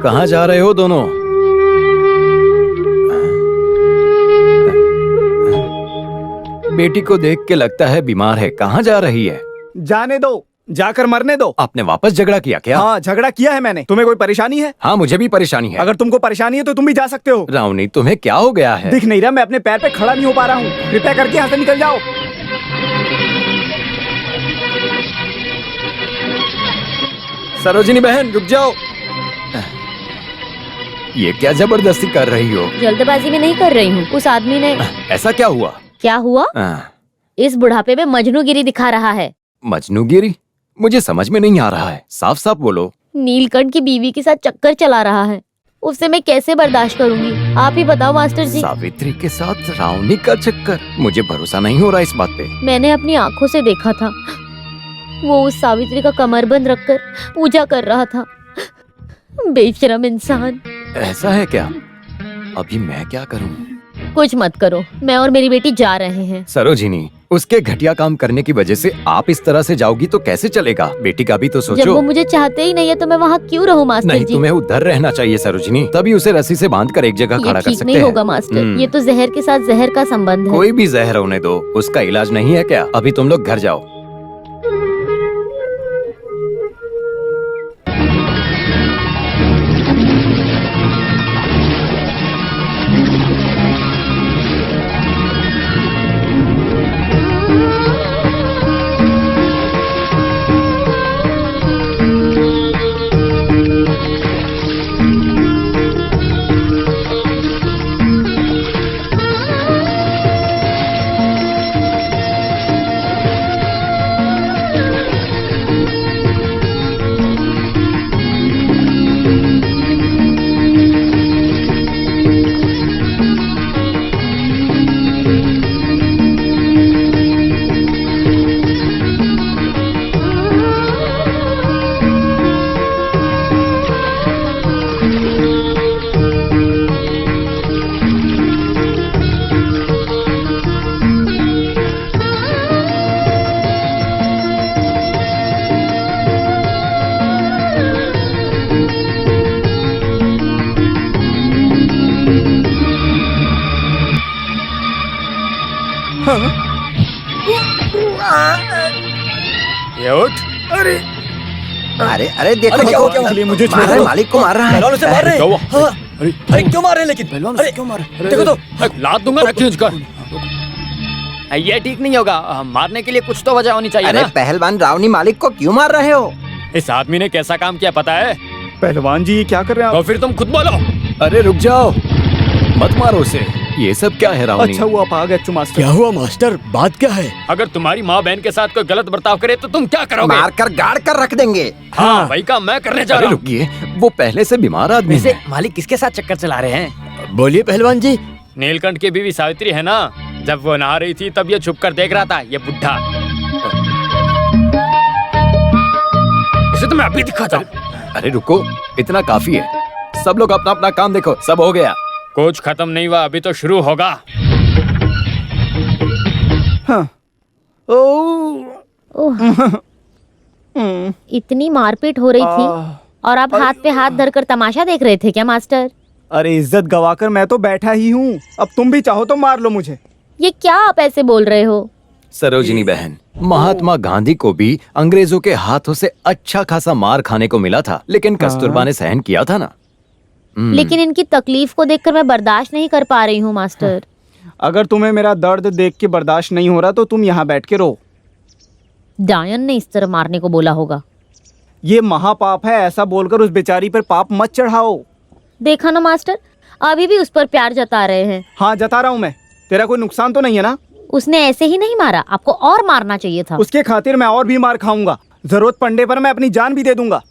कहाँ जा रहे हो दोनों? बेटी को देख के लगता है बीमार है। कहाँ जा रही है? जाने दो, जाकर मरने दो। आपने वापस झगड़ा किया क्या? हाँ झगड़ा किया है मैंने। तुम्हें कोई परेशानी है? हाँ मुझे भी परेशानी है। अगर तुमको परेशानी है तो तुम भी जा सकते हो। रावनी तुम्हें क्या हो गया है? दिख नहीं रहा, मैं अपने पैर पे खड़ा नहीं हो पा रहा हूँ। कृपया करके यहाँ से निकल जाओ। सरोजिनी बहन रुक जाओ। ये क्या जबरदस्ती कर रही हो? जल्दबाजी में नहीं कर रही हूँ। उस आदमी ने। ऐसा क्या हुआ? क्या हुआ? इस बुढ़ापे में मजनूगिरी दिखा रहा है। मजनूगिरी? मुझे समझ में नहीं आ रहा है, साफ साफ बोलो। नीलकंठ की बीवी के साथ चक्कर चला रहा है। उससे मैं कैसे बर्दाश्त करूंगी, आप ही बताओ मास्टर जी। सावित्री के साथ रावनी का चक्कर? मुझे भरोसा नहीं हो रहा इस बात पे। मैंने अपनी आंखों से देखा था, वो उस सावित्री का कमरबंद रखकर पूजा कर रहा था। बेशरम इंसान। ऐसा है क्या? अभी मैं क्या करूं? कुछ मत करो, मैं और मेरी बेटी जा रहे हैं। सरोजिनी, उसके घटिया काम करने की वजह से आप इस तरह से जाओगी तो कैसे चलेगा? बेटी का भी तो सोचो। जब वो मुझे चाहते ही नहीं है तो मैं वहाँ क्यों रहूं मास्टर नहीं, जी? तुम्हें उधर रहना चाहिए सरोजिनी, तभी उसे रस्सी से बांध कर एक जगह खड़ा कर ठीक सकते नहीं हैं। होगा मास्टर, ये तो जहर के साथ जहर का संबंध है। कोई भी जहर होने दो, उसका इलाज नहीं है क्या? अभी तुम लोग घर जाओ। ये उठ। अरे अरे अरे देखो अरे, देखो, क्या हुआ? मुझे छोड़ मार रहा है, दो। मालिक को मार रहा है। पहलवान उसे मार रहे हैं। क्या हुआ? हाँ। अरे क्यों मार रहे हैं लेकिन? पहलवान अरे क्यों मार? देखो तो। लात दूंगा ना खींच कर। ये ठीक नहीं होगा, मारने के लिए कुछ तो वजह होनी चाहिए अरे ना। पहलवान रावनी मालिक को क्यों मार रहे हो? इस आदमी ने कैसा काम किया पता है? पहलवान जी ये क्या कर रहे हैं तो आप? फिर तुम खुद बोलो। अरे रुक जाओ, मत मारो उसे। ये सब क्या है रावनी? अच्छा हुआ आप आ गए मास्टर। क्या हुआ मास्टर, बात क्या है? अगर तुम्हारी माँ बहन के साथ कोई गलत बर्ताव करे तो तुम क्या करोगे? मार कर गाड़ कर रख देंगे। हाँ वही काम मैं करने जा अरे रहा हूँ। रुकिए, वो पहले से बीमार आदमी वैसे है। मालिक किसके साथ चक्कर चला रहे हैं? बोलिए पहलवान जी। नीलकंठ की बीवी सावित्री है ना, जब वो नहा रही थी तब ये छुप कर देख रहा था, ये बुढ़ा। उसे तो मैं अभी दिखाता हूँ। अरे रुको, इतना काफी है। सब लोग अपना अपना काम देखो, सब हो गया। कुछ खत्म नहीं हुआ, अभी तो शुरू होगा। हाँ। ओह, इतनी मारपीट हो रही थी और आप हाथ पे हाथ धरकर तमाशा देख रहे थे क्या मास्टर? अरे इज्जत गवाकर मैं तो बैठा ही हूँ, अब तुम भी चाहो तो मार लो मुझे। ये क्या आप ऐसे बोल रहे हो? सरोजिनी बहन, महात्मा गांधी को भी अंग्रेजों के हाथों से अच्छा खासा मार खाने को मिला था, लेकिन कस्तूरबा ने सहन किया था ना। लेकिन इनकी तकलीफ को देखकर मैं बर्दाश्त नहीं कर पा रही हूँ मास्टर। अगर तुम्हें मेरा दर्द देख के बर्दाश्त नहीं हो रहा तो तुम यहाँ बैठ के रो। डायन ने इस तरह मारने को बोला होगा। ये महापाप है, ऐसा बोलकर उस बेचारी पर पाप मत चढ़ाओ। देखा ना मास्टर, अभी भी उस पर प्यार जता रहे हैं। हाँ जता रहा हूँ मैं, तेरा कोई नुकसान तो नहीं है ना? उसने ऐसे ही नहीं मारा, आपको और मारना चाहिए था। उसके खातिर मैं और भी मार खाऊंगा, जरूरत पड़ने पर मैं अपनी जान भी दे दूंगा।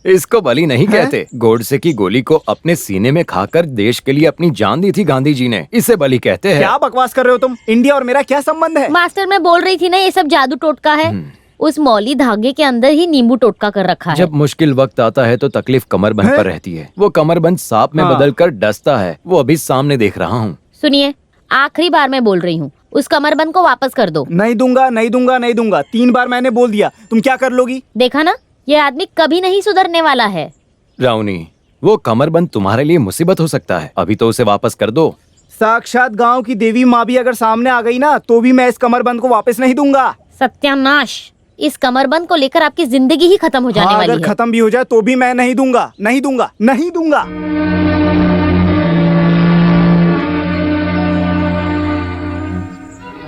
इसको बलि नहीं कहते। गोडसे की गोली को अपने सीने में खाकर देश के लिए अपनी जान दी थी गांधी जी ने, इसे बलि कहते हैं। क्या बकवास कर रहे हो तुम? इंडिया और मेरा क्या संबंध है? मास्टर मैं बोल रही थी ना, ये सब जादू टोटका है। उस मौली धागे के अंदर ही नींबू टोटका कर रखा है। जब मुश्किल वक्त आता है तो तकलीफ कमरबंद पर रहती है। वो कमरबंद सांप में बदलकर डसता है। वो अभी सामने देख रहा हूँ। सुनिए, आखिरी बार मैं बोल रही हूँ, उस कमरबंद को वापस कर दो। नहीं दूंगा, नहीं दूंगा, नहीं दूंगा। 3 बार मैंने बोल दिया, तुम क्या कर लोगी? देखा ना, ये आदमी कभी नहीं सुधरने वाला है। राउनी, वो कमरबंद तुम्हारे लिए मुसीबत हो सकता है, अभी तो उसे वापस कर दो। साक्षात गांव की देवी माँ भी अगर सामने आ गई ना तो भी मैं इस कमरबंद को वापस नहीं दूंगा। सत्यानाश, इस कमरबंद को लेकर आपकी जिंदगी ही खत्म हो जाने वाली अगर है। खत्म भी हो जाए तो भी मैं नहीं दूंगा, नहीं दूंगा, नहीं दूंगा।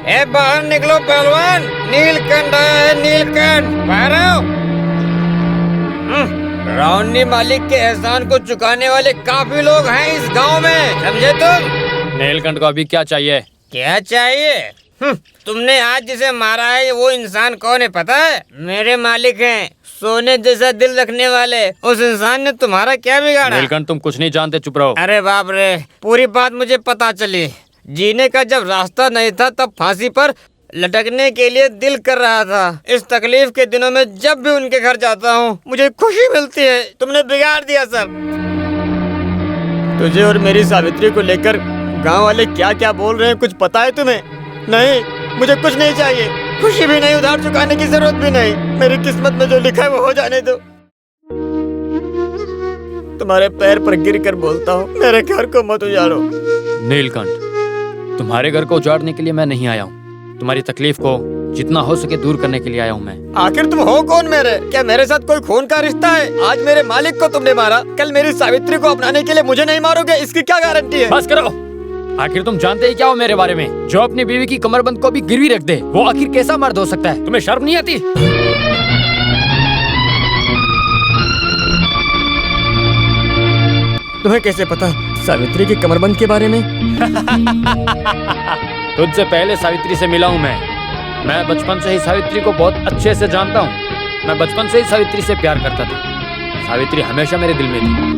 ए बाहर निकलो पहलवान, नीलकंठ आया है, नीलकंठ बाहर आओ। राउनी मालिक के एहसान को चुकाने वाले काफी लोग हैं इस गांव में, समझे तुम? नीलकंठ को अभी क्या चाहिए? क्या चाहिए? तुमने आज जिसे मारा है वो इंसान कौन है पता है? मेरे मालिक हैं, सोने जैसा दिल रखने वाले। उस इंसान ने तुम्हारा क्या बिगाड़ा? नीलकंठ तुम कुछ नहीं जानते, चुप रहो। अरे बाप रे, पूरी बात मुझे पता चली। जीने का जब रास्ता नहीं था तब फांसी पर लटकने के लिए दिल कर रहा था। इस तकलीफ के दिनों में जब भी उनके घर जाता हूँ मुझे खुशी मिलती है। तुमने बिगाड़ दिया सब। तुझे और मेरी सावित्री को लेकर गांव वाले क्या क्या बोल रहे हैं कुछ पता है तुम्हें? नहीं, मुझे कुछ नहीं चाहिए, खुशी भी नहीं, उधार चुकाने की जरूरत भी नहीं। मेरी किस्मत में जो लिखा है वो हो जाने दो। तुम्हारे पैर पर गिर कर बोलता हूँ, मेरे घर को मत उजाड़ो। नीलकंठ, तुम्हारे घर को उजाड़ने के लिए मैं नहीं आया हूँ, तुम्हारी तकलीफ को जितना हो सके दूर करने के लिए आया हूँ मैं। आखिर तुम हो कौन मेरे? क्या मेरे साथ कोई खून का रिश्ता है? आज मेरे मालिक को तुमने मारा, कल मेरी सावित्री को अपनाने के लिए मुझे नहीं मारोगे, इसकी क्या गारंटी है? बस करो। आखिर तुम जानते ही क्या हो मेरे बारे में? जो अपनी बीवी की कमरबंद को भी गिरवी रख दे, वो आखिर कैसा मर्द हो सकता है? तुम्हें शर्म नहीं आती? तुम्हें कैसे पता सावित्री की कमरबंद के बारे में? तुझसे पहले सावित्री से मिला हूँ मैं बचपन से ही सावित्री को बहुत अच्छे से जानता हूँ। मैं बचपन से ही सावित्री से प्यार करता था। सावित्री हमेशा मेरे दिल में थी।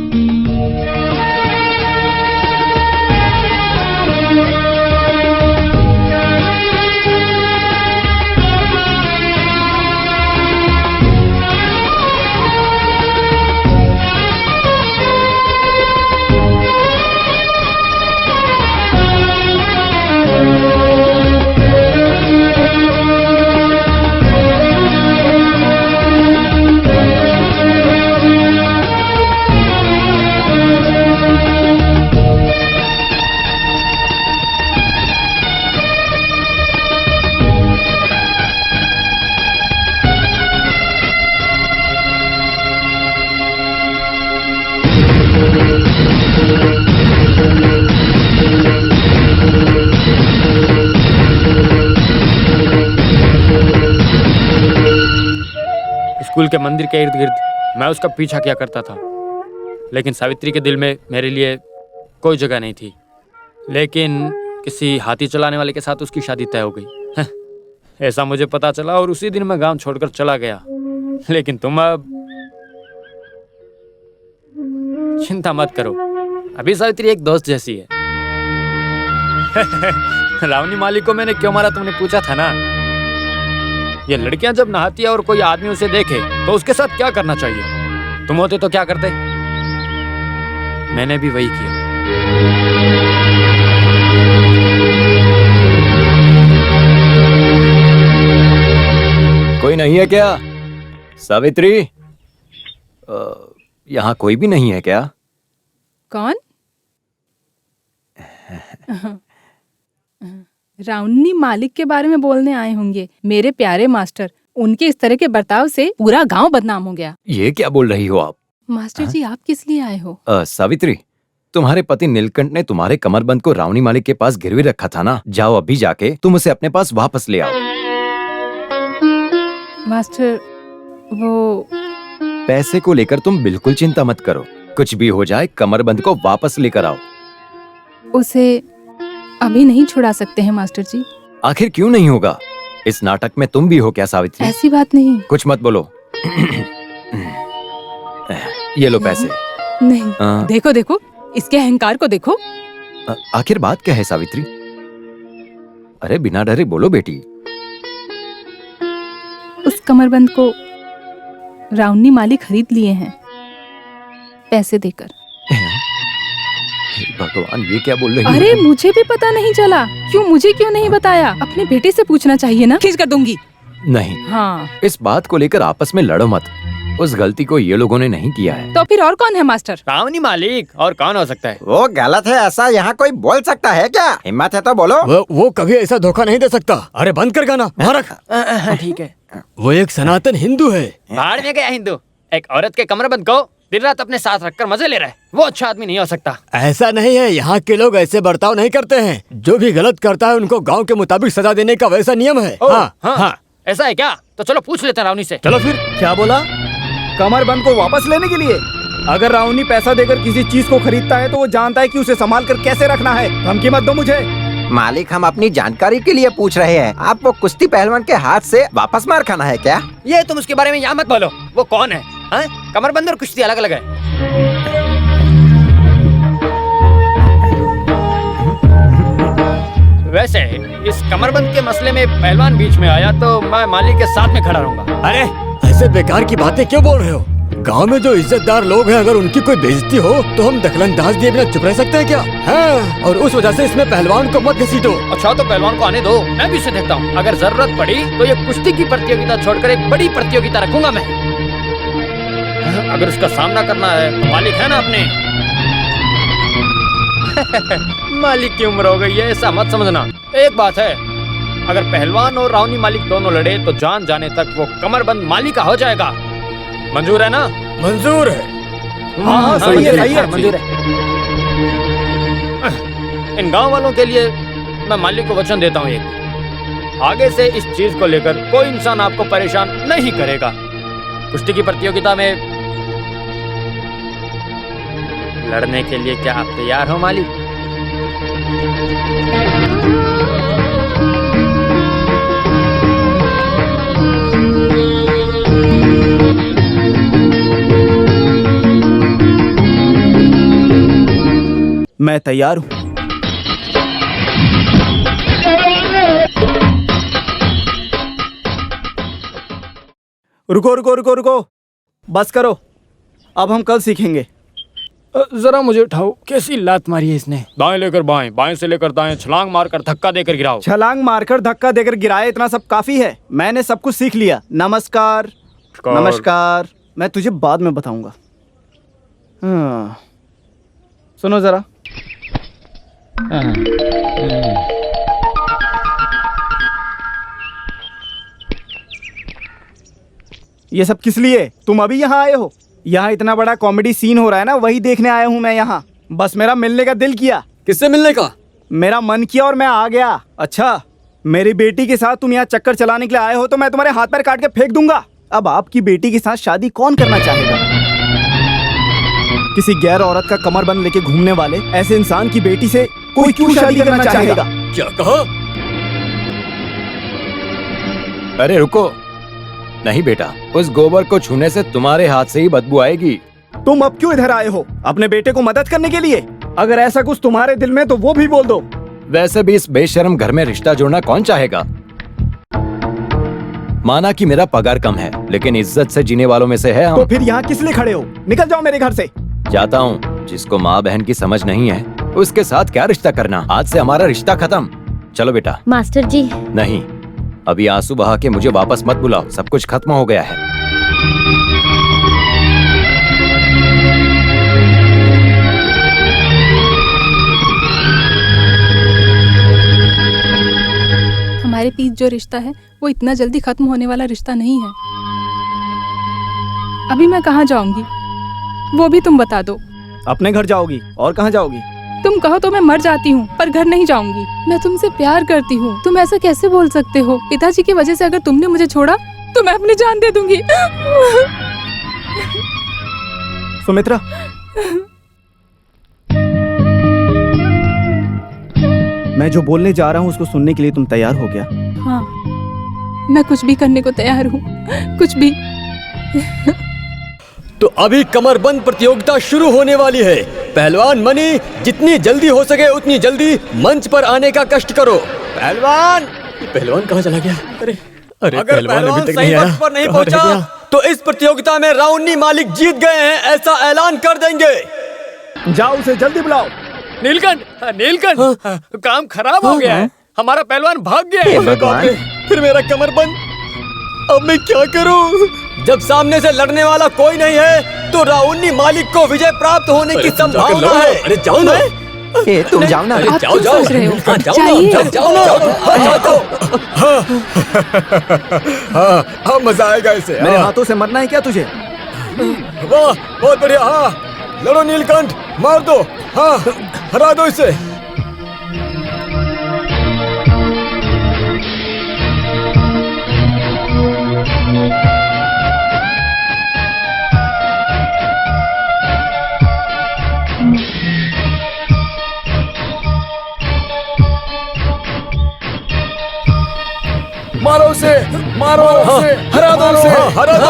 स्कूल के मंदिर के इर्द गिर्द मैं उसका पीछा किया करता था, लेकिन सावित्री के दिल में मेरे लिए कोई जगह नहीं थी। लेकिन किसी हाथी चलाने वाले के साथ उसकी शादी तय हो गई। ऐसा मुझे पता चला और उसी दिन मैं गांव छोड़कर चला गया। लेकिन तुम अब चिंता मत करो, अभी सावित्री एक दोस्त जैसी है। रावनी मालिक को मैंने क्यों मारा तुमने पूछा था ना? ये लड़कियां जब नहाती है और कोई आदमी उसे देखे तो उसके साथ क्या करना चाहिए? तुम होते तो क्या करते? मैंने भी वही किया। कोई नहीं है क्या? सावित्री, यहाँ कोई भी नहीं है क्या? कौन? राउनी मालिक के बारे में बोलने आए होंगे। मेरे प्यारे मास्टर, उनके इस तरह के बर्ताव से पूरा गांव बदनाम हो गया। ये क्या बोल रही हो आप? मास्टर जी, आप किस लिए आए हो? सावित्री, तुम्हारे पति नीलकंठ ने तुम्हारे कमरबंद को रावणी मालिक के पास गिरवी रखा था ना? जाओ अभी जाके तुम उसे अपने पास वापस ले आओ। मास्टर, वो पैसे को लेकर तुम बिल्कुल चिंता मत करो। कुछ भी हो जाए, कमरबंद को वापस लेकर आओ। उसे अभी नहीं छुड़ा सकते हैं मास्टर जी। आखिर क्यों नहीं होगा? इस नाटक में तुम भी हो क्या सावित्री? ऐसी बात नहीं। कुछ मत बोलो। ये लो पैसे। नहीं, देखो देखो, इसके अहंकार को देखो। आखिर बात क्या है सावित्री? अरे बिना डरे बोलो बेटी। उस कमरबंद को राउनी मालिक खरीद लिए हैं पैसे देकर। भगवान, ये क्या बोल रही है? अरे मुझे भी पता नहीं चला। मुझे क्यों नहीं बताया? अपने बेटे से पूछना चाहिए ना। खींच कर दूंगी। नहीं, हाँ। इस बात को लेकर आपस में लड़ो मत। उस गलती को ये लोगों ने नहीं किया है। तो फिर और कौन है मास्टर? रावणी मालिक, और कौन हो सकता है? वो गलत है, ऐसा यहाँ कोई बोल सकता है क्या? हिम्मत है तो बोलो। वो कभी ऐसा धोखा नहीं दे सकता। अरे बंद कर गाना, वहाँ रख। ठीक है। वो एक सनातन हिंदू है। बाहर में गया हिंदू एक औरत के कमरबंद को दिन रात अपने साथ रखकर मजे ले रहा है। वो अच्छा आदमी नहीं हो सकता। ऐसा नहीं है, यहाँ के लोग ऐसे बर्ताव नहीं करते हैं। जो भी गलत करता है उनको गांव के मुताबिक सजा देने का वैसा नियम है। हाँ। ऐसा है क्या? तो चलो पूछ लेते हैं रावणी से। चलो फिर। क्या बोला? कमरबंद को वापस लेने के लिए? अगर रावणी पैसा देकर किसी चीज को खरीदता है तो वो जानता है कि उसे संभाल कर कैसे रखना है। धमकी मत दो मुझे। मालिक, हम अपनी जानकारी के लिए पूछ रहे हैं। आप वो कुश्ती पहलवान के हाथ से वापस मार खाना है क्या? ये तुम उसके बारे में यहाँ मत बोलो। वो कौन है? कमरबंद और कुश्ती अलग अलग है। वैसे इस कमरबंद के मसले में पहलवान बीच में आया तो मैं मालिक के साथ में खड़ा रहूंगा। अरे ऐसे बेकार की बातें क्यों बोल रहे हो? गांव में जो इज्जतदार लोग हैं, अगर उनकी कोई बेइज्जती हो तो हम दखलंदाज दिए बिना चुप रह सकते हैं क्या? हाँ, और उस वजह से इसमें पहलवान को मत घसीटो। अच्छा तो पहलवान को आने दो, मैं भी इसे देखता हूँ। अगर जरूरत पड़ी तो ये कुश्ती की प्रतियोगिता छोड़कर एक बड़ी प्रतियोगिता रखूंगा मैं। अगर उसका सामना करना है तो मालिक है ना अपने। मालिक की उम्र हो गई है, ऐसा मत समझना। एक बात है, अगर पहलवान और रावणी मालिक दोनों लड़े तो जान जाने तक वो कमरबंद मालिक का हो जाएगा। मंजूर है ना? मंजूर है। हाँ, सही है, मंजूर है। इन गांव वालों के लिए मैं मालिक को वचन देता हूँ एक, आगे से इस चीज को लेकर कोई इंसान आपको परेशान नहीं करेगा। कुश्ती की प्रतियोगिता में लड़ने के लिए क्या आप तैयार हो मालिक? मैं तैयार हूँ। रुको रुको रुको रुको, बस करो। अब हम कल सीखेंगे। जरा मुझे उठाओ। कैसी लात मारी है इसने? दाएं लेकर बाएं, बाएं से लेकर दाएं, छलांग मारकर धक्का देकर गिराओ। छलांग मारकर धक्का देकर गिराए, इतना सब काफी है। मैंने सब कुछ सीख लिया। नमस्कार। नमस्कार। मैं तुझे बाद में बताऊंगा। हाँ। सुनो जरा। ये सब किस लिए? तुम अभी यहाँ आए हो? यहाँ इतना बड़ा कॉमेडी सीन हो रहा है ना, वही देखने आया हूँ मैं यहाँ। बस मेरा मिलने का दिल किया। किससे मिलने का? मेरा मन किया और मैं आ गया। अच्छा, मेरी बेटी के साथ तुम यहाँ चक्कर चलाने के लिए आए हो तो मैं तुम्हारे हाथ पैर काट के फेंक दूंगा। अब आपकी बेटी के साथ शादी कौन करना चाहेगा? किसी गैर औरत का कमरबंद लेके घूमने वाले ऐसे इंसान की बेटी से कोई क्यों शादी करना चाहेगा? क्या कहा? अरे रुको, नहीं बेटा, उस गोबर को छूने से तुम्हारे हाथ से ही बदबू आएगी। तुम अब क्यों इधर आए हो? अपने बेटे को मदद करने के लिए? अगर ऐसा कुछ तुम्हारे दिल में तो वो भी बोल दो। वैसे भी इस बेशर्म घर में रिश्ता जोड़ना कौन चाहेगा? माना कि मेरा पगार कम है, लेकिन इज्जत से जीने वालों में से है हम। तो फिर यहाँ किस लिए खड़े हो? निकल जाओ मेरे घर से। जाता हूँ। जिसको माँ बहन की समझ नहीं है उसके साथ क्या रिश्ता करना। आज से हमारा रिश्ता खत्म। चलो बेटा। मास्टर जी। नहीं, अभी आंसू बहा के मुझे वापस मत बुलाओ। सब कुछ खत्म हो गया है। हमारे बीच जो रिश्ता है वो इतना जल्दी खत्म होने वाला रिश्ता नहीं है। अभी मैं कहाँ जाऊंगी वो भी तुम बता दो। अपने घर जाओगी, और कहाँ जाओगी? तुम कहो तो मैं मर जाती हूँ, पर घर नहीं जाऊंगी। मैं तुमसे प्यार करती हूँ, तुम ऐसा कैसे बोल सकते हो? पिताजी की वजह से अगर तुमने मुझे छोड़ा तो मैं अपनी जान दे दूंगी। सुमित्रा, मैं जो बोलने जा रहा हूँ उसको सुनने के लिए तुम तैयार हो गया? हाँ, मैं कुछ भी करने को तैयार हूँ, कुछ भी। तो अभी कमरबंद प्रतियोगिता शुरू होने वाली है। पहलवान मनी, जितनी जल्दी हो सके उतनी जल्दी मंच पर आने का कष्ट करो। पहलवान, पहलवान कहाँ चला गया? अरे अरे, अगर पहलवान अभी तक सही नहीं वक्त आया। पर नहीं कहाँ पहुंचा रह गया? तो इस प्रतियोगिता में राउंडी मालिक जीत गए हैं, ऐसा ऐलान कर देंगे। जाओ उसे जल्दी बुलाओ। नीलकंठ, नीलकंठ, काम खराब हो गया है। हमारा पहलवान भाग गया हे है। भगवान। फिर मेरा कमरबंद, अब मैं क्या करूं? जब सामने से लड़ने वाला कोई नहीं है तो राउंडी मालिक को विजय प्राप्त होने की संभावना है। अरे जाओ ना। ए, तुम जाओ ना। आप जाओ, क्यों सोच रहे हो? हाँ, जाओ जाइए। ना, जाओ ना। हाँ, हाँ, मजा आएगा इसे। मेरे हाथों से मरना है क्या तुझे? वाह, बहुत बढ़िया। हाँ, लड़ो नीलकंठ, मार दो। हाँ, हरा दो इसे। मारो उसे, मारो उसे, हरा दो उसे, हरा दो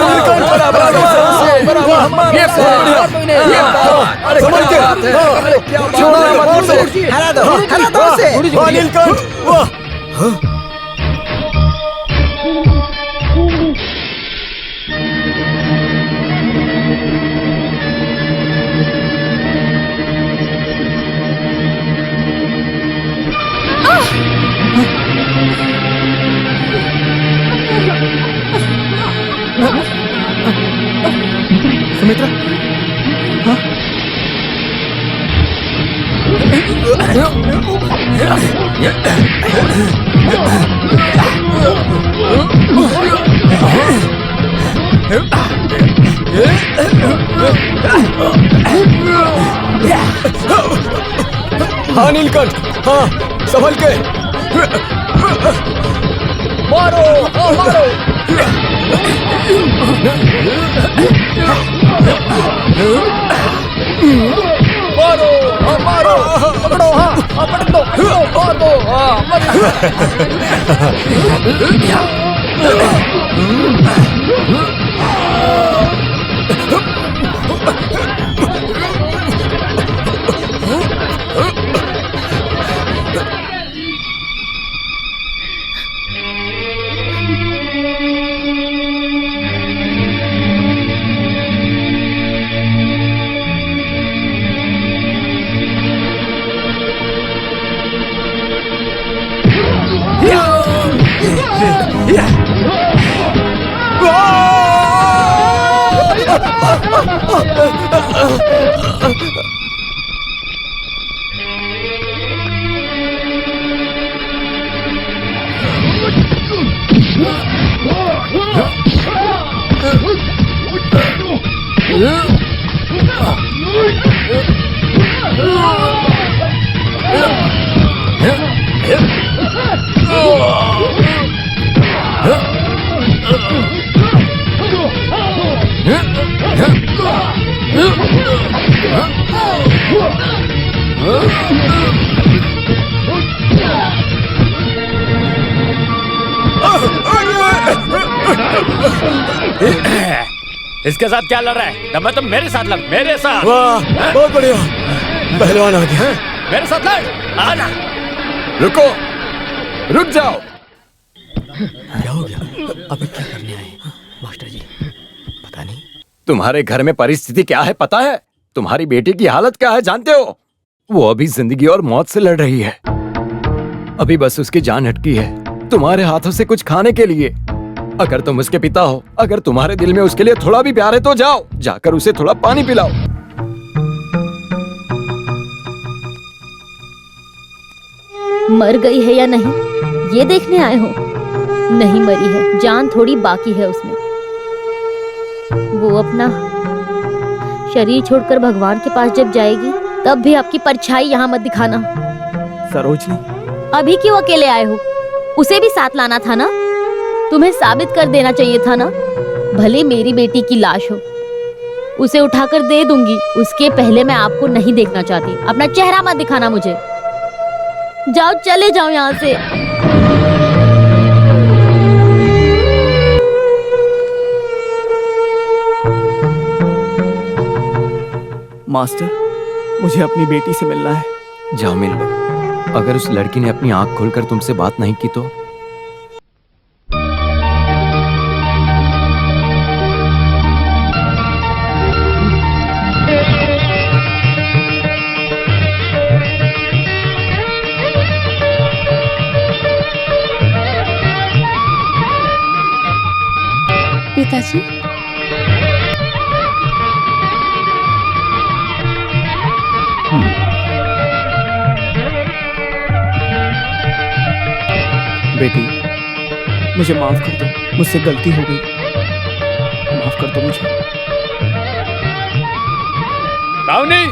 नीलकंठ, संभल के, हरा दो उसे। वाह नीलकंठ, वाह। सुमित्रा, हाँ? हाँ नीलकंठ, हाँ, संभल के। मारो, हाँ, मारो। मारो, हाँ, मारो। पकड़ो, हाँ, पकड़ दो, मार दो, हाँ, इसके साथ क्या लड़ रहा है? दम है तो मेरे साथ लड़, मेरे साथ। वाह, बहुत बढ़िया। पहलवान आ गया। मेरे साथ लड़, आना। रुको, रुक जाओ। क्या हो गया? अब क्या करने आए मास्टर जी? पता नहीं। तुम्हारे घर में परिस्थिति क्या है पता है? तुम्हारी बेटी की हालत क्या है जानते हो? वो अभी जिंदगी और मौत से लड़ रही है। अभी बस उसकी जान हटकी है तुम्हारे हाथों से कुछ खाने के लिए। अगर तुम उसके पिता हो, अगर तुम्हारे दिल में उसके लिए थोड़ा भी प्यार है तो जाओ, जाकर उसे थोड़ा पानी पिलाओ। मर गई है या नहीं ये देखने आए हो? नहीं मरी है, जान थोड़ी बाकी है उसमें। वो अपना शरीर छोड़कर भगवान के पास जब जाएगी तब भी आपकी परछाई यहाँ मत दिखाना। सरोजनी, अभी क्यों अकेले आए हो? उसे भी साथ लाना था ना। तुम्हें साबित कर देना चाहिए था ना। भले मेरी बेटी की लाश हो, उसे उठाकर दे दूंगी। उसके पहले मैं आपको नहीं देखना चाहती। अपना चेहरा मत दिखाना मुझे। जाओ, चले जाओ यहाँ से। मास्टर, मुझे अपनी बेटी से मिलना है। जाओ मिल लो। अगर उस लड़की ने अपनी आंख खोलकर तुमसे बात नहीं की तो? पिताजी, बेटी, मुझे माफ कर दो। मुझसे गलती हो गई, माफ कर दो मुझे। रावनी,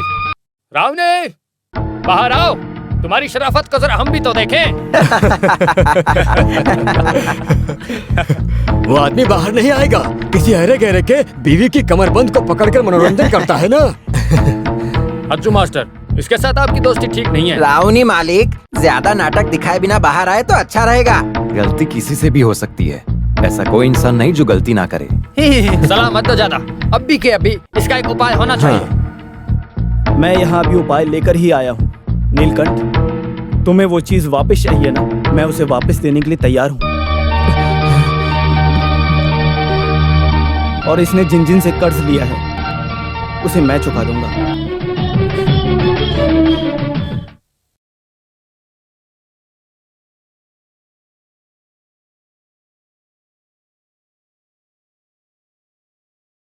रावनी, बाहर आओ। तुम्हारी शराफत को जरा हम भी तो देखें। वो आदमी बाहर नहीं आएगा। किसी अरे गहरे के बीवी की कमरबंद को पकड़कर मनोरंजन करता है ना। अर्जु मास्टर, इसके साथ आपकी दोस्ती ठीक नहीं है। रावनी मालिक, ज्यादा नाटक दिखाए बिना बाहर आए तो अच्छा रहेगा। गलती किसी से भी हो सकती है। ऐसा कोई इंसान नहीं जो गलती ना करे। सलाह मत दो ज्यादा। अभी के अभी इसका एक उपाय होना चाहिए। मैं यहाँ अभी उपाय लेकर ही आया हूँ। नीलकंठ, तुम्हें वो चीज वापस चाहिए ना? मैं उसे वापस देने के लिए तैयार हूँ। और इसने जिन जिन से कर्ज लिया है उसे मैं चुका दूंगा।